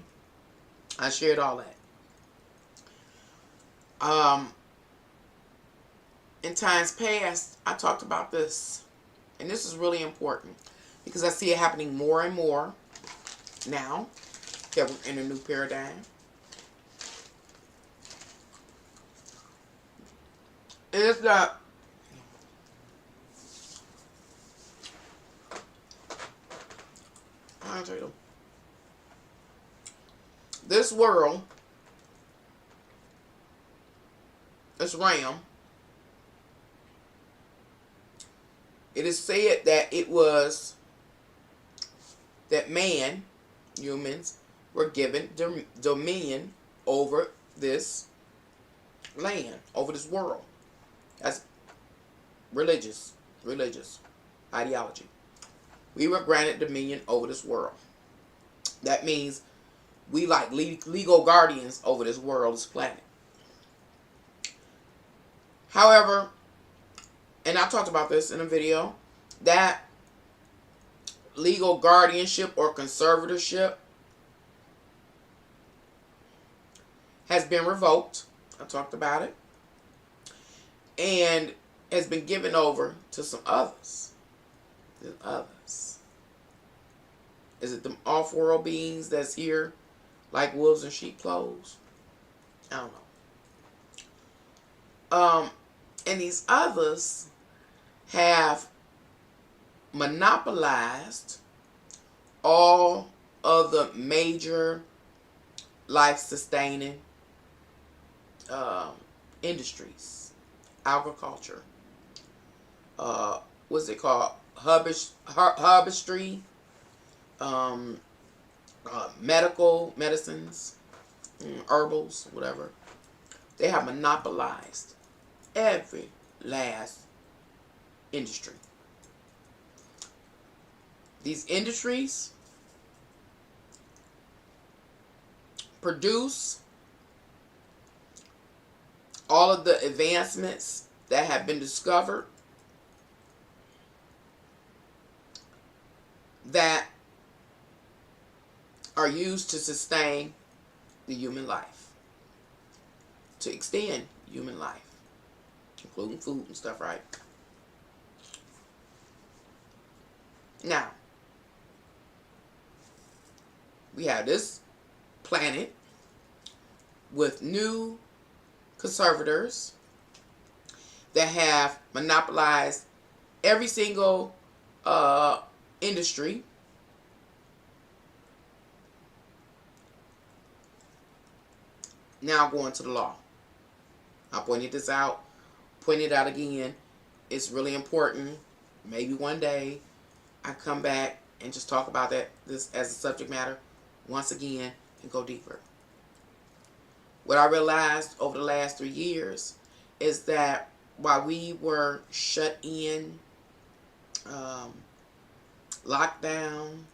I shared all that. In times past, I talked about this, and this is really important because I see it happening more and more now that we're in a new paradigm. Is that this world, this realm, it is said that that humans, were given dominion over this land, over this world. That's religious ideology. We were granted dominion over this world. That means we like legal guardians over this world, this planet. However, and I talked about this in a video, that legal guardianship or conservatorship has been revoked. I talked about it. And has been given over to some others. Is it them off-world beings that's here like wolves in sheep clothes? I don't know. And these others have monopolized all of the major life-sustaining industries. Agriculture. What's it called? Herbistry. Medicines, herbals, whatever. They have monopolized every last industry. These industries produce all of the advancements that have been discovered that are used to sustain the human life, to extend human life, including food and stuff, right? Now, we have this planet with new conservators that have monopolized every single industry. Now going to the law. I pointed this out, pointed it out again. It's really important. Maybe one day I come back and just talk about this as a subject matter once again and go deeper. What I realized over the last 3 years is that while we were shut in, locked down,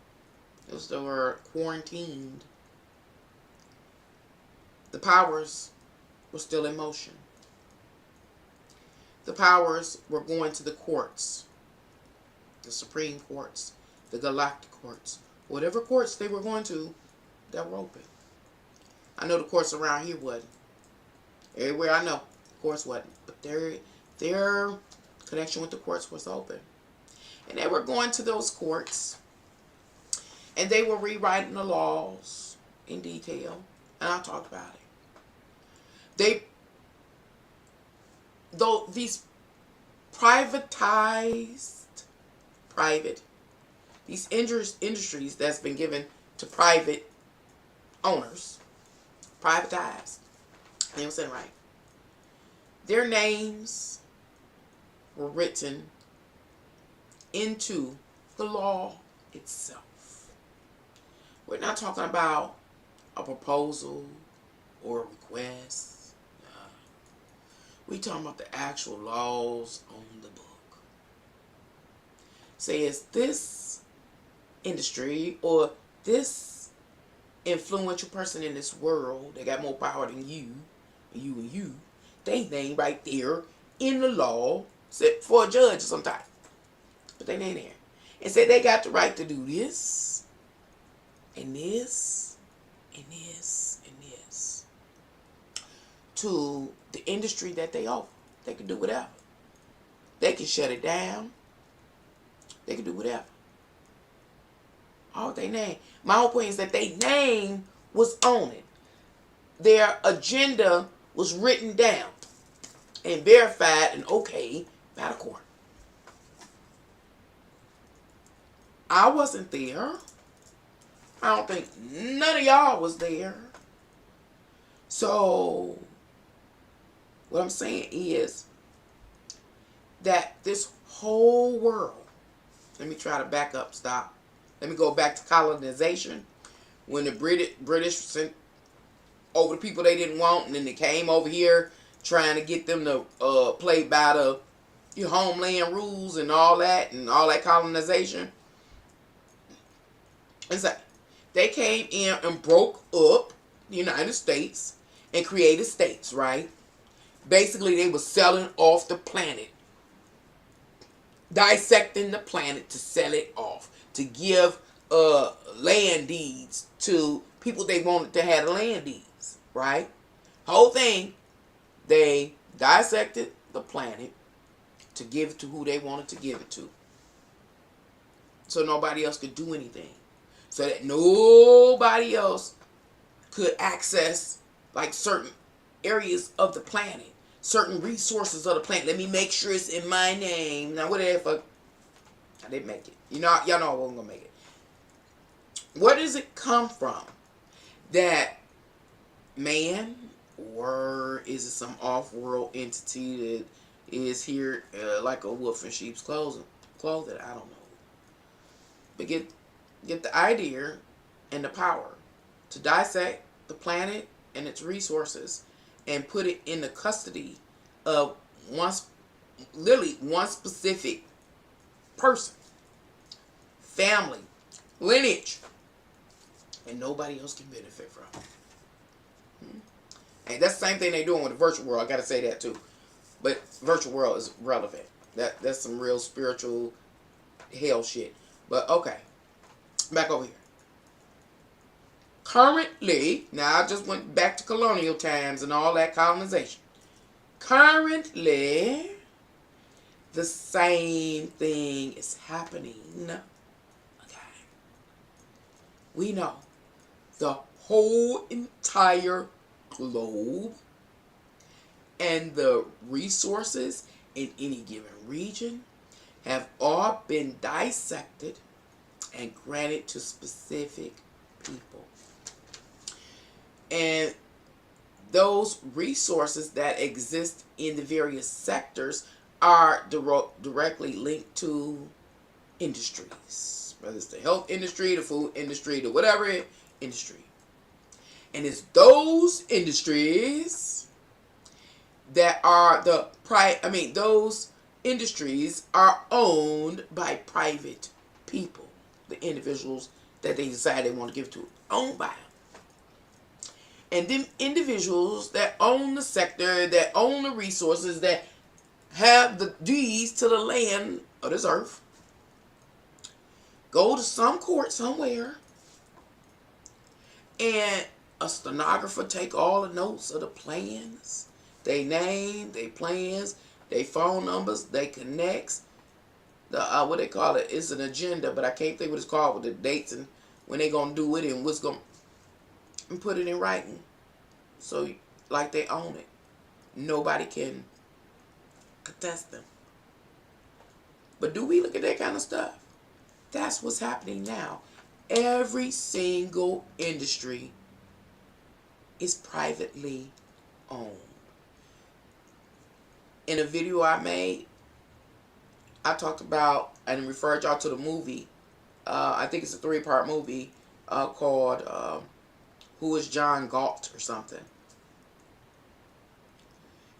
they were quarantined, the powers were still in motion. The powers were going to the courts, the Supreme Courts, the Galactic Courts, whatever courts they were going to, that were open. I know the courts around here wasn't. Everywhere I know, the courts wasn't. But their connection with the courts was open. And they were going to those courts, and they were rewriting the laws in detail. And I talked about it. they, though these privatized, private, these industries that's been given to private owners, privatized, I ain't saying it right, their names were written into the law itself. We're not talking about a proposal or a request. We're talking about the actual laws on the book. Says this industry or this influential person in this world that got more power than you, and you, they name right there in the law, set for a judge sometime. But they name there. And said they got the right to do this, and this, and this, and this. To the industry that they offer. They can do whatever. They can shut it down. They can do whatever. All they name. My whole point is that their name was on it. Their agenda was written down and verified and okayed by the court. I wasn't there. I don't think none of y'all was there. So, what I'm saying is that this whole world, let me try to back up, stop. Let me go back to colonization. When the British sent over the people they didn't want, and then they came over here trying to get them to play by the homeland rules and all that colonization. It's like they came in and broke up the United States and created states, right? Basically, they were selling off the planet, dissecting the planet to sell it off, to give land deeds to people they wanted to have land deeds, right? Whole thing, they dissected the planet to give it to who they wanted to give it to. So nobody else could do anything. So that nobody else could access like certain areas of the planet, certain resources of the planet. Let me make sure it's in my name. Now, whatever. I didn't make it. Y'all know I wasn't going to make it. Where does it come from? That man, or is it some off-world entity that is here like a wolf in sheep's clothing? I don't know. But get the idea and the power to dissect the planet and its resources and put it in the custody of one specific person, family, lineage, and nobody else can benefit from it. And that's the same thing they're doing with the virtual world. I got to say that too. But virtual world is relevant. That's some real spiritual hell shit. But okay. Back over here. Currently, now I just went back to colonial times and all that colonization. Currently, the same thing is happening. Okay. We know the whole entire globe and the resources in any given region have all been dissected and granted to specific people. And those resources that exist in the various sectors are directly linked to industries. Whether it's the health industry, the food industry, the whatever industry. And it's those industries that are those industries are owned by private people. The individuals that they decide they want to give to, owned by them. And them individuals that own the sector, that own the resources, that have the deeds to the land of this earth, go to some court somewhere, and a stenographer take all the notes of the plans, they name, they plans, they phone numbers, they connects. What they call it, it's an agenda, but I can't think what it's called with the dates and when they gonna do it and what's gonna, and put it in writing, so like they own it. nobody can contest them. But do we look at that kind of stuff? That's what's happening now. Every single industry is privately owned. In a video I made, I talked about and referred y'all to the movie. I think it's a 3-part movie called Who is John Galt or something.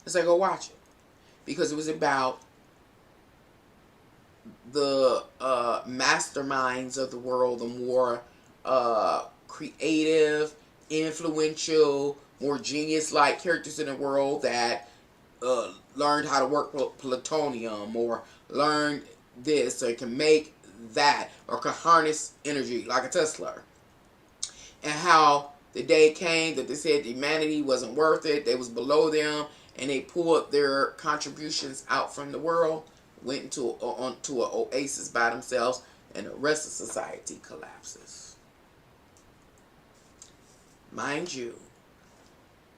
So go watch it. Because it was about the masterminds of the world, the more creative, influential, more genius-like characters in the world that learned how to work plutonium, or learned this, or can make that, or can harness energy like a Tesla. And how the day came that they said humanity wasn't worth it, they was below them, and they pulled their contributions out from the world, went into onto an oasis by themselves, and the rest of society collapses. Mind you,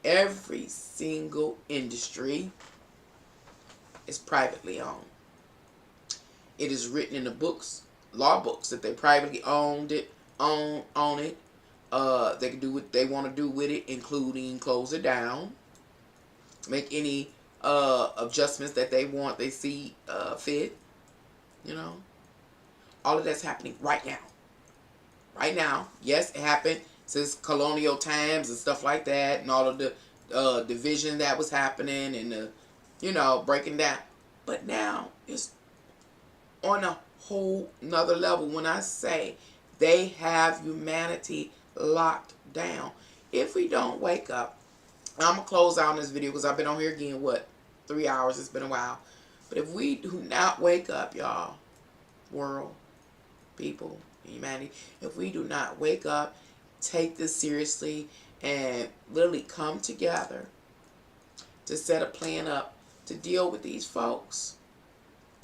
every single industry is privately owned. It is written in the books, law books, that they privately own it. They can do what they want to do with it, including close it down, make any adjustments that they see fit. You know, all of that's happening right now. Right now, yes, it happened since colonial times and stuff like that, and all of the division that was happening, and the breaking down. But now it's on a whole nother level. When I say they have humanity locked down, if we don't wake up, I'm gonna close out this video because I've been on here again 3 hours. It's been a while. But if we do not wake up, y'all, world, people, humanity, if we do not wake up, take this seriously, and literally come together to set a plan up to deal with these folks,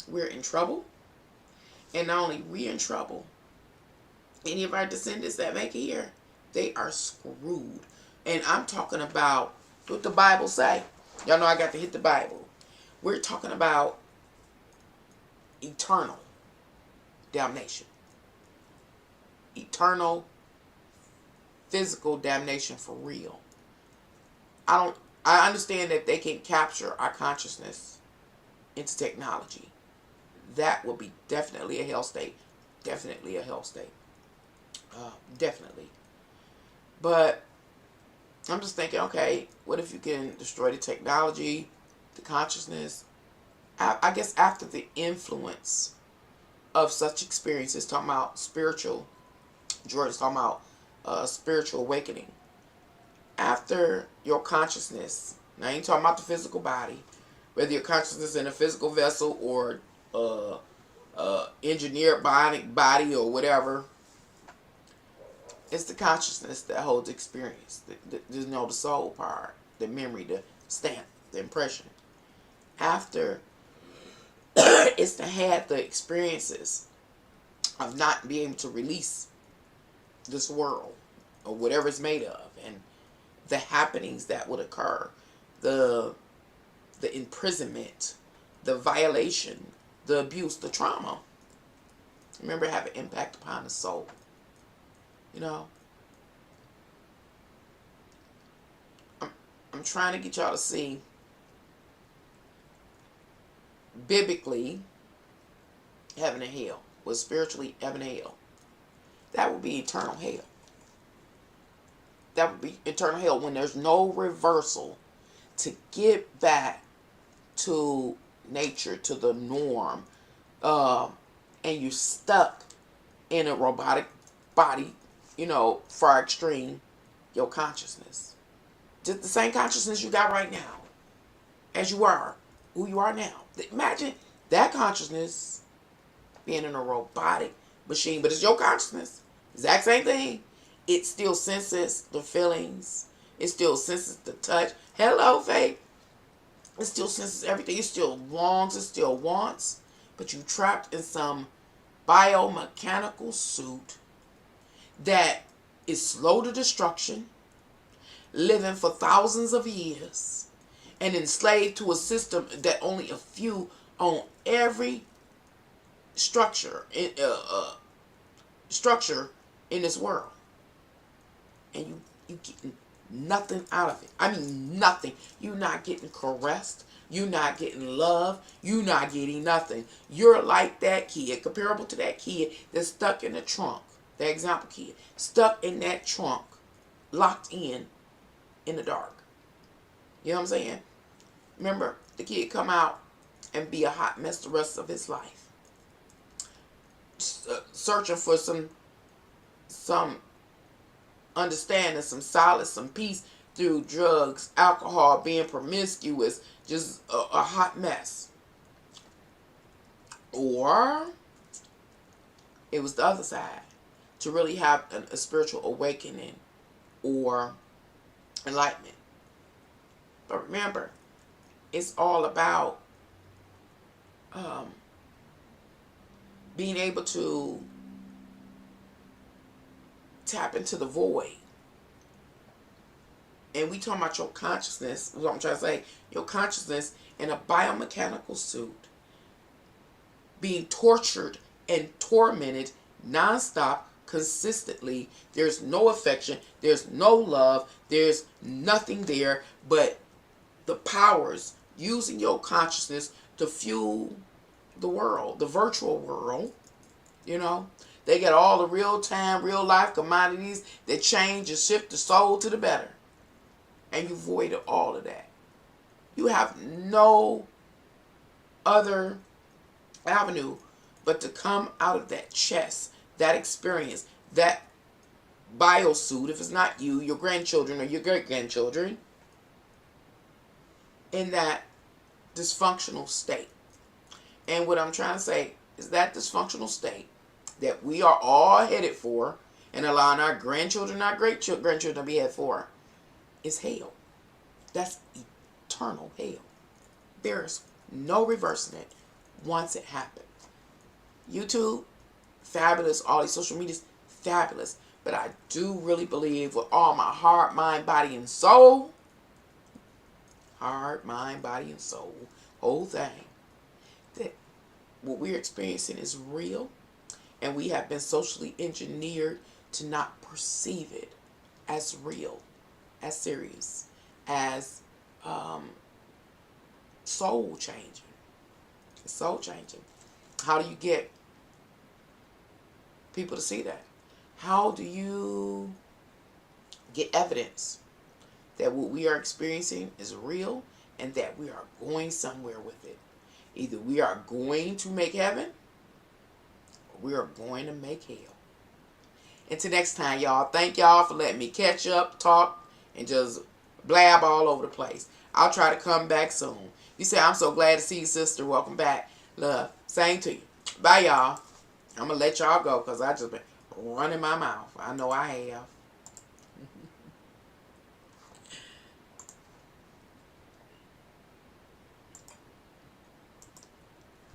we're in trouble. And not only we in trouble, any of our descendants that make it here, they are screwed. And I'm talking about what the Bible say. Y'all know I got to hit the Bible. We're talking about eternal damnation. Eternal physical damnation for real. I understand that they can capture our consciousness into technology. That will be definitely a hell state. Definitely a hell state. Definitely. But I'm just thinking, okay, what if you can destroy the technology, the consciousness? I guess after the influence of such experiences, talking about spiritual, George is talking about spiritual awakening. After your consciousness, now I ain't talking about the physical body, whether your consciousness in a physical vessel or engineered body or whatever, it's the consciousness that holds experience. The soul part, the memory, the stamp, the impression. After it's to have the experiences of not being able to release this world or whatever it's made of, and the happenings that would occur, the imprisonment, the violation, the abuse, the trauma. Remember, have an impact upon the soul. You know, I'm trying to get y'all to see biblically heaven and hell. Was spiritually heaven and hell. That would be eternal hell. That would be eternal hell when there's no reversal to get back to nature, to the norm, and you're stuck in a robotic body, far extreme, your consciousness. Just the same consciousness you got right now, as you are, who you are now. Imagine that consciousness being in a robotic machine, but it's your consciousness. Exact same thing. It still senses the feelings. It still senses the touch. Hello, faith. It still senses everything. It still longs. It still wants. But you trapped in some biomechanical suit that is slow to destruction, living for thousands of years, and enslaved to a system that only a few own every structure in this world, and you getting nothing out of it. I mean nothing. You're not getting caressed. You're not getting love. You're not getting nothing. You're like that kid, comparable to that kid that's stuck in the trunk. The example kid stuck in that trunk, locked in the dark. You know what I'm saying? Remember, the kid come out and be a hot mess the rest of his life, searching for some understanding, some solace, some peace through drugs, alcohol, being promiscuous, just a hot mess. Or it was the other side, to really have a spiritual awakening or enlightenment. But remember, it's all about being able to tap into the void. And we talking about your consciousness, what I'm trying to say, your consciousness in a biomechanical suit, being tortured and tormented nonstop, consistently. There's no affection, there's no love, there's nothing there but the powers using your consciousness to fuel the world, the virtual world. You know, they get all the real time, real life commodities that change and shift the soul to the better, and you voided all of that. You have no other avenue but to come out of that chest, that experience, that biosuit, if it's not you, your grandchildren or your great-grandchildren, in that dysfunctional state. And what I'm trying to say is that dysfunctional state that we are all headed for, and allowing our grandchildren, our great-grandchildren to be headed for, is hell. That's eternal hell. There's no reversing it once it happens. YouTube, fabulous. All these social medias, fabulous. But I do really believe with all my heart, mind, body, and soul, heart, mind, body, and soul, whole thing, that what we're experiencing is real, and we have been socially engineered to not perceive it as real, as serious, as soul changing. It's soul changing. How do you get people to see that? How do you get evidence that what we are experiencing is real and that we are going somewhere with it? Either we are going to make heaven or we are going to make hell. Until next time, y'all, thank y'all for letting me catch up, talk, and just blab all over the place. I'll try to come back soon. You say, I'm so glad to see you, sister. Welcome back. Love. Same to you. Bye, y'all. I'm going to let y'all go because I just been running my mouth. I know I have.